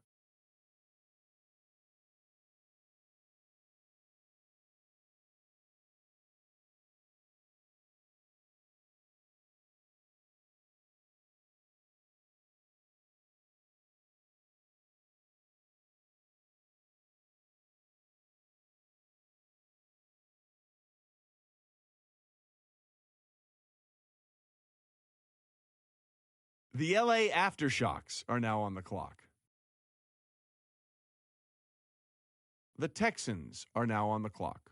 The LA Aftershocks are now on the clock. The Texans are now on the clock.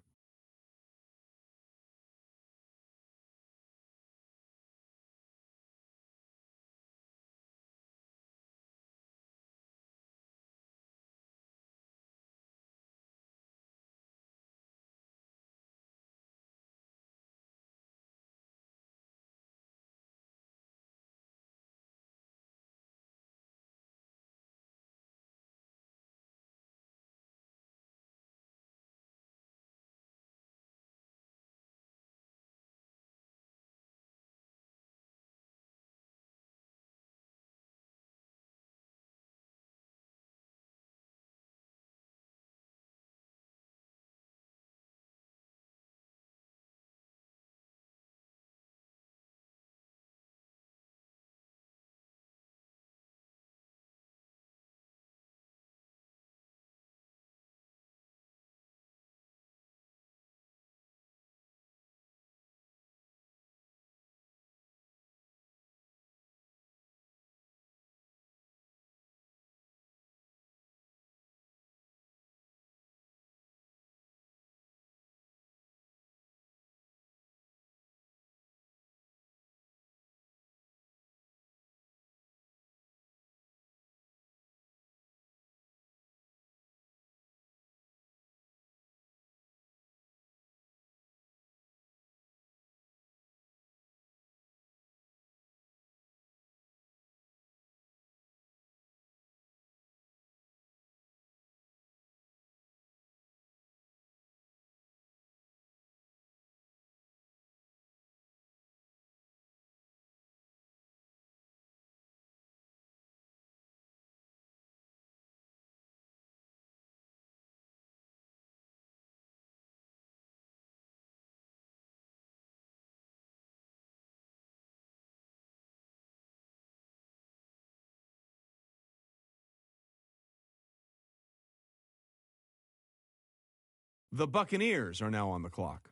The Buccaneers are now on the clock.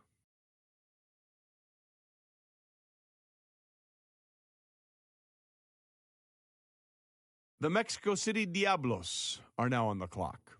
The Mexico City Diablos are now on the clock.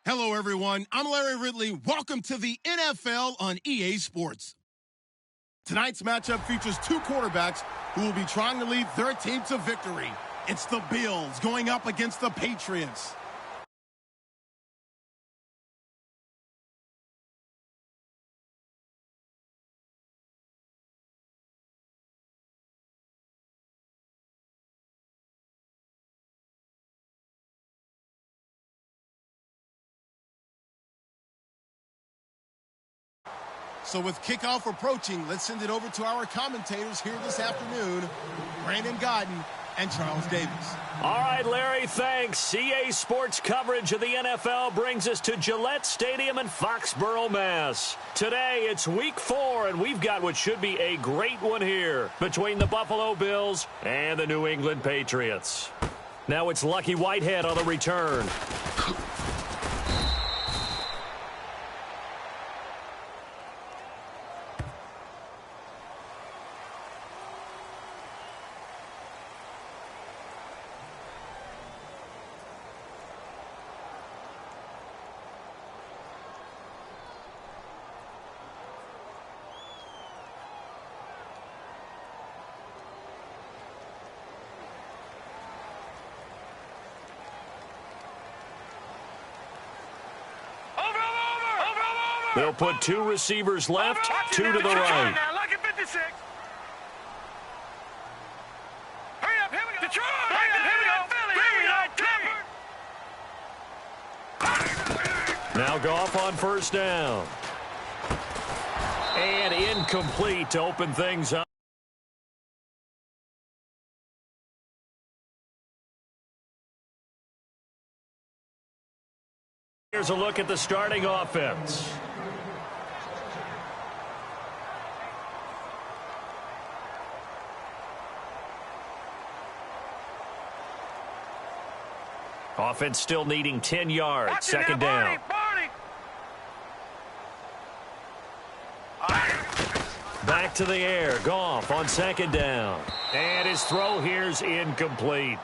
Hello, everyone. I'm Larry Ridley. Welcome to the NFL on EA Sports. Tonight's matchup features two quarterbacks who will be trying to lead their team to victory. It's the Bills going up against the Patriots. So with kickoff approaching, let's send it over to our commentators here this afternoon, Brandon Gaudin and Charles Davis. All right, Larry, thanks. EA Sports coverage of the NFL brings us to Gillette Stadium in Foxborough, Mass. Today, it's Week 4, and we've got what should be a great one here between the Buffalo Bills and the New England Patriots. Now it's Lucky Whitehead on the return. They'll put two receivers left, two to the right. Now, lucky 56. Hurry up, here we go. Detroit. Hurry up, here we go. Philly, here we go. Now Goff on first down. And incomplete to open things up. Here's a look at the starting offense. Offense still needing 10 yards. Second down. Back to the air. Goff on second down. And his throw here's incomplete.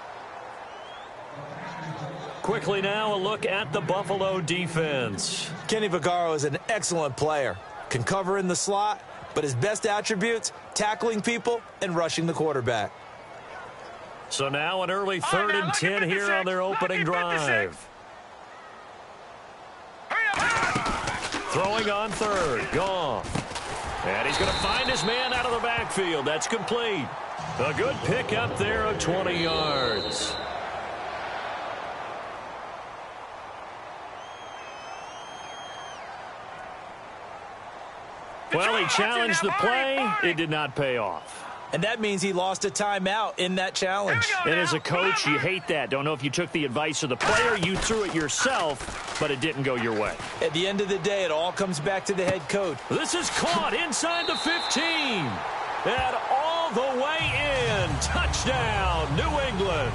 Quickly now, a look at the Buffalo defense. Kenny Vaccaro is an excellent player. Can cover in the slot, but his best attributes, tackling people and rushing the quarterback. So now an early 3rd and 10 here on their opening drive. Throwing on third. Goff. And he's going to find his man out of the backfield. That's complete. A good pickup there of 20 yards. Well, he challenged the play. It did not pay off. And that means he lost a timeout in that challenge. And as a coach, you hate that. Don't know if you took the advice of the player, you threw it yourself, but it didn't go your way. At the end of the day, it all comes back to the head coach. This is caught inside the 15. And all the way in. Touchdown, New England.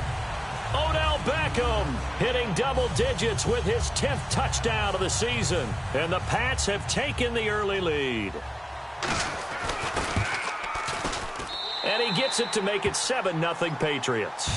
Odell Beckham hitting double digits with his 10th touchdown of the season. And the Pats have taken the early lead. And he gets it to make it 7-0 Patriots.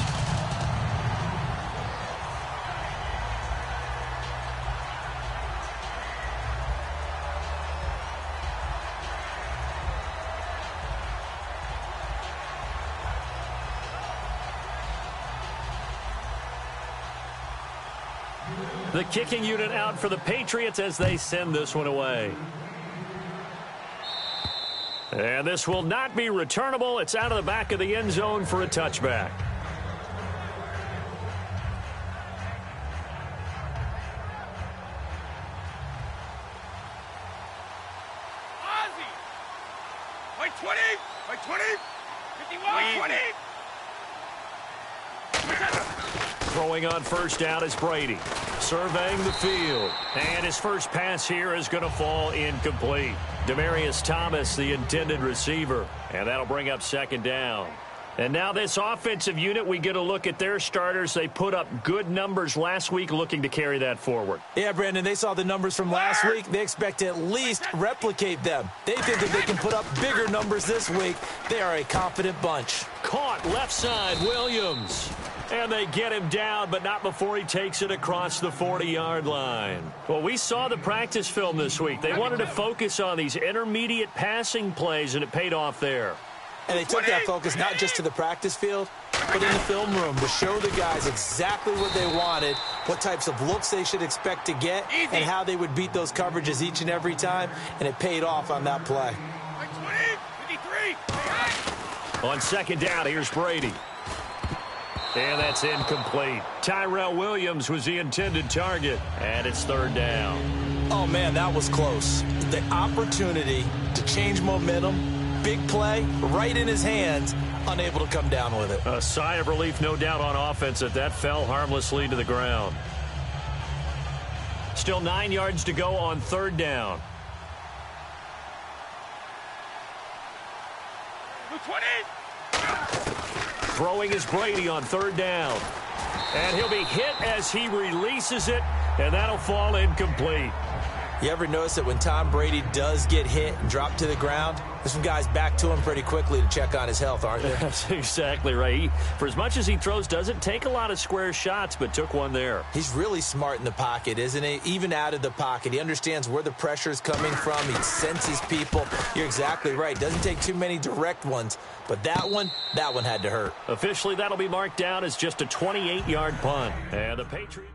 The kicking unit out for the Patriots as they send this one away. And this will not be returnable. It's out of the back of the end zone for a touchback. Ozzie. Like 20. Like 20. 51. 20. Throwing on first down is Brady. Surveying the field. And his first pass here is going to fall incomplete. Demaryius Thomas, the intended receiver. And that'll bring up second down. And now this offensive unit, we get a look at their starters. They put up good numbers last week, looking to carry that forward. Yeah, Brandon, they saw the numbers from last week. They expect to at least replicate them. They think that they can put up bigger numbers this week. They are a confident bunch. Caught left side, Williams. And they get him down, but not before he takes it across the 40-yard line. Well, we saw the practice film this week. They wanted to focus on these intermediate passing plays, and it paid off there. And they took that focus not just to the practice field, but in the film room to show the guys exactly what they wanted, what types of looks they should expect to get, and how they would beat those coverages each and every time, and it paid off on that play. 53. On second down, here's Brady. And that's incomplete. Tyrell Williams was the intended target, and it's third down. Oh, man, that was close. The opportunity to change momentum, big play, right in his hands, unable to come down with it. A sigh of relief, no doubt, on offense that fell harmlessly to the ground. Still 9 yards to go on third down. 20. Throwing is Brady on third down. And he'll be hit as he releases it, and that'll fall incomplete. You ever notice that when Tom Brady does get hit and drop to the ground, there's some guys back to him pretty quickly to check on his health, aren't there? That's exactly right. For as much as he throws, doesn't take a lot of square shots, but took one there. He's really smart in the pocket, isn't he? Even out of the pocket. He understands where the pressure is coming from. He senses people. You're exactly right. Doesn't take too many direct ones. But that one had to hurt. Officially, that'll be marked down as just a 28-yard punt. And the Patriots...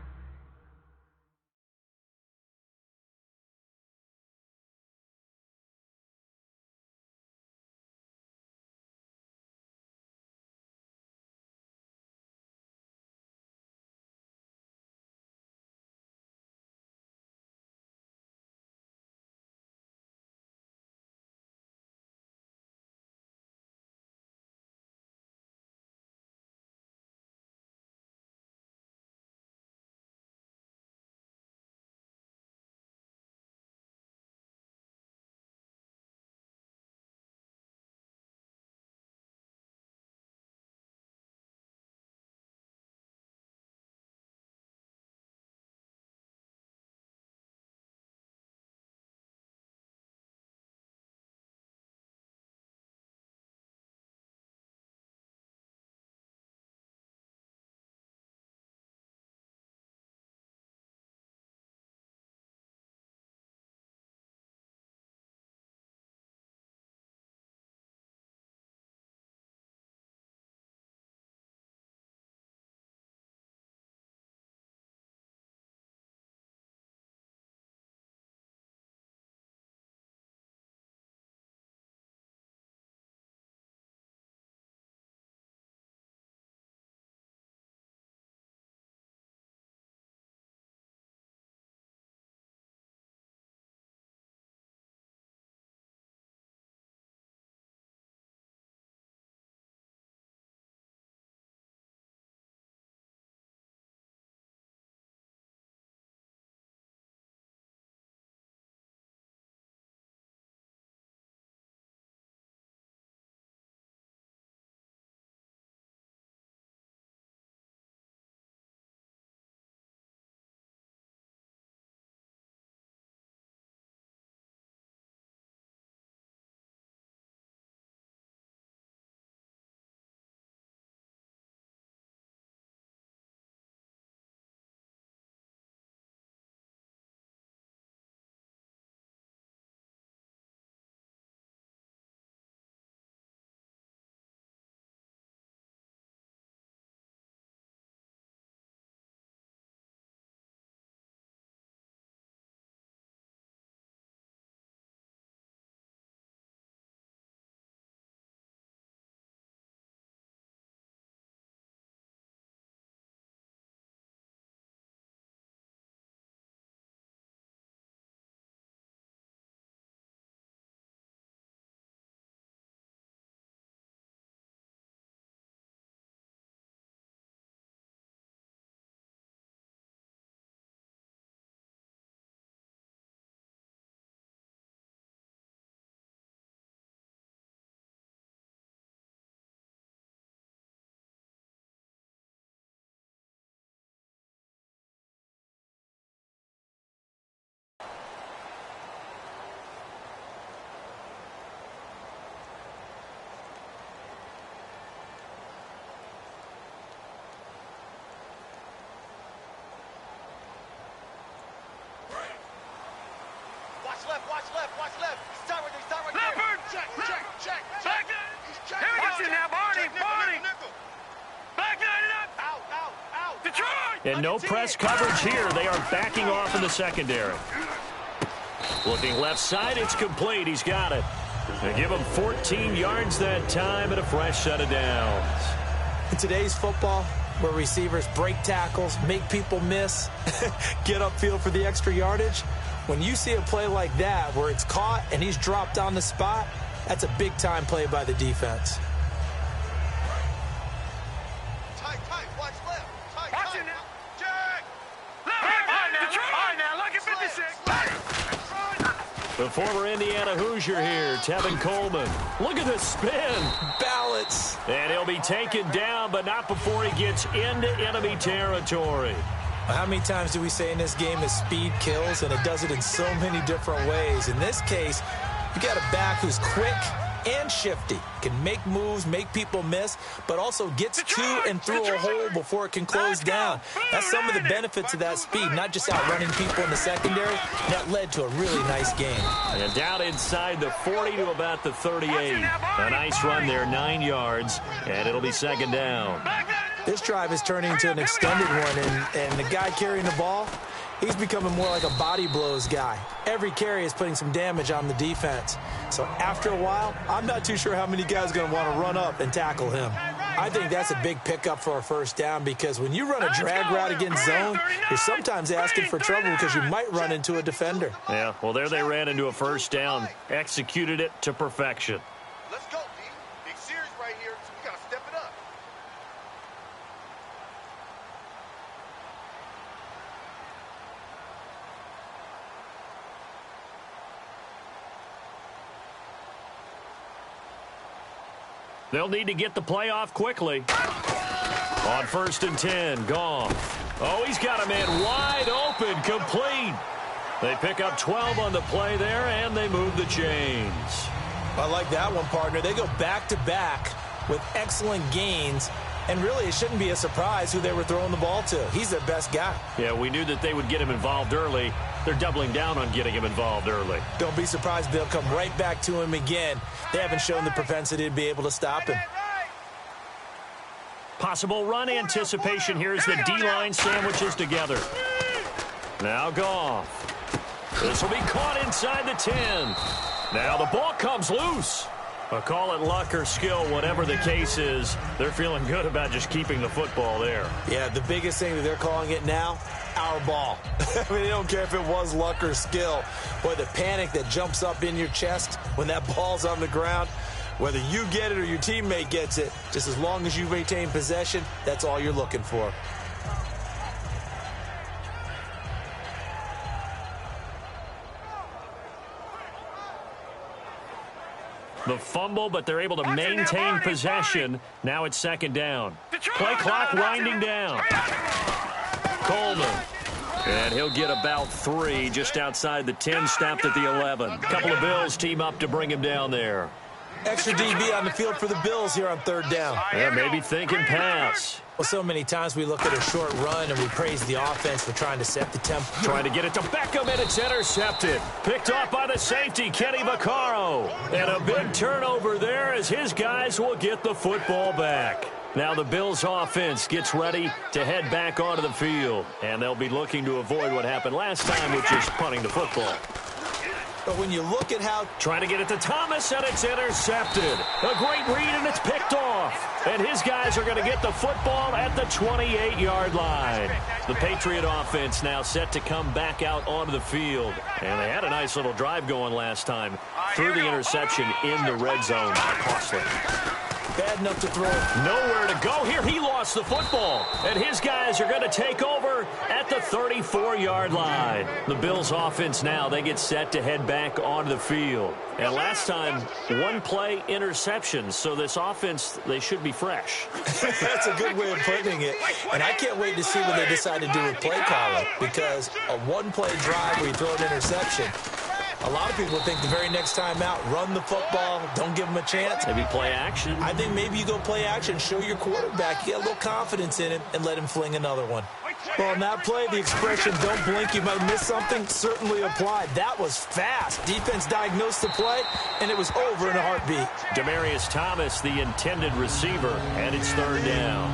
left, watch left, watch left. Stop right there, stop right there. Leopard! Check. Back here we go. Now, Barney. Back it up. Out. Detroit! And no press coverage here. They are backing off in the secondary. Looking left side, it's complete. He's got it. They give him 14 yards that time and a fresh set of downs. In today's football, where receivers break tackles, make people miss, get upfield for the extra yardage, when you see a play like that where it's caught and he's dropped on the spot, that's a big-time play by the defense. Tight, watch left. Watch it now. Jack! All right, now, look at 56. The former Indiana Hoosier here, Tevin Coleman. Look at the spin. Balance. And he'll be taken down, but not before he gets into enemy territory. How many times do we say in this game that speed kills, and it does it in so many different ways? In this case, you got a back who's quick and shifty, can make moves, make people miss, but also gets to and through a hole before it can close down. That's some of the benefits of that speed, not just outrunning people in the secondary. That led to a really nice game. And down inside the 40 to about the 38. A nice run there, 9 yards, and it'll be second down. This drive is turning into an extended one, and the guy carrying the ball, he's becoming more like a body blows guy. Every carry is putting some damage on the defense. So after a while, I'm not too sure how many guys are going to want to run up and tackle him. I think that's a big pickup for a first down, because when you run a drag route against zone, you're sometimes asking for trouble because you might run into a defender. Yeah, well, there they ran into a first down, executed it to perfection. Let's go, D. Big series right here, so we got to step it up. They'll need to get the play off quickly. On 1st and 10, Goff. Oh, he's got a man wide open, complete. They pick up 12 on the play there, and they move the chains. I like that one, partner. They go back-to-back with excellent gains, and really it shouldn't be a surprise who they were throwing the ball to. He's their best guy. Yeah, we knew that they would get him involved early. They're doubling down on getting him involved early. Don't be surprised they'll come right back to him again. They haven't shown the propensity to be able to stop him. Possible run anticipation here as the D-line sandwiches together. Now Goff. This will be caught inside the 10. Now the ball comes loose. Call it luck or skill, whatever the case is. They're feeling good about just keeping the football there. Yeah, the biggest thing that they're calling it now, our ball. I mean, they don't care if it was luck or skill. Boy, the panic that jumps up in your chest when that ball's on the ground, whether you get it or your teammate gets it, just as long as you retain possession, that's all you're looking for. The fumble, but they're able to maintain possession. Now it's second down. Play clock winding down. Coleman. And he'll get about 3 just outside the 10, stopped at the 11. A couple of Bills team up to bring him down there. Extra DB on the field for the Bills here on 3rd down. Yeah, maybe thinking pass. Well, so many times we look at a short run and we praise the offense for trying to set the tempo. Trying to get it to Beckham, and it's intercepted. Picked off by the safety, Kenny Vaccaro. And a big turnover there as his guys will get the football back. Now the Bills offense gets ready to head back onto the field. And they'll be looking to avoid what happened last time, which is punting the football. But when you look at how... Trying to get it to Thomas, and it's intercepted. A great read, and it's picked off. And his guys are going to get the football at the 28-yard line. The Patriot offense now set to come back out onto the field. And they had a nice little drive going last time through the interception in the red zone. Costly. Bad enough to throw. Nowhere to go here. He lost the football. And his guys are going to take over at the 34-yard line. The Bills offense now, they get set to head back onto the field. And last time, 1 play interception. So this offense, they should be fresh. That's a good way of putting it. And I can't wait to see what they decide to do with play calling. Because a 1-play drive where you throw an interception, a lot of people think the very next time out, run the football, don't give them a chance. Maybe play action. I think maybe you go play action, show your quarterback, you get a little confidence in him, and let him fling another one. Well, on that play, the expression, don't blink, you might miss something, certainly applied. That was fast. Defense diagnosed the play, and it was over in a heartbeat. Demaryius Thomas, the intended receiver, and it's third down.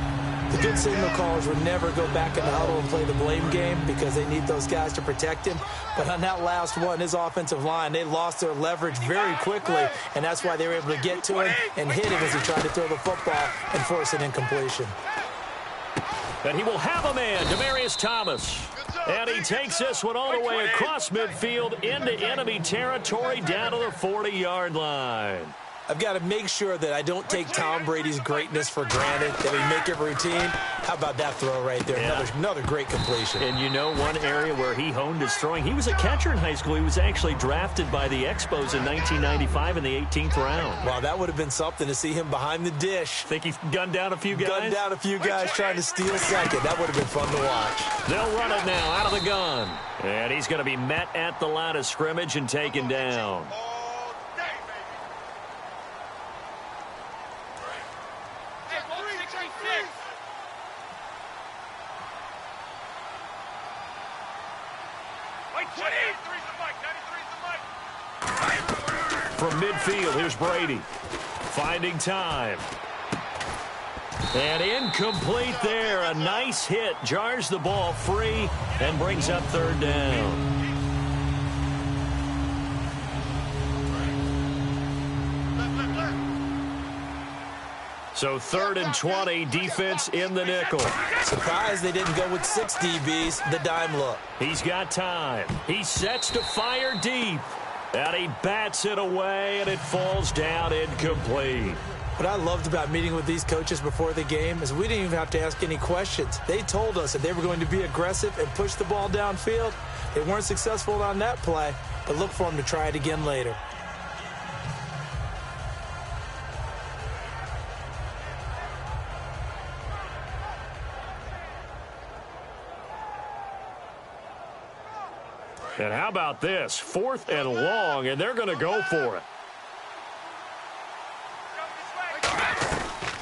The good signal callers would never go back in the huddle and play the blame game because they need those guys to protect him. But on that last one, his offensive line, they lost their leverage very quickly, and that's why they were able to get to him and hit him as he tried to throw the football and force an incompletion. And he will have a man, Demaryius Thomas. And he takes this one all the way across midfield into enemy territory down to the 40-yard line. I've got to make sure that I don't take Tom Brady's greatness for granted, that we make it routine. How about that throw right there? Yeah. Another great completion. And you know one area where he honed his throwing? He was a catcher in high school. He was actually drafted by the Expos in 1995 in the 18th round. Wow, that would have been something to see him behind the dish. Think he gunned down a few guys? Gunned down a few guys trying to steal second. That would have been fun to watch. They'll run it now out of the gun. And he's going to be met at the line of scrimmage and taken down. From midfield, here's Brady. Finding time. And incomplete there. A nice hit. Jars the ball free and brings up third down. So 3rd and 20, defense in the nickel. Surprised they didn't go with 6 DBs, the dime look. He's got time. He sets to fire deep. And he bats it away, and it falls down incomplete. What I loved about meeting with these coaches before the game is we didn't even have to ask any questions. They told us that they were going to be aggressive and push the ball downfield. They weren't successful on that play, but look for them to try it again later. And how about this? 4th and long, and they're going to go for it.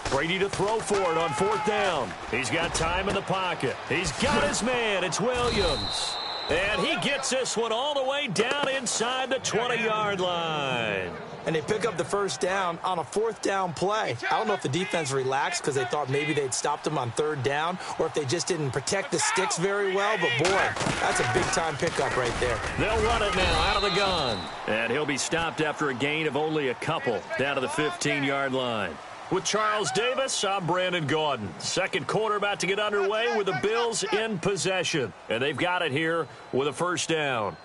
Brady to throw for it on 4th down. He's got time in the pocket. He's got his man. It's Williams. And he gets this one all the way down inside the 20-yard line. And they pick up the first down on a 4th down play. I don't know if the defense relaxed because they thought maybe they'd stopped them on 3rd down or if they just didn't protect the sticks very well. But, boy, that's a big-time pickup right there. They'll run it now out of the gun. And he'll be stopped after a gain of only a couple down to the 15-yard line. With Charles Davis, I'm Brandon Gaudin. Second quarter about to get underway with the Bills in possession. And they've got it here with a first down.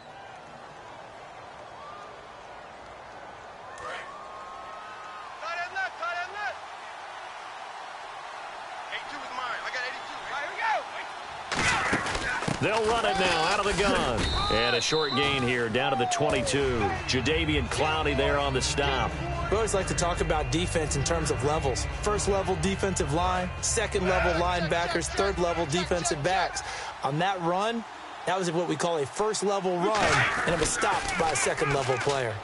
They'll run it now out of the gun. And a short gain here down to the 22. Jadeveon Clowney there on the stop. We always like to talk about defense in terms of levels. First level defensive line, second level linebackers, third level defensive backs. On that run, that was what we call a first level run, and it was stopped by a second level player.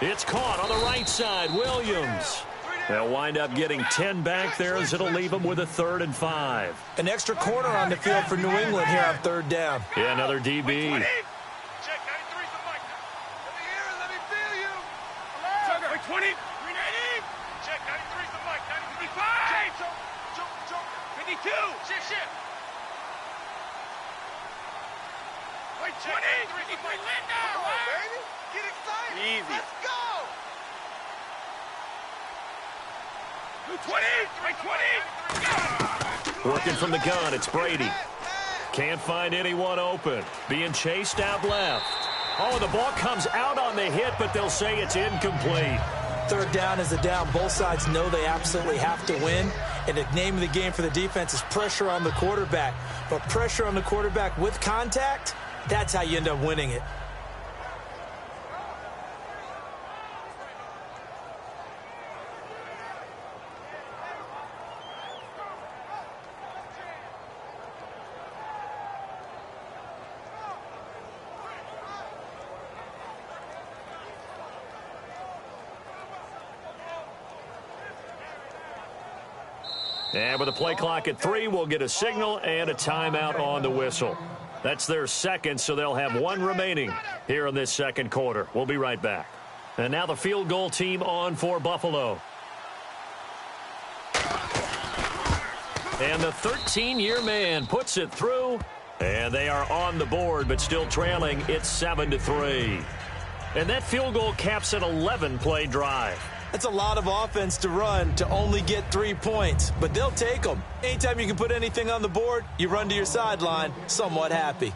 It's caught on the right side. Williams. They'll wind up getting 10 back there as it'll leave them with a 3rd and 5. An extra corner on the field for New England here on 3rd down. Yeah, another DB. Check 93's the mic. Let me hear it. Let me feel you. Hello. 20. 390. Check 93's the mic. 95. Jump. 52. Shift. Wait, 20. 93's the mic. Come on, baby. Get excited. Easy. Let's go. 20. 20. Working from the gun, it's Brady. Can't find anyone open. Being chased out left. Oh, the ball comes out on the hit, but they'll say it's incomplete. 3rd down is the down. Both sides know they absolutely have to win. And the name of the game for the defense is pressure on the quarterback. But pressure on the quarterback with contact, that's how you end up winning it. And with a play clock at 3, we'll get a signal and a timeout on the whistle. That's their second, so they'll have one remaining here in this second quarter. We'll be right back. And now the field goal team on for Buffalo. And the 13-year man puts it through, and they are on the board, but still trailing. It's 7-3. And that field goal caps an 11-play drive. That's a lot of offense to run to only get 3 points, but they'll take them. Anytime you can put anything on the board, you run to your sideline somewhat happy.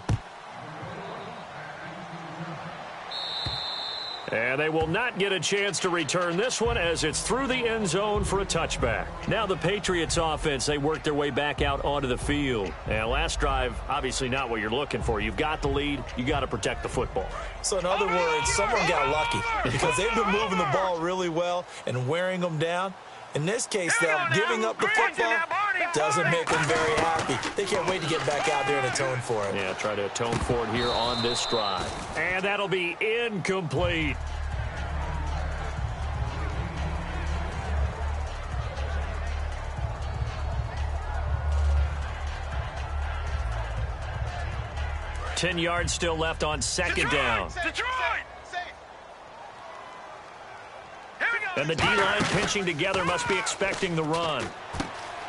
And they will not get a chance to return this one as it's through the end zone for a touchback. Now the Patriots offense, they work their way back out onto the field. And last drive, obviously not what you're looking for. You've got the lead. You got to protect the football. So in other words, someone got lucky because they've been moving the ball really well and wearing them down. In this case, though, giving up the football doesn't make them very happy. They can't wait to get back out there and atone for it. Yeah, try to atone for it here on this drive. And that'll be incomplete. Ten yards still left on second down. Detroit! And the D-line pinching together must be expecting the run.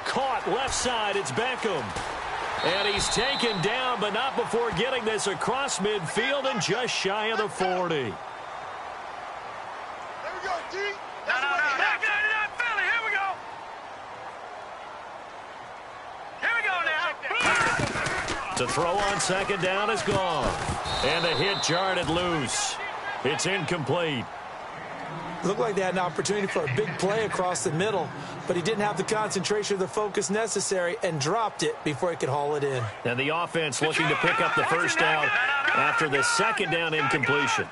Caught left side, it's Beckham. And he's taken down, but not before getting this across midfield and just shy of the 40. There we go, D. No. Philly, here we go. Here we go now. To throw on second down is gone. And the hit jarred loose. It's incomplete. Looked like they had an opportunity for a big play across the middle, but he didn't have the concentration or the focus necessary and dropped it before he could haul it in. And the offense looking to pick up the first down after the second down incompletion.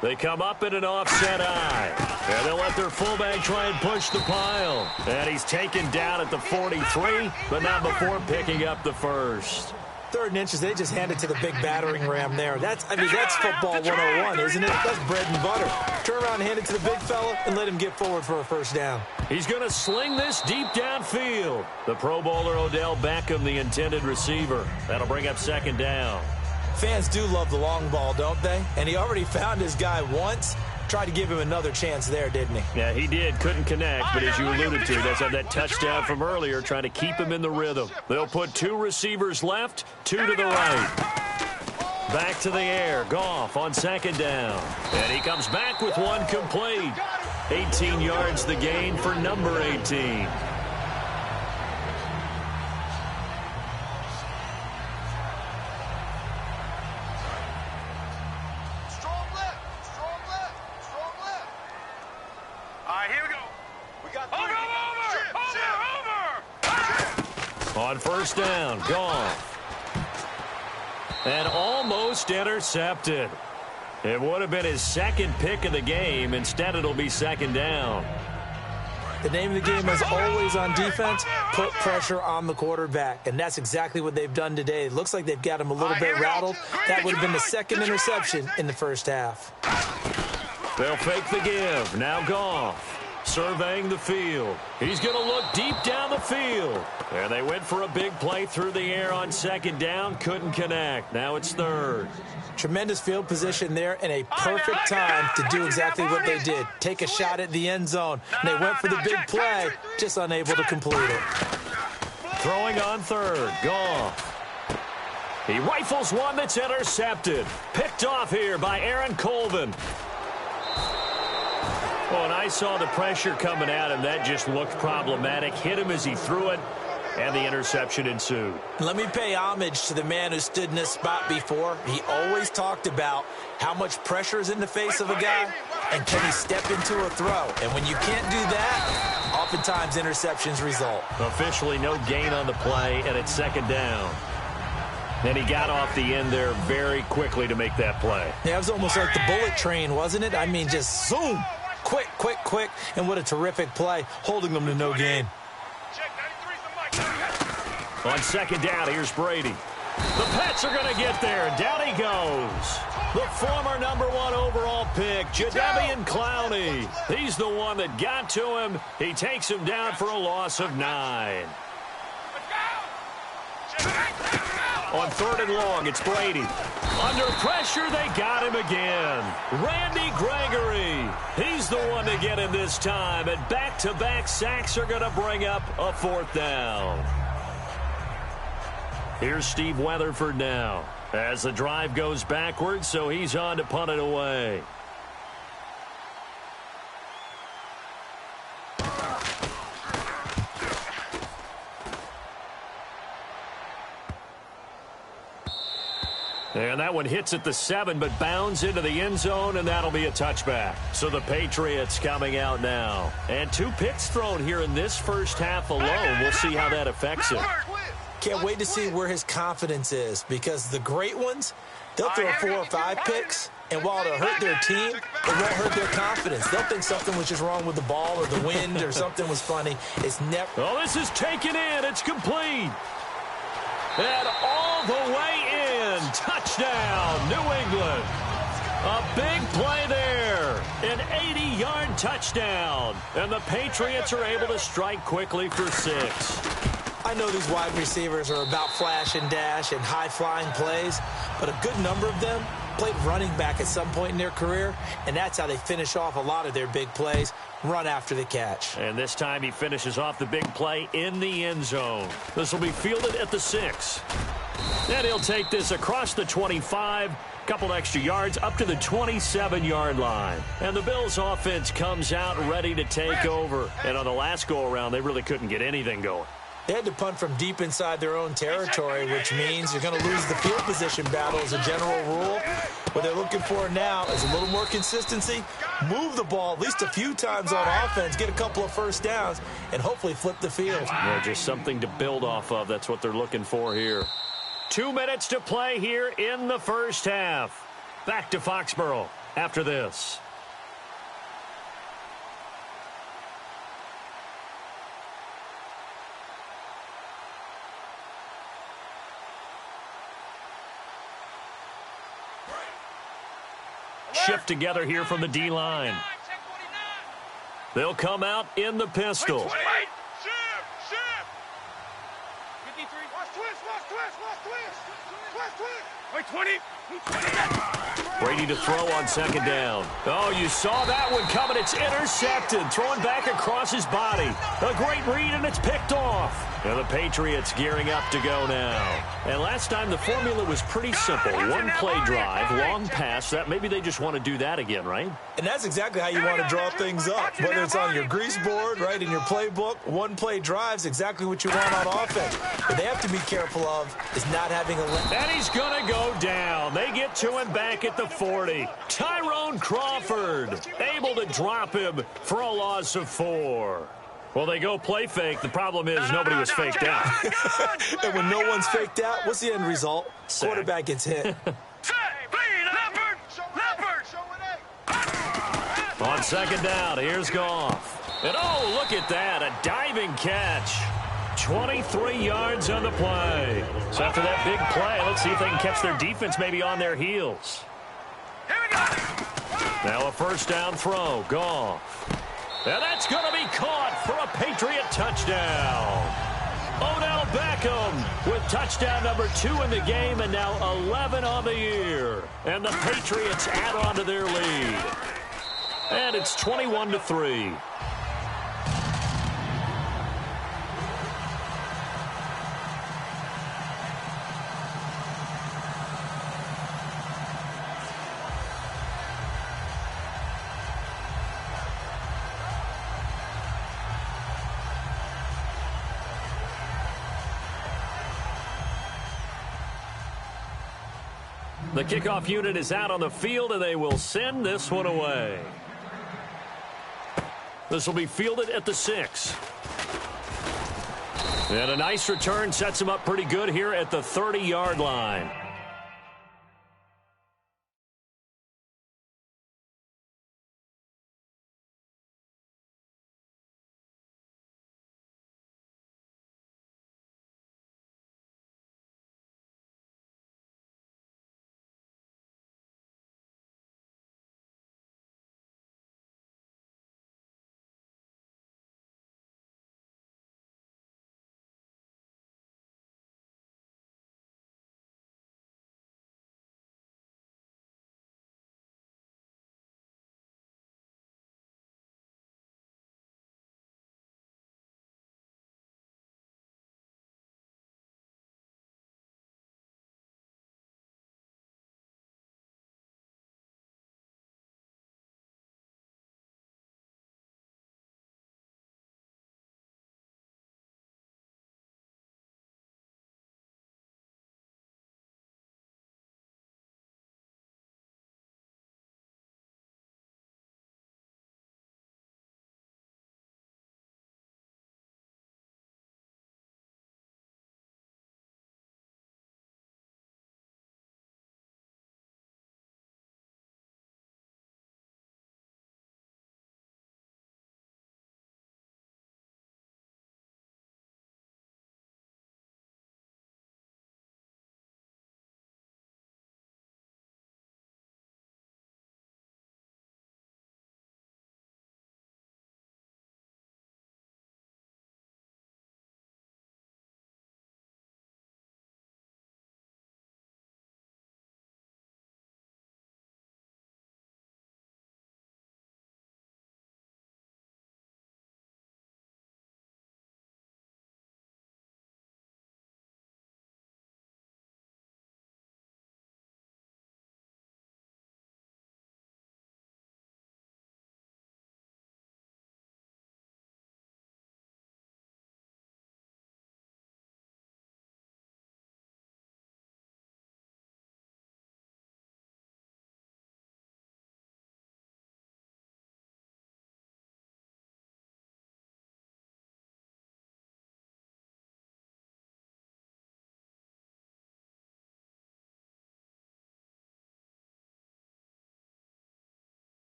They come up in an offset eye. And they'll let their fullback try and push the pile. And he's taken down at the 43, but not before picking up the first. 3rd and inches, they just hand it to the big battering ram there. That's football 101, isn't it? That's bread and butter. Turn around and hand it to the big fella and let him get forward for a first down. He's going to sling this deep downfield. The Pro Bowler Odell Beckham, the intended receiver. That'll bring up second down. Fans do love the long ball, don't they? And he already found his guy once. Tried to give him another chance there, didn't he? Yeah, he did. Couldn't connect, but as you alluded to, he does have that touchdown from earlier, trying to keep him in the rhythm. They'll put 2 receivers left, 2 to the right. Back to the air. Goff on second down. And he comes back with one complete. 18 yards the gain for number 18. On first down, Goff. And almost intercepted. It would have been his second pick of the game. Instead, it'll be second down. The name of the game is always on defense, put pressure on the quarterback. And that's exactly what they've done today. It looks like they've got him a little bit rattled. That would have been the second interception in the first half. They'll fake the give. Now Goff. Surveying the field. He's going to look deep down the field. And they went for a big play through the air on second down. Couldn't connect. Now it's third. Tremendous field position there and a perfect time to do exactly what they did. Take a shot at the end zone. And they went for the big play, just unable to complete it. Throwing on third. Goff. He rifles one that's intercepted. Picked off here by Aaron Colvin. Oh, and I saw the pressure coming at him. That just looked problematic. Hit him as he threw it, and the interception ensued. Let me pay homage to the man who stood in this spot before. He always talked about how much pressure is in the face of a guy, and can he step into a throw. And when you can't do that, oftentimes interceptions result. Officially no gain on the play, and it's second down. And he got off the end there very quickly to make that play. Yeah, it was almost like the bullet train, wasn't it? I mean, just zoom. Quick, and what a terrific play, holding them to no gain. On second down, here's Brady. The Pats are going to get there. Down he goes. The former #1 overall pick, Jadeveon Clowney. He's the one that got to him. He takes him down for a loss of 9. On 3rd and long, it's Brady. Under pressure, they got him again. Randy Gregory. He's the one to get him this time. And back-to-back sacks are going to bring up a 4th down. Here's Steve Weatherford now. As the drive goes backwards, so he's on to punt it away. And that one hits at the 7, but bounds into the end zone, and that'll be a touchback. So the Patriots coming out now. And 2 picks thrown here in this first half alone. We'll see how that affects him. Can't wait to see where his confidence is, because the great ones, they'll throw 4 or 5 picks, and while it'll hurt their team, it won't hurt their confidence. They'll think something was just wrong with the ball or the wind or something was funny. It's never. Oh, this is taken in. It's complete. And all the way in. Touchdown, New England. A big play there. An 80-yard touchdown. And the Patriots are able to strike quickly for 6. I know these wide receivers are about flash and dash and high-flying plays, but a good number of them played running back at some point in their career, and that's how they finish off a lot of their big plays, run after the catch. And this time he finishes off the big play in the end zone. This will be fielded at the 6. And he'll take this across the 25, couple extra yards up to the 27-yard line. And the Bills offense comes out ready to take over. And on the last go-around, they really couldn't get anything going. They had to punt from deep inside their own territory, which means you're going to lose the field position battle as a general rule. What they're looking for now is a little more consistency, move the ball at least a few times on offense, get a couple of first downs, and hopefully flip the field. Yeah, just something to build off of. That's what they're looking for here. 2 minutes to play here in the first half. Back to Foxborough after this. Shift together here from the D-line. They'll come out in the pistol. Shift. 53. Twist. 20. Brady to throw on 2nd down. Oh, you saw that one coming. It's intercepted. Throwing back across his body. A great read, and it's picked off. And the Patriots gearing up to go now. And last time the formula was pretty simple. 1 play drive, long pass. That maybe they just want to do that again, right? And that's exactly how you want to draw things up. Whether it's on your grease board, right, in your playbook, 1 play drive is exactly what you want on offense. What they have to be careful of is not having a... And he's going to go down. They get to him back at the 40. Tyrone Crawford able to drop him for a loss of 4. Well, they go play fake. The problem is nobody was faked out. And when no one's faked out, what's the end result? Sack. Quarterback gets hit. On 2nd down, here's Goff. And oh, look at that, a diving catch. 23 yards on the play. So after that big play, let's see if they can catch their defense maybe on their heels. Now a 1st down throw, Goff. And that's going to be caught for a Patriot touchdown. Odell Beckham with touchdown number 2 in the game, and now 11 on the year. And the Patriots add on to their lead. And it's 21-3. The kickoff unit is out on the field, and they will send this one away. This will be fielded at the 6. And a nice return sets him up pretty good here at the 30-yard line.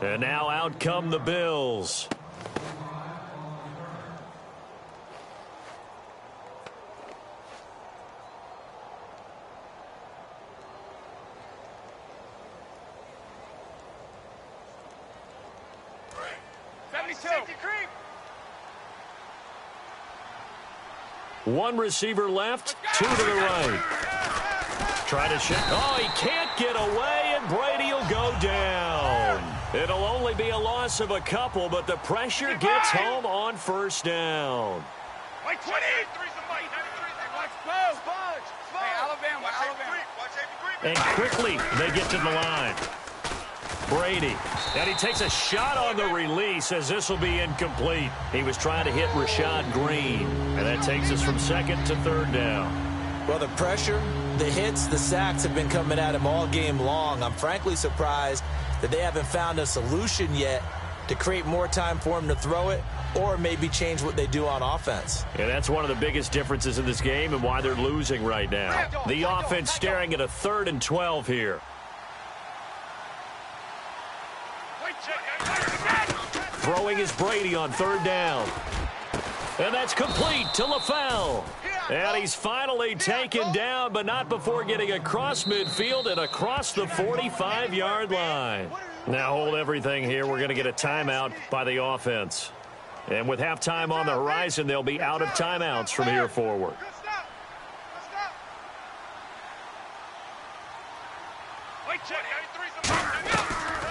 And now out come the Bills. One receiver left, two to the right. Try to shoot. Oh, he can't get away, and Brady will go down. It'll only be a loss of a couple, but the pressure gets home on first down. Like 20. And quickly, they get to the line. Brady. And he takes a shot on the release as this will be incomplete. He was trying to hit Rashad Green. And that takes us from second to third down. Well, the pressure, the hits, the sacks have been coming at him all game long. I'm frankly surprised that they haven't found a solution yet to create more time for him to throw it or maybe change what they do on offense. And that's one of the biggest differences in this game and why they're losing right now. The offense staring at a 3rd and 12 here. Throwing is Brady on 3rd down. And that's complete to LaFell. And he's finally taken down, but not before getting across midfield and across the 45-yard line. Now hold everything here. We're going to get a timeout by the offense. And with halftime on the horizon, they'll be out of timeouts from here forward.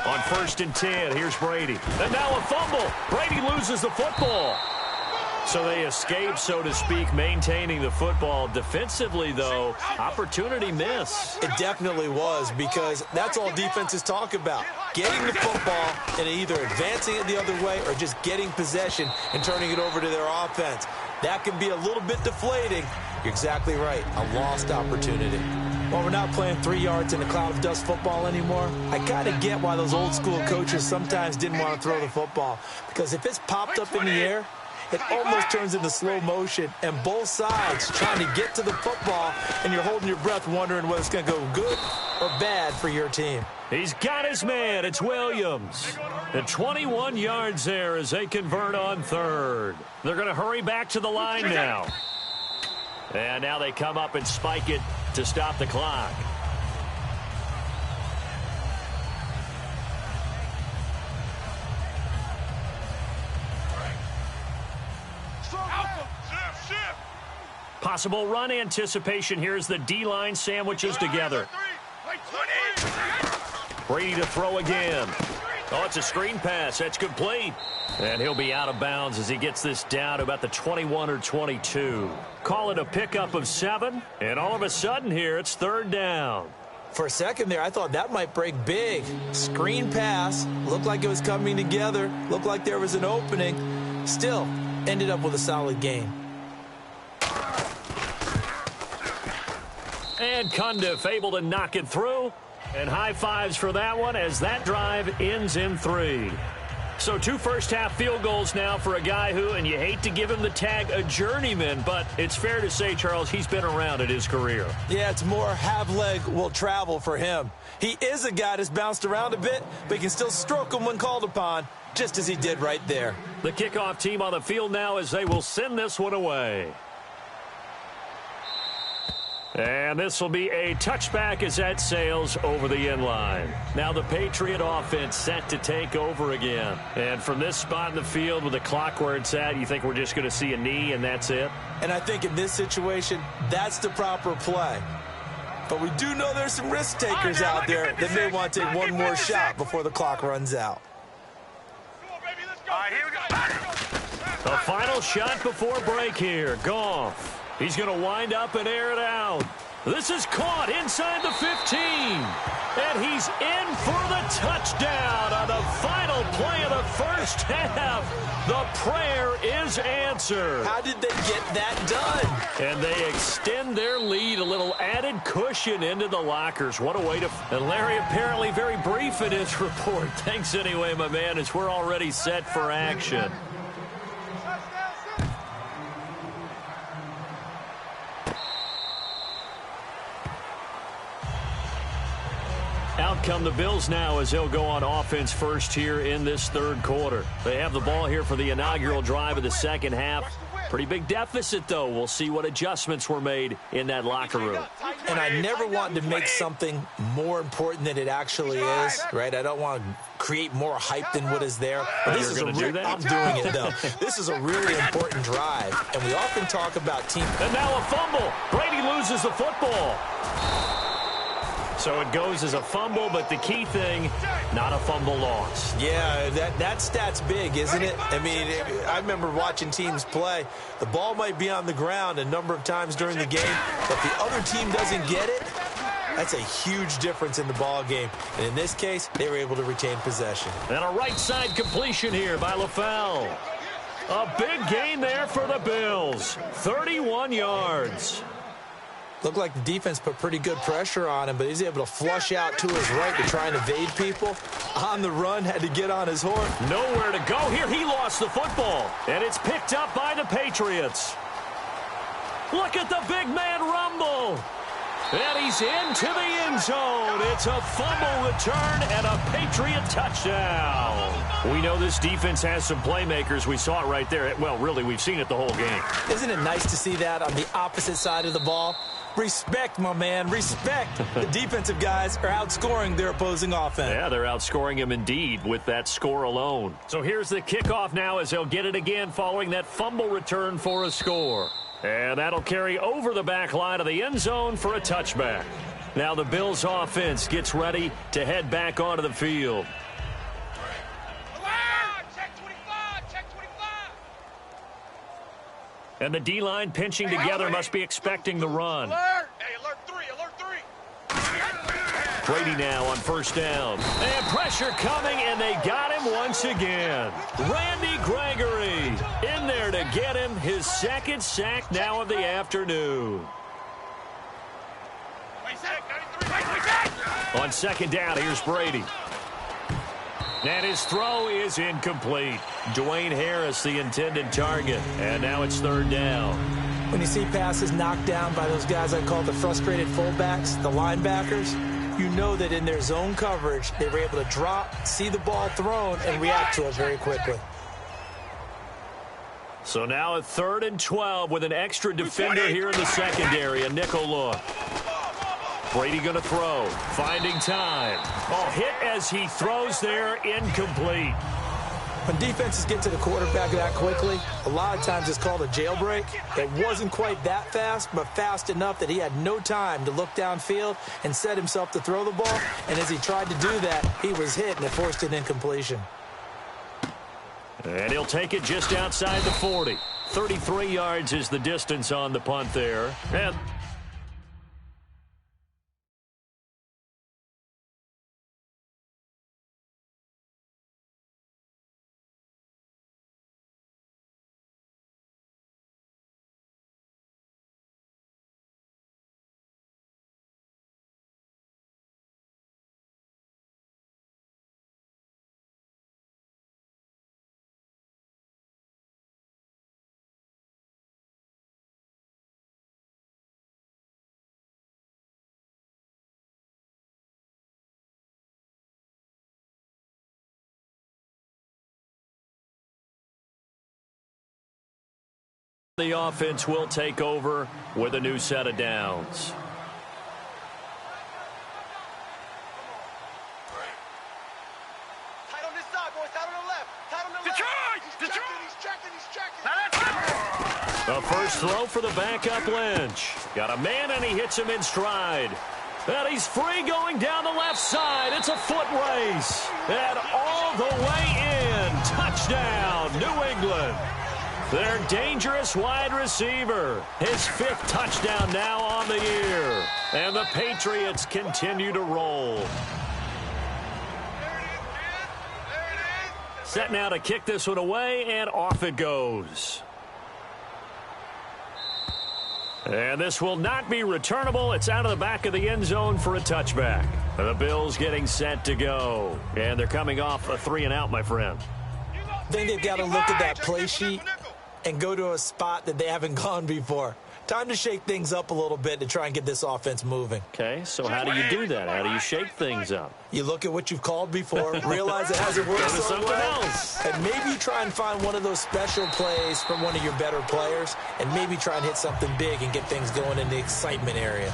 On 1st and 10, here's Brady. And now a fumble. Brady loses the football. So they escape, so to speak, maintaining the football. Defensively, though, opportunity miss. It definitely was, because that's all defenses talk about. Getting the football and either advancing it the other way or just getting possession and turning it over to their offense. That can be a little bit deflating. You're exactly right. A lost opportunity. While we're not playing 3 yards in a cloud of dust football anymore, I kind of get why those old school coaches sometimes didn't want to throw the football. Because if it's popped up in the air, it almost turns into slow motion, and both sides trying to get to the football, and you're holding your breath wondering whether it's going to go good or bad for your team. He's got his man. It's Williams. And 21 yards there as they convert on 3rd. They're going to hurry back to the line now. And now they come up and spike it to stop the clock. Possible run anticipation. Here's the D-line sandwiches together. Brady to throw again. Oh, it's a screen pass. That's complete. And he'll be out of bounds as he gets this down to about the 21 or 22. Call it a pickup of 7. And all of a sudden here, it's 3rd down. For a second there, I thought that might break big. Screen pass. Looked like it was coming together. Looked like there was an opening. Still, ended up with a solid game. And Cundiff able to knock it through. And high fives for that one as that drive ends in 3. So 2 first-half field goals now for a guy who, and you hate to give him the tag a journeyman, but it's fair to say, Charles, he's been around in his career. Yeah, it's more have leg will travel for him. He is a guy that's bounced around a bit, but he can still stroke him when called upon, just as he did right there. The kickoff team on the field now as they will send this one away. And this will be a touchback as that sails over the end line. Now the Patriot offense set to take over again. And from this spot in the field with the clock where it's at, you think we're just going to see a knee and that's it? And I think in this situation, that's the proper play. But we do know there's some risk takers out there that may want to take one more shot before the clock runs out. A final shot before break here. Goff. He's going to wind up and air it out. This is caught inside the 15. And he's in for the touchdown on the final play of the first half. The prayer is answered. How did they get that done? And they extend their lead, a little added cushion into the lockers. What a way to... And Larry apparently very brief in his report. Thanks anyway, my man, as we're already set for action. Out come the Bills now as they'll go on offense first here in this third quarter. They have the ball here for the inaugural drive of the second half. Pretty big deficit, though. We'll see what adjustments were made in that locker room. And I never want to make something more important than it actually is, right? I don't want to create more hype than what is there. But this is I'm doing it, though. This is a really important drive, and we often talk about team. And now a fumble. Brady loses the football. So it goes as a fumble, but the key thing, not a fumble loss. Yeah, that stat's big, isn't it? I mean, I remember watching teams play. The ball might be on the ground a number of times during the game, but the other team doesn't get it. That's a huge difference in the ball game. And in this case, they were able to retain possession. And a right side completion here by LaFell. A big gain there for the Bills. 31 yards. Looked like the defense put pretty good pressure on him, but he's able to flush out to his right to try and evade people. On the run, had to get on his horse. Nowhere to go here. He lost the football, and it's picked up by the Patriots. Look at the big man rumble. And he's into the end zone. It's a fumble return and a Patriot touchdown. We know this defense has some playmakers. We saw it right there. Well, really, we've seen it the whole game. Isn't it nice to see that on the opposite side of the ball? Respect, my man, respect. The defensive guys are outscoring their opposing offense. Yeah, they're outscoring him indeed with that score alone. So here's the kickoff now as they'll get it again following that fumble return for a score. And that'll carry over the back line of the end zone for a touchback. Now the Bills offense gets ready to head back onto the field. Check 25, check 25. And the D-line pinching together must be expecting the run. Alert! Hey, alert 3, alert 3. Brady now on first down. And pressure coming, and they got him once again. Randy Gregory in there to get him his second sack now of the afternoon. On second down, here's Brady. And his throw is incomplete. Dwayne Harris, the intended target. And now it's third down. When you see passes knocked down by those guys I call the frustrated fullbacks, the linebackers, you know that in their zone coverage, they were able to drop, see the ball thrown, and react to it very quickly. So now a 3rd and 12 with an extra defender here in the secondary, a nickel look. Brady going to throw, finding time. Oh, hit as he throws there, incomplete. When defenses get to the quarterback that quickly, a lot of times it's called a jailbreak. It wasn't quite that fast, but fast enough that he had no time to look downfield and set himself to throw the ball. And as he tried to do that, he was hit and it forced an incompletion. And he'll take it just outside the 40. 33 yards is the distance on the punt there. And the offense will take over with a new set of downs. Tight on this side, boys. Tight on the left. Tight on the left. Detroit! He's checking. A first throw for the backup Lynch. Got a man and he hits him in stride. And he's free going down the left side. It's a foot race. And all the way in. Touchdown, New England. Their dangerous wide receiver. His 5th touchdown now on the year. And the Patriots continue to roll. Set now to kick this one away, and off it goes. And this will not be returnable. It's out of the back of the end zone for a touchback. The Bills getting set to go. And they're coming off a 3-and-out, my friend. I think they've got to look at that play sheet and go to a spot that they haven't gone before. Time to shake things up a little bit to try and get this offense moving. Okay, so how do you do that? How do you shake things up? You look at what you've called before, realize it hasn't worked Go to so something well, else. and maybe you try and find one of those special plays from one of your better players, and maybe try and hit something big and get things going in the excitement area.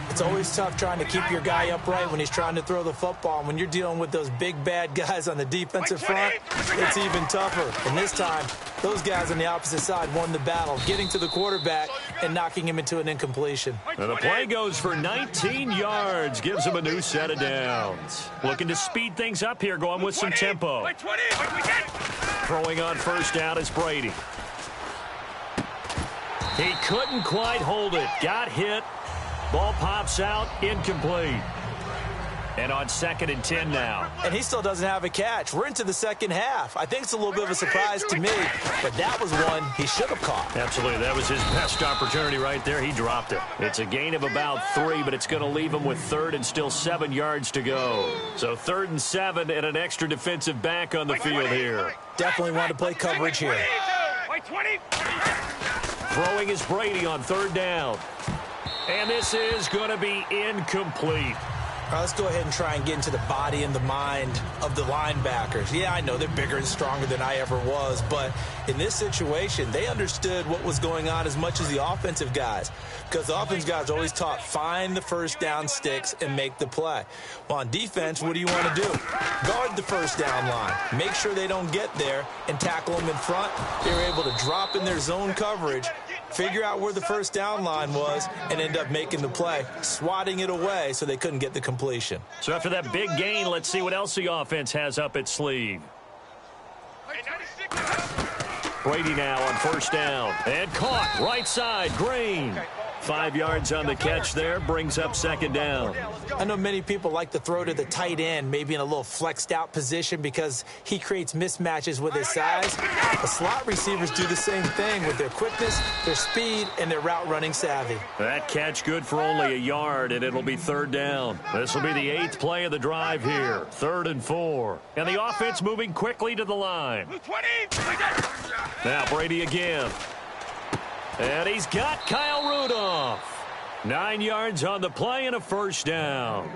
It's always tough trying to keep your guy upright when he's trying to throw the football. And when you're dealing with those big, bad guys on the defensive front, it's even tougher. And this time, those guys on the opposite side won the battle, getting to the quarterback and knocking him into an incompletion. And the play goes for 19 yards, gives him a new set of downs. Looking to speed things up here, going with some tempo. Throwing on first down is Brady. He couldn't quite hold it. Got hit. Ball pops out, incomplete. And on 2nd and 10 now. And he still doesn't have a catch. We're into the second half. I think it's a little bit of a surprise to me, but that was one he should have caught. Absolutely. That was his best opportunity right there. He dropped it. It's a gain of about 3, but it's going to leave him with 3rd and still 7 yards to go. So 3rd and 7 and an extra defensive back on the field here. Definitely want to play coverage here. Throwing is Brady on 3rd down. And this is going to be incomplete. All right, let's go ahead and try and get into the body and the mind of the linebackers. Yeah, I know they're bigger and stronger than I ever was, but in this situation, they understood what was going on as much as the offensive guys, because the offensive guys are always taught, find the first down sticks and make the play. Well, on defense, what do you want to do? Guard the first down line. Make sure they don't get there and tackle them in front. They were able to drop in their zone coverage, figure out where the first down line was, and end up making the play, swatting it away so they couldn't get the completion. So after that big gain, let's see what else the offense has up its sleeve. Brady now on first down. And caught right side, Green. 5 yards on the catch there, brings up 2nd down. I know many people like to throw to the tight end, maybe in a little flexed out position because he creates mismatches with his size. The slot receivers do the same thing with their quickness, their speed, and their route running savvy. That catch good for only a yard, and it'll be 3rd down. This will be the 8th play of the drive here. 3rd and 4. And the offense moving quickly to the line. Now Brady again. And he's got Kyle Rudolph. 9 yards on the play and a first down.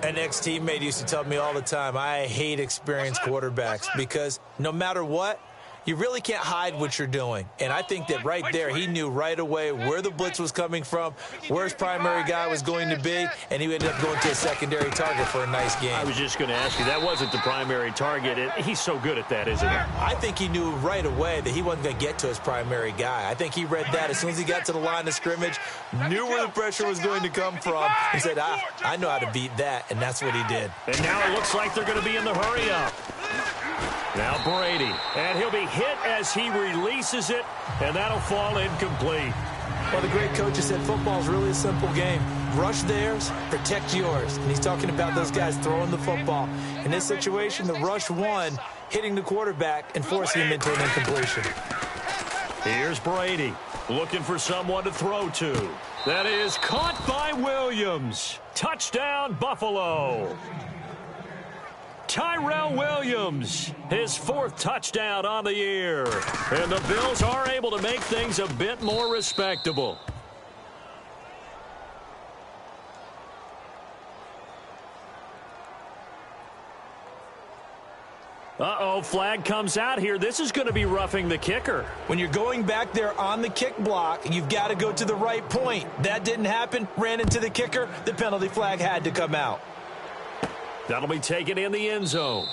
An ex-teammate used to tell me all the time, I hate experienced quarterbacks because no matter what, you really can't hide what you're doing. And I think that right there, he knew right away where the blitz was coming from, where his primary guy was going to be, and he ended up going to a secondary target for a nice game. I was just going to ask you, that wasn't the primary target. He's so good at that, isn't he? I think he knew right away that he wasn't going to get to his primary guy. I think he read that as soon as he got to the line of scrimmage, knew where the pressure was going to come from, and said, I know how to beat that, and that's what he did. And now it looks like they're going to be in the hurry-up. Now Brady, and he'll be hit as he releases it, and that'll fall incomplete. Well, the great coach has said football is really a simple game. Rush theirs, protect yours. And he's talking about those guys throwing the football. In this situation, the rush won, hitting the quarterback and forcing him into an incompletion. Here's Brady, looking for someone to throw to. That is caught by Williams. Touchdown, Buffalo. Tyrell Williams, his 4th touchdown on the year. And the Bills are able to make things a bit more respectable. Uh-oh, flag comes out here. This is going to be roughing the kicker. When you're going back there on the kick block, you've got to go to the right point. That didn't happen, ran into the kicker. The penalty flag had to come out. That'll be taken in the end zone.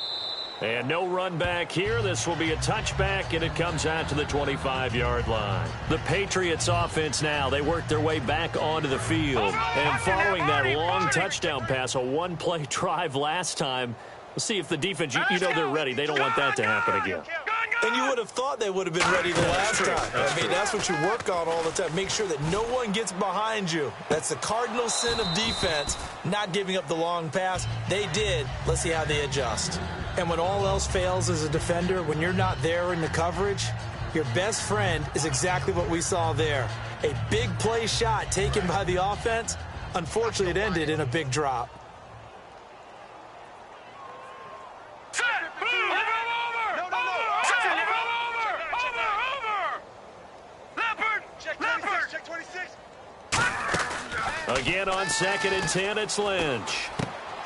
And no run back here. This will be a touchback, and it comes out to the 25-yard line. The Patriots offense now, they work their way back onto the field. And following that long touchdown pass, a one-play drive last time, we'll see if the defense, you know they're ready. They don't want that to happen again. And you would have thought they would have been ready the last time. I mean, that's what you work on all the time. Make sure that no one gets behind you. That's the cardinal sin of defense, not giving up the long pass. They did. Let's see how they adjust. And when all else fails as a defender, when you're not there in the coverage, your best friend is exactly what we saw there. A big play shot taken by the offense. Unfortunately, it ended in a big drop. Check 26. Again on 2nd and 10, it's Lynch.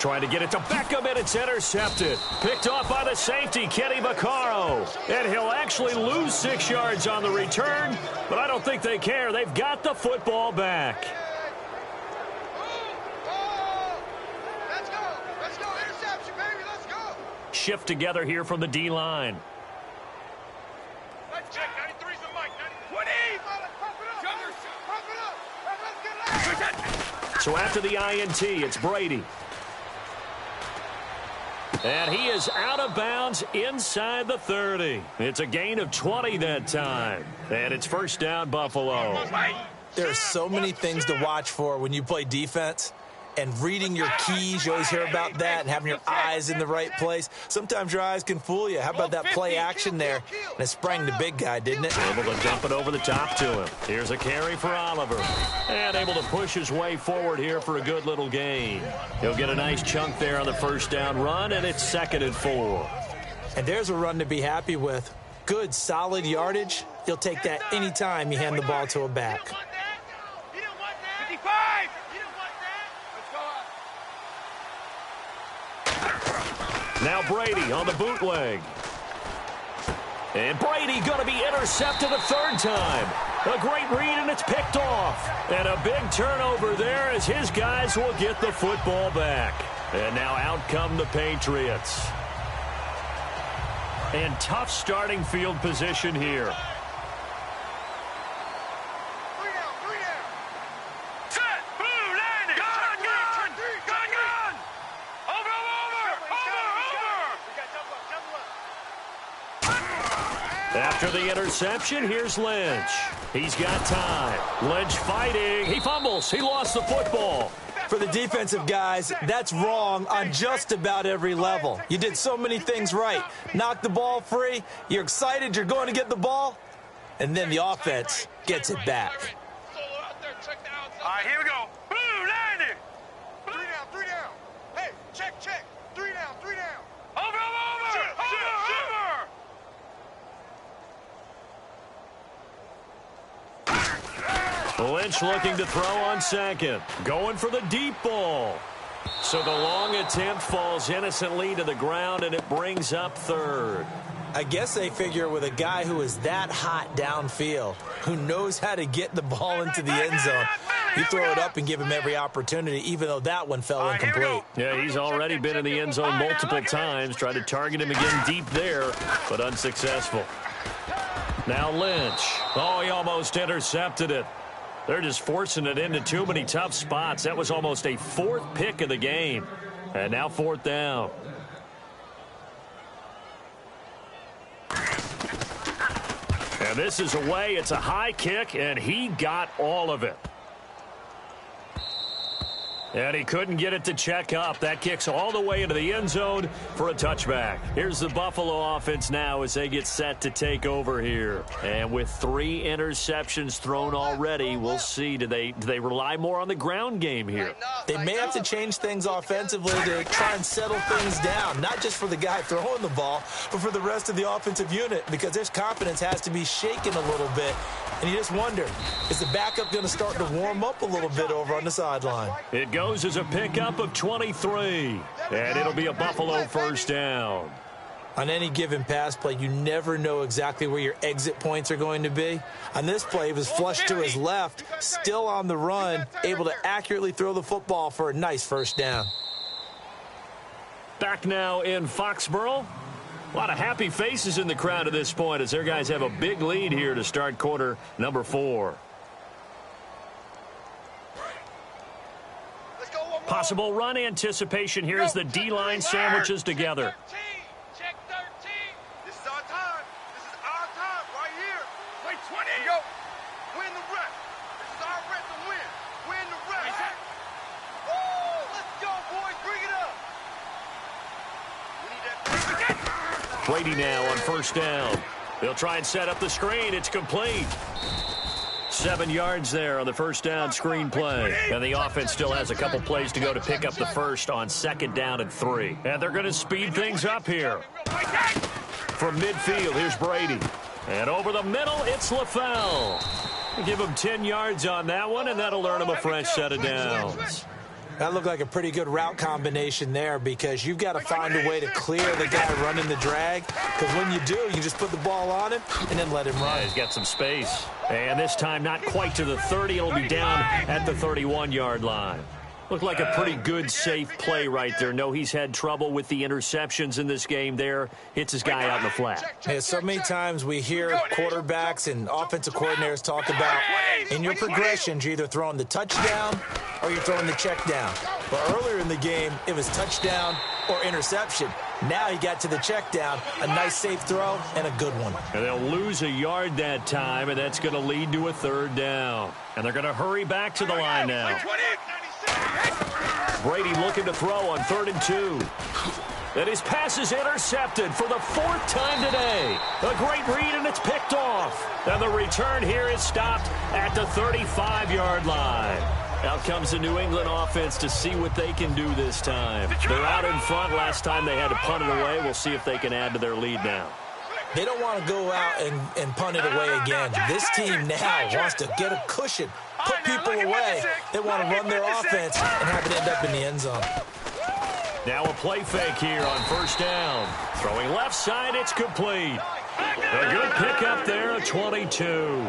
Trying to get it to Beckham, and it's intercepted. Picked off by the safety, Kenny Vaccaro. And he'll actually lose 6 yards on the return, but I don't think they care. They've got the football back. Let's go, interception, baby, let's go. Shift together here from the D-line. Let's check, 93's the mic, 20! Pump it up. So after the INT, it's Brady. And he is out of bounds inside the 30. It's a gain of 20 that time. And it's first down, Buffalo. There are so many things to watch for when you play defense. And reading your keys, you always hear about that, and having your eyes in the right place. Sometimes your eyes can fool you. How about that play action there? And it sprang the big guy, didn't it? Able to dump it over the top to him. Here's a carry for Oliver. And able to push his way forward here for a good little gain. He'll get a nice chunk there on the first down run, and it's 2nd and 4. And there's a run to be happy with. Good, solid yardage. You'll take that anytime you hand the ball to a back. 55! Now Brady on the bootleg. And Brady going to be intercepted a 3rd time. A great read, and it's picked off. And a big turnover there as his guys will get the football back. And now out come the Patriots. And tough starting field position here. 3 down. Set! Blue landing! Gun! Over! After the interception, here's Lynch. He's got time. Lynch fighting. He fumbles. He lost the football. For the defensive guys, that's wrong on just about every level. You did so many things right. Knocked the ball free. You're excited you're going to get the ball. And then the offense gets it back. All right, here we go. Blue landing! 3 down. Hey, check. 3 down. Over! Lynch looking to throw on 2nd. Going for the deep ball. So the long attempt falls innocently to the ground, and it brings up 3rd. I guess they figure with a guy who is that hot downfield, who knows how to get the ball into the end zone, you throw it up and give him every opportunity, even though that one fell incomplete. Yeah, he's already been in the end zone multiple times. Tried to target him again deep there, but unsuccessful. Now Lynch. Oh, he almost intercepted it. They're just forcing it into too many tough spots. That was almost a 4th pick of the game. And now 4th down. And this is away. It's a high kick, and he got all of it. And he couldn't get it to check up. That kicks all the way into the end zone for a touchback. Here's the Buffalo offense now as they get set to take over here. And with 3 interceptions thrown already, we'll see. Do they rely more on the ground game here? They may have to change things offensively to try and settle things down, not just for the guy throwing the ball, but for the rest of the offensive unit, because their confidence has to be shaken a little bit. And you just wonder, is the backup going to start to warm up a little bit over on the sideline? It goes as a pickup of 23, and it'll be a Buffalo first down. On any given pass play, you never know exactly where your exit points are going to be. On this play, he was flushed to his left, still on the run, able to accurately throw the football for a nice first down. Back now in Foxborough. A lot of happy faces in the crowd at this point as their guys have a big lead here to start quarter number 4. Possible run anticipation here as the D-line sandwiches together. Check 13. This is our time. This is our time right here. Wait, 20. Go. Win the rep. This is our rep to win. Win the rep. Woo! Let's go, boys. Bring it up. We need that. Brady now on first down. They'll try and set up the screen. It's complete. 7 yards there on the first down screen play. And the offense still has a couple plays to go to pick up the first on 2nd down and 3. And they're going to speed things up here. From midfield, here's Brady. And over the middle, it's LaFell. Give him 10 yards on that one, and that'll earn him a fresh set of downs. That looked like a pretty good route combination there because you've got to find a way to clear the guy running the drag, because when you do, you just put the ball on him and then let him run. Yeah, he's got some space. And this time not quite to the 30. It'll be down at the 31-yard line. Looked like a pretty good, safe play right there. No, he's had trouble with the interceptions in this game there. Hits his guy out in the flat. Yeah, so many times we hear quarterbacks and offensive coordinators talk about in your progressions, you're either throwing the touchdown or you're throwing the check down. But earlier in the game, it was touchdown or interception. Now he got to the check down, a nice safe throw, and a good one. And they'll lose a yard that time, and that's going to lead to a third down. And they're going to hurry back to the line now. Brady looking to throw on 3rd and 2. And his pass is intercepted for the 4th time today. A great read, and it's picked off. And the return here is stopped at the 35-yard line. Out comes the New England offense to see what they can do this time. They're out in front. Last time they had to punt it away. We'll see if they can add to their lead now. They don't want to go out and punt it away again. This team now wants to get a cushion, put people away. They want to run their offense and have it end up in the end zone. Now a play fake here on 1st down. Throwing left side, it's complete. A good pickup there, a 22.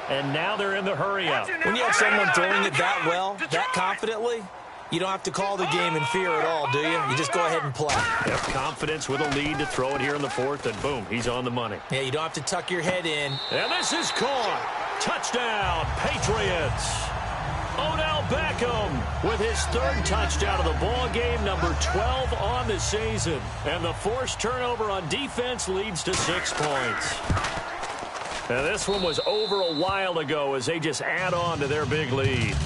And now they're in the hurry-up. When you have someone throwing it that well, that confidently, you don't have to call the game in fear at all, do you? You just go ahead and play. Have confidence with a lead to throw it here in the 4th, and boom, he's on the money. Yeah, you don't have to tuck your head in. And this is caught. Touchdown, Patriots. Odell Beckham with his 3rd touchdown of the ball game, number 12 on the season. And the forced turnover on defense leads to 6 points. And this one was over a while ago as they just add on to their big lead.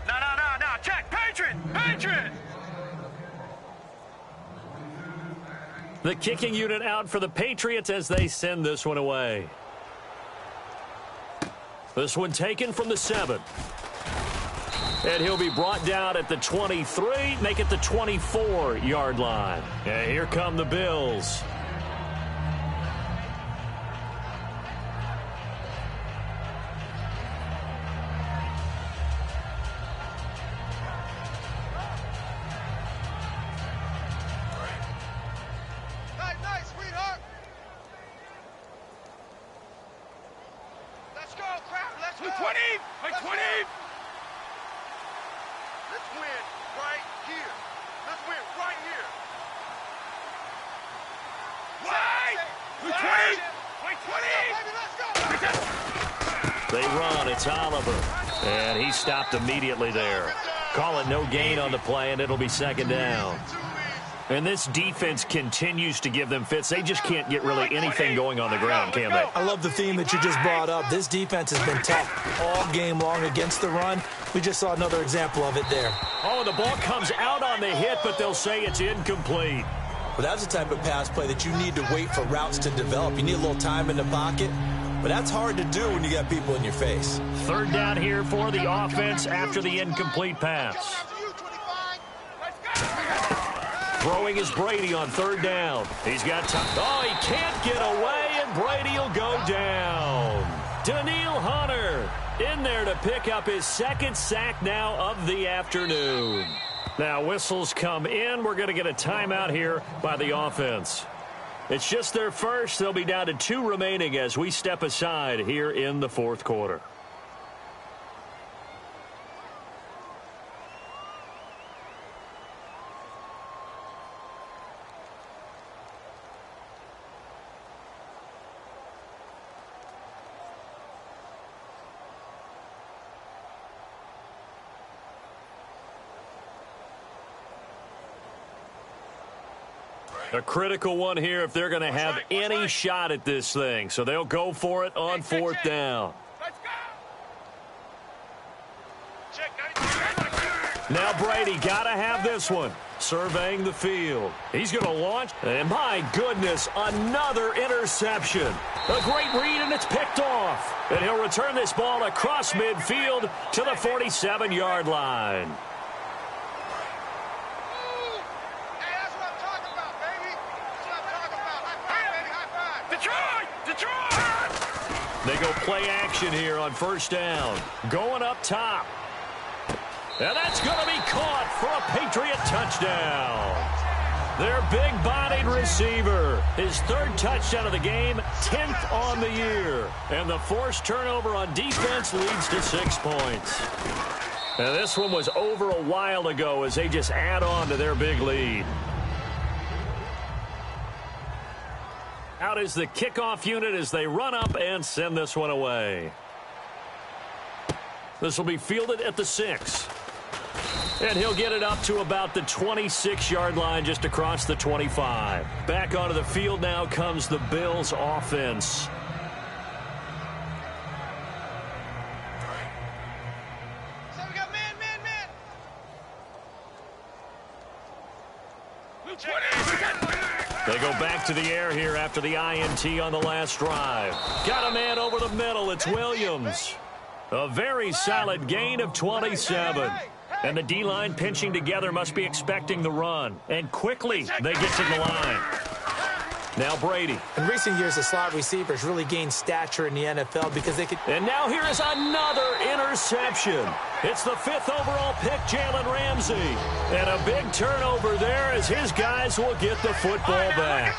No, check, Patriot! The kicking unit out for the Patriots as they send this one away. This one taken from the 7. And he'll be brought down at the 23, make it the 24-yard line. And here come the Bills. Nice, sweetheart. Let's go, crap. Let's go. 20! Let's 20! Let's win right here. Let's win right here. Right! 20! Baby, let's go. They run. It's Oliver. And he stopped immediately there. Call it no gain on the play, and it'll be 2nd down. And this defense continues to give them fits. They just can't get really anything going on the ground, can they? I love the theme that you just brought up. This defense has been tough all game long against the run. We just saw another example of it there. Oh, the ball comes out on the hit, but they'll say it's incomplete. But that's the type of pass play that you need to wait for routes to develop. You need a little time in the pocket, but that's hard to do when you got people in your face. 3rd down here for the offense after the incomplete pass. Throwing is Brady on 3rd down. He's got time. Oh, he can't get away, and Brady will go down. Danielle Hunter in there to pick up his 2nd sack now of the afternoon. Now whistles come in. We're going to get a timeout here by the offense. It's just their first. They'll be down to 2 remaining as we step aside here in the 4th quarter. A critical one here if they're going to have any shot at this thing. So they'll go for it on 4th down. Now Brady got to have this one. surveying the field. He's going to launch, and my goodness, another interception. A great read, and it's picked off. And he'll return this ball across midfield to the 47-yard line. Hey, that's what I'm talking about, baby. That's what I'm talking about. High five, baby. High five. Detroit! They go play action here on first down. Going up top. And that's going to be caught for a Patriot touchdown. Their big-bodied receiver. His third touchdown of the game, 10th on the year. And the forced turnover on defense leads to 6 points. And this one was over a while ago as they just add on to their big lead. Out is the kickoff unit as they run up and send this one away. This will be fielded at the 6. And he'll get it up to about the 26-yard line just across the 25. Back onto the field now comes the Bills offense. So we got man. They go back to the air here after the INT on the last drive. Got a man over the middle. It's Williams. A very solid gain of 27. And the D-line pinching together must be expecting the run. And quickly, they get to the line. Now Brady. In recent years, the slot receivers really gained stature in the NFL because they could... And now here is another interception. It's the 5th overall pick, Jalen Ramsey. And a big turnover there as his guys will get the football back.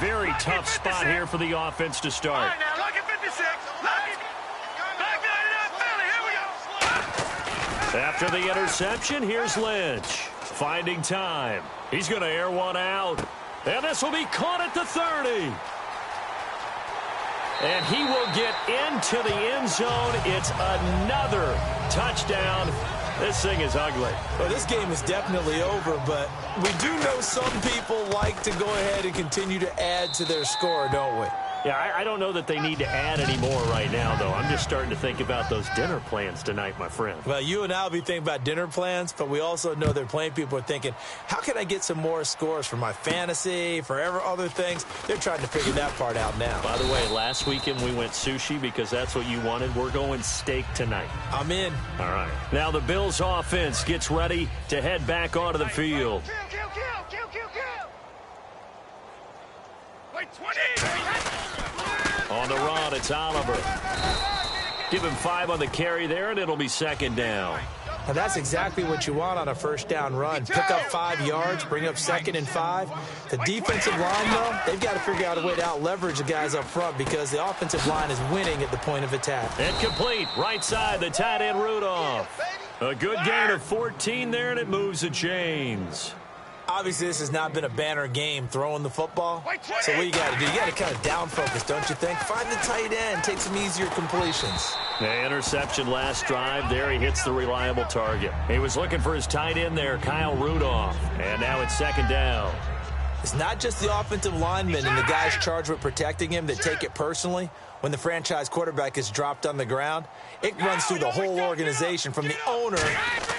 Very tough spot here for the offense to start. After the interception, here's Lynch. Finding time. He's going to air one out. And this will be caught at the 30. And he will get into the end zone. It's another touchdown. This thing is ugly. Well, this game is definitely over, but we do know some people like to go ahead and continue to add to their score, don't we? Yeah, I don't know that they need to add any more right now, though. I'm just starting to think about those dinner plans tonight, my friend. Well, you and I will be thinking about dinner plans, but we also know that plenty of people are thinking, how can I get some more scores for my fantasy, for other things? They're trying to figure that part out now. By the way, last weekend we went sushi because that's what you wanted. We're going steak tonight. I'm in. All right. Now the Bills offense gets ready to head back onto the field. Kill. Wait, 20. On the run, it's Oliver. Give him 5 on the carry there, and it'll be second down. Now that's exactly what you want on a first down run. Pick up 5 yards, bring up 2nd and 5. The defensive line, though, they've got to figure out a way to out-leverage the guys up front because the offensive line is winning at the point of attack. And complete, right side, the tight end Rudolph. A good gain of 14 there, and it moves the chains. Obviously, this has not been a banner game throwing the football. So what you got to do, you got to kind of down focus, don't you think? Find the tight end, take some easier completions. The interception last drive there. He hits the reliable target. He was looking for his tight end there, Kyle Rudolph. And now it's second down. It's not just the offensive linemen and the guys charged with protecting him that take it personally. When the franchise quarterback is dropped on the ground, it runs through the whole organization from the owner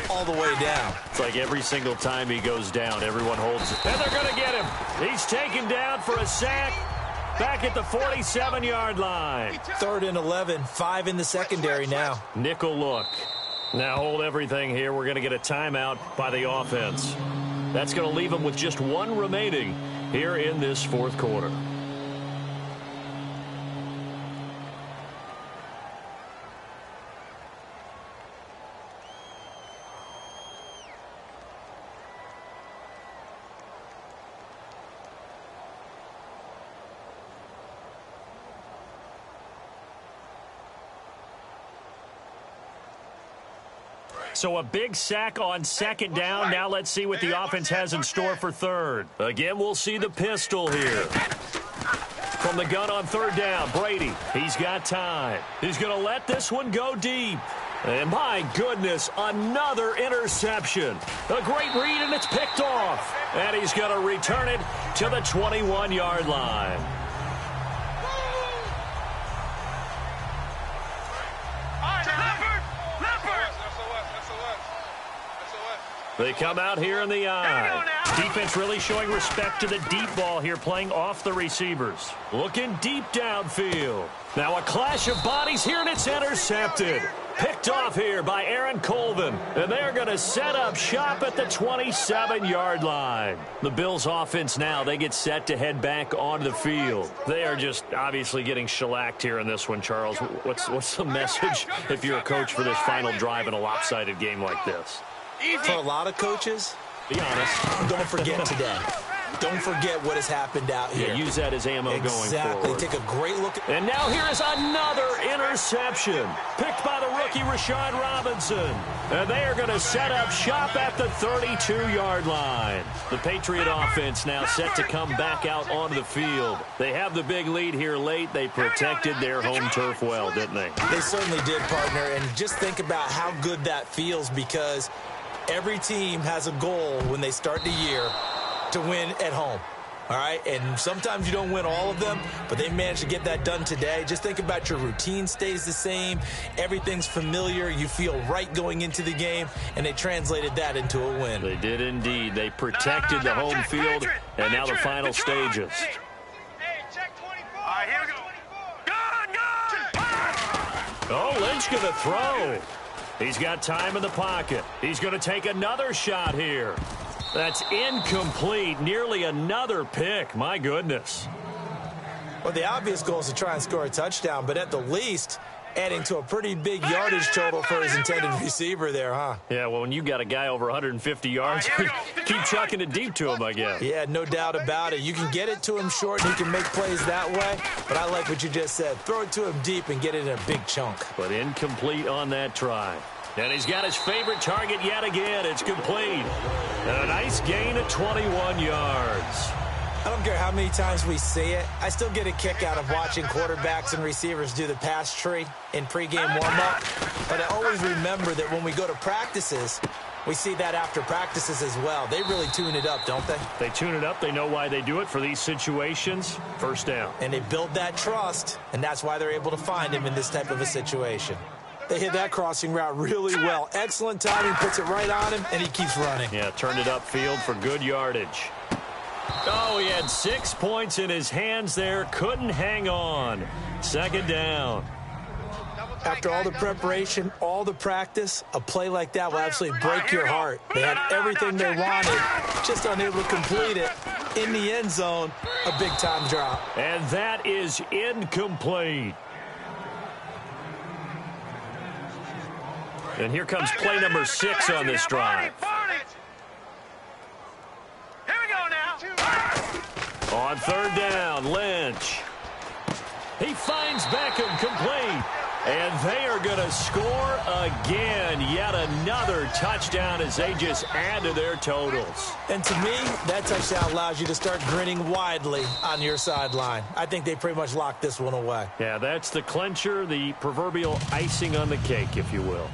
all the way down. It's like every single time he goes down, everyone holds it. And they're going to get him. He's taken down for a sack back at the 47-yard line. 3rd and 11, 5 in the secondary now. Nickel look. Now hold everything here. We're going to get a timeout by the offense. That's going to leave them with just 1 remaining here in this 4th quarter. So a big sack on second down. Now let's see what the offense has in store for third. Again, we'll see the pistol here. From the gun on third down, Brady. He's got time. He's going to let this one go deep. And my goodness, another interception. A great read, and it's picked off. And he's going to return it to the 21-yard line. They come out here in the eye. Defense really showing respect to the deep ball here, playing off the receivers. Looking deep downfield. Now a clash of bodies here, and it's intercepted. Picked off here by Aaron Colvin. And they're going to set up shop at the 27-yard line. The Bills offense now, they get set to head back onto the field. They are just obviously getting shellacked here in this one, Charles. What's the message if you're a coach for this final drive in a lopsided game like this? For a lot of coaches, be honest, don't forget today. Don't forget what has happened out here. Yeah, use that as ammo going forward. Exactly. Take a great look. And now here is another interception. Picked by the rookie Rashad Robinson. And they are going to set up shop at the 32-yard line. The Patriot offense now set to come back out onto the field. They have the big lead here late. They protected their home turf well, didn't they? They certainly did, partner. And just think about how good that feels, because every team has a goal when they start the year to win at home, all right? And sometimes you don't win all of them, but they managed to get that done today. Just think about your routine stays the same. Everything's familiar. You feel right going into the game, and they translated that into a win. They did indeed. They protected the home field, and now the final stages. Hey, check 24. All right, here we go. Gun! Oh, Lynch going to throw. He's got time in the pocket. He's going to take another shot here. That's incomplete. Nearly another pick. My goodness. Well, the obvious goal is to try and score a touchdown, but at the least, adding to a pretty big yardage total for his intended receiver there, huh? Yeah, well, when you got a guy over 150 yards, keep chucking it deep to him, I guess. Yeah, no doubt about it. You can get it to him short, and he can make plays that way, but I like what you just said. Throw it to him deep and get it in a big chunk. But incomplete on that try. And he's got his favorite target yet again. It's complete. And a nice gain of 21 yards. I don't care how many times we see it. I still get a kick out of watching quarterbacks and receivers do the pass tree in pregame warm-up. But I always remember that when we go to practices, we see that after practices as well. They really tune it up, don't they? They tune it up. They know why they do it for these situations. First down. And they build that trust, and that's why they're able to find him in this type of a situation. They hit that crossing route really well. Excellent timing, puts it right on him, and he keeps running. Yeah, turned it upfield for good yardage. Oh, he had 6 points in his hands there. Couldn't hang on. Second down. After all the preparation, all the practice, a play like that will absolutely break your heart. They had everything they wanted, just unable to complete it. In the end zone, a big-time drop. And that is incomplete. And here comes play number 6 on this drive. Here we go now. On third down, Lynch. He finds Beckham complete. And they are going to score again. Yet another touchdown as they just add to their totals. And to me, that touchdown allows you to start grinning widely on your sideline. I think they pretty much locked this one away. Yeah, that's the clincher, the proverbial icing on the cake, if you will.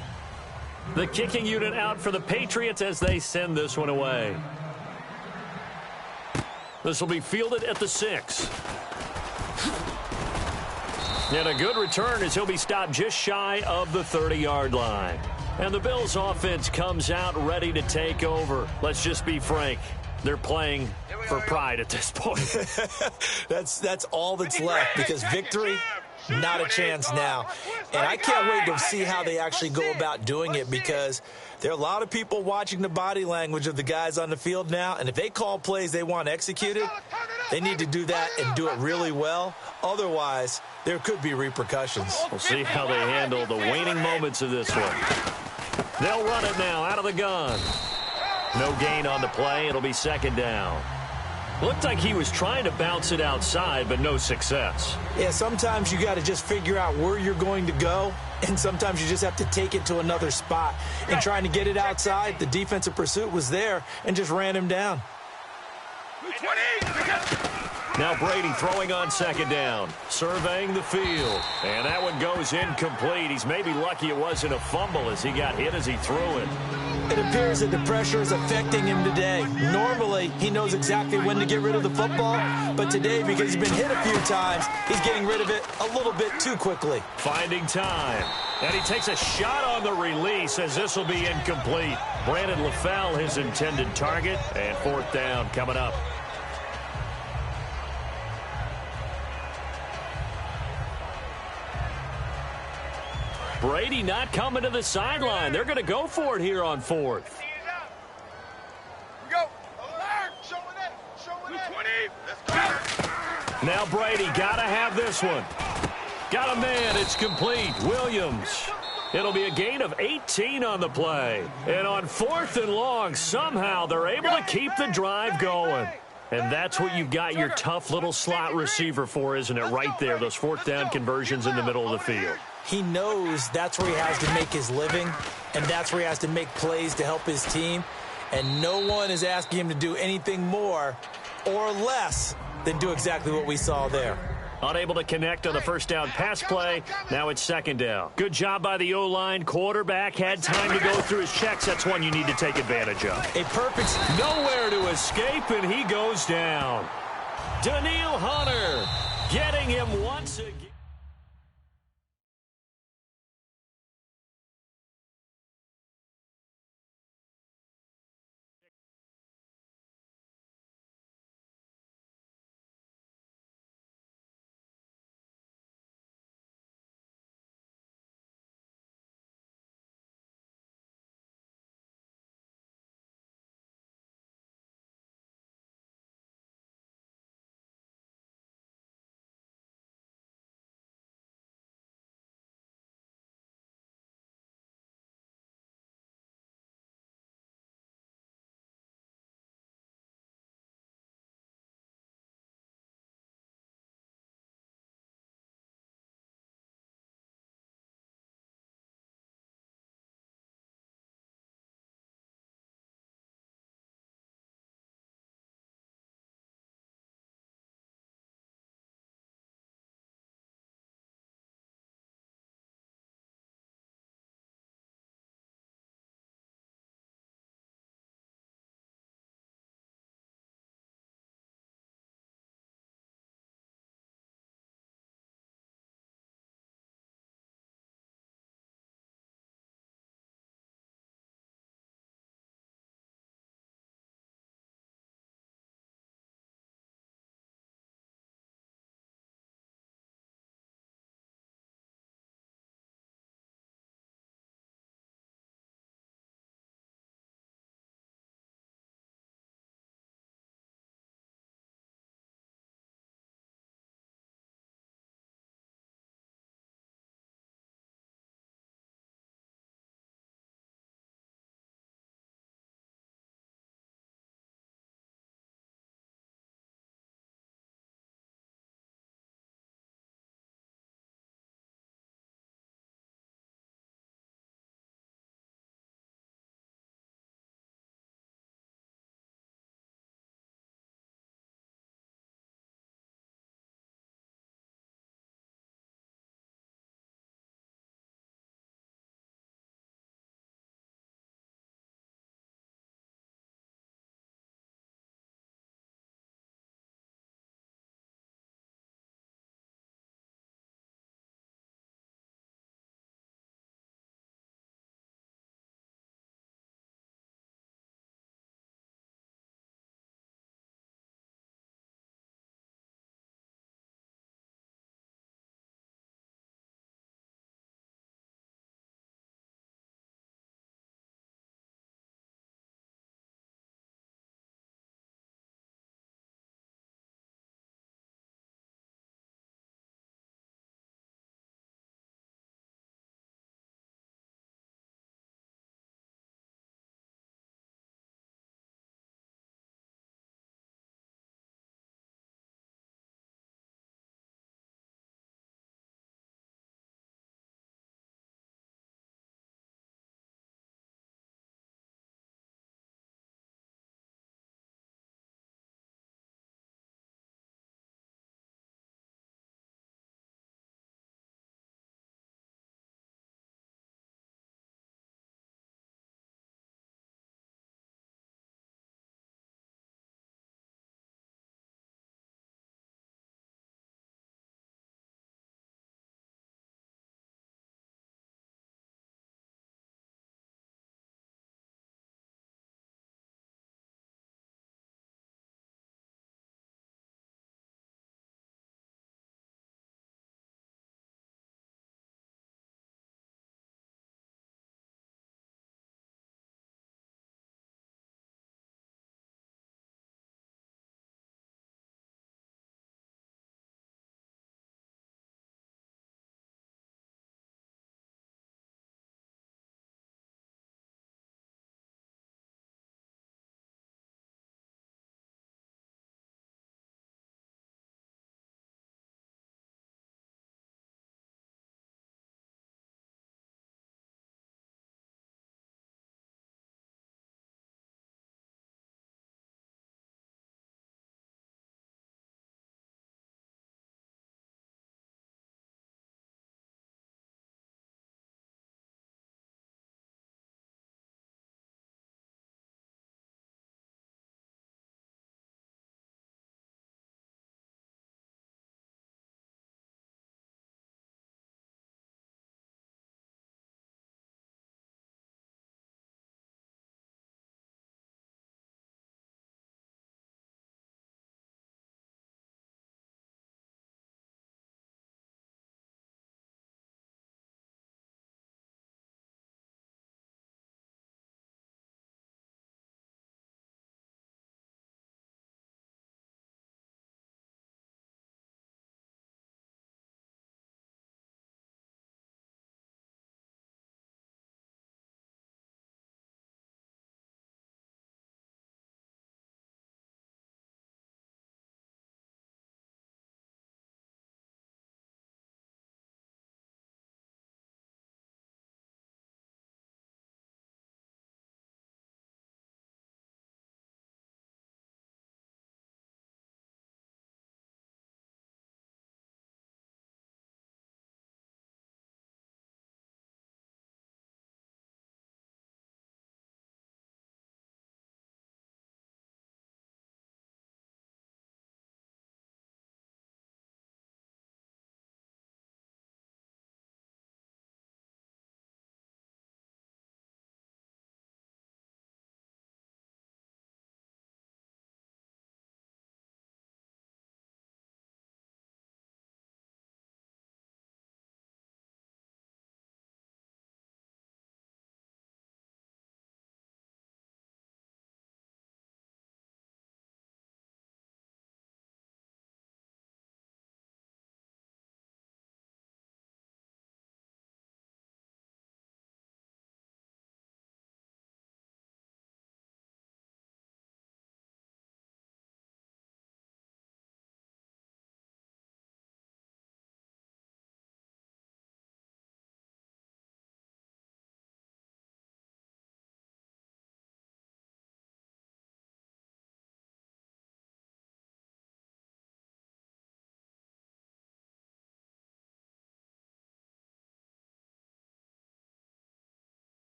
The kicking unit out for the Patriots as they send this one away. This will be fielded at the 6. And a good return as he'll be stopped just shy of the 30-yard line. And the Bills offense comes out ready to take over. Let's just be frank. They're playing for pride at this point. That's all that's left, because victory, not a chance now. And I can't wait to see how they actually go about doing it, because there are a lot of people watching the body language of the guys on the field now, and if they call plays they want executed, they need to do that and do it really well. Otherwise, there could be repercussions. We'll see how they handle the waning moments of this one. They'll run it now out of the gun. No gain on the play. It'll be second down. Looked like he was trying to bounce it outside, but no success. Yeah, sometimes you got to just figure out where you're going to go, and sometimes you just have to take it to another spot. And trying to get it outside, the defensive pursuit was there and just ran him down. Now Brady throwing on second down, surveying the field. And that one goes incomplete. He's maybe lucky it wasn't a fumble as he got hit as he threw it. It appears that the pressure is affecting him today. Normally, he knows exactly when to get rid of the football, but today, because he's been hit a few times, he's getting rid of it a little bit too quickly. Finding time. And he takes a shot on the release as this will be incomplete. Brandon LaFell, his intended target, and 4th down coming up. Brady not coming to the sideline. They're going to go for it here on 4th. We go. Alert. Showing it. Let's go. Now Brady got to have this one. Got a man. It's complete. Williams. It'll be a gain of 18 on the play. And on 4th and long, somehow they're able to keep the drive going. And that's what you've got your tough little slot receiver for, isn't it? Right there, those 4th down conversions in the middle of the field. He knows that's where he has to make his living, and that's where he has to make plays to help his team. And no one is asking him to do anything more or less than do exactly what we saw there. Unable to connect on the 1st down pass play. Now it's 2nd down. Good job by the O-line. Quarterback had time to go through his checks. That's one you need to take advantage of. A perfect... Nowhere to escape, and he goes down. Danielle Hunter getting him once again.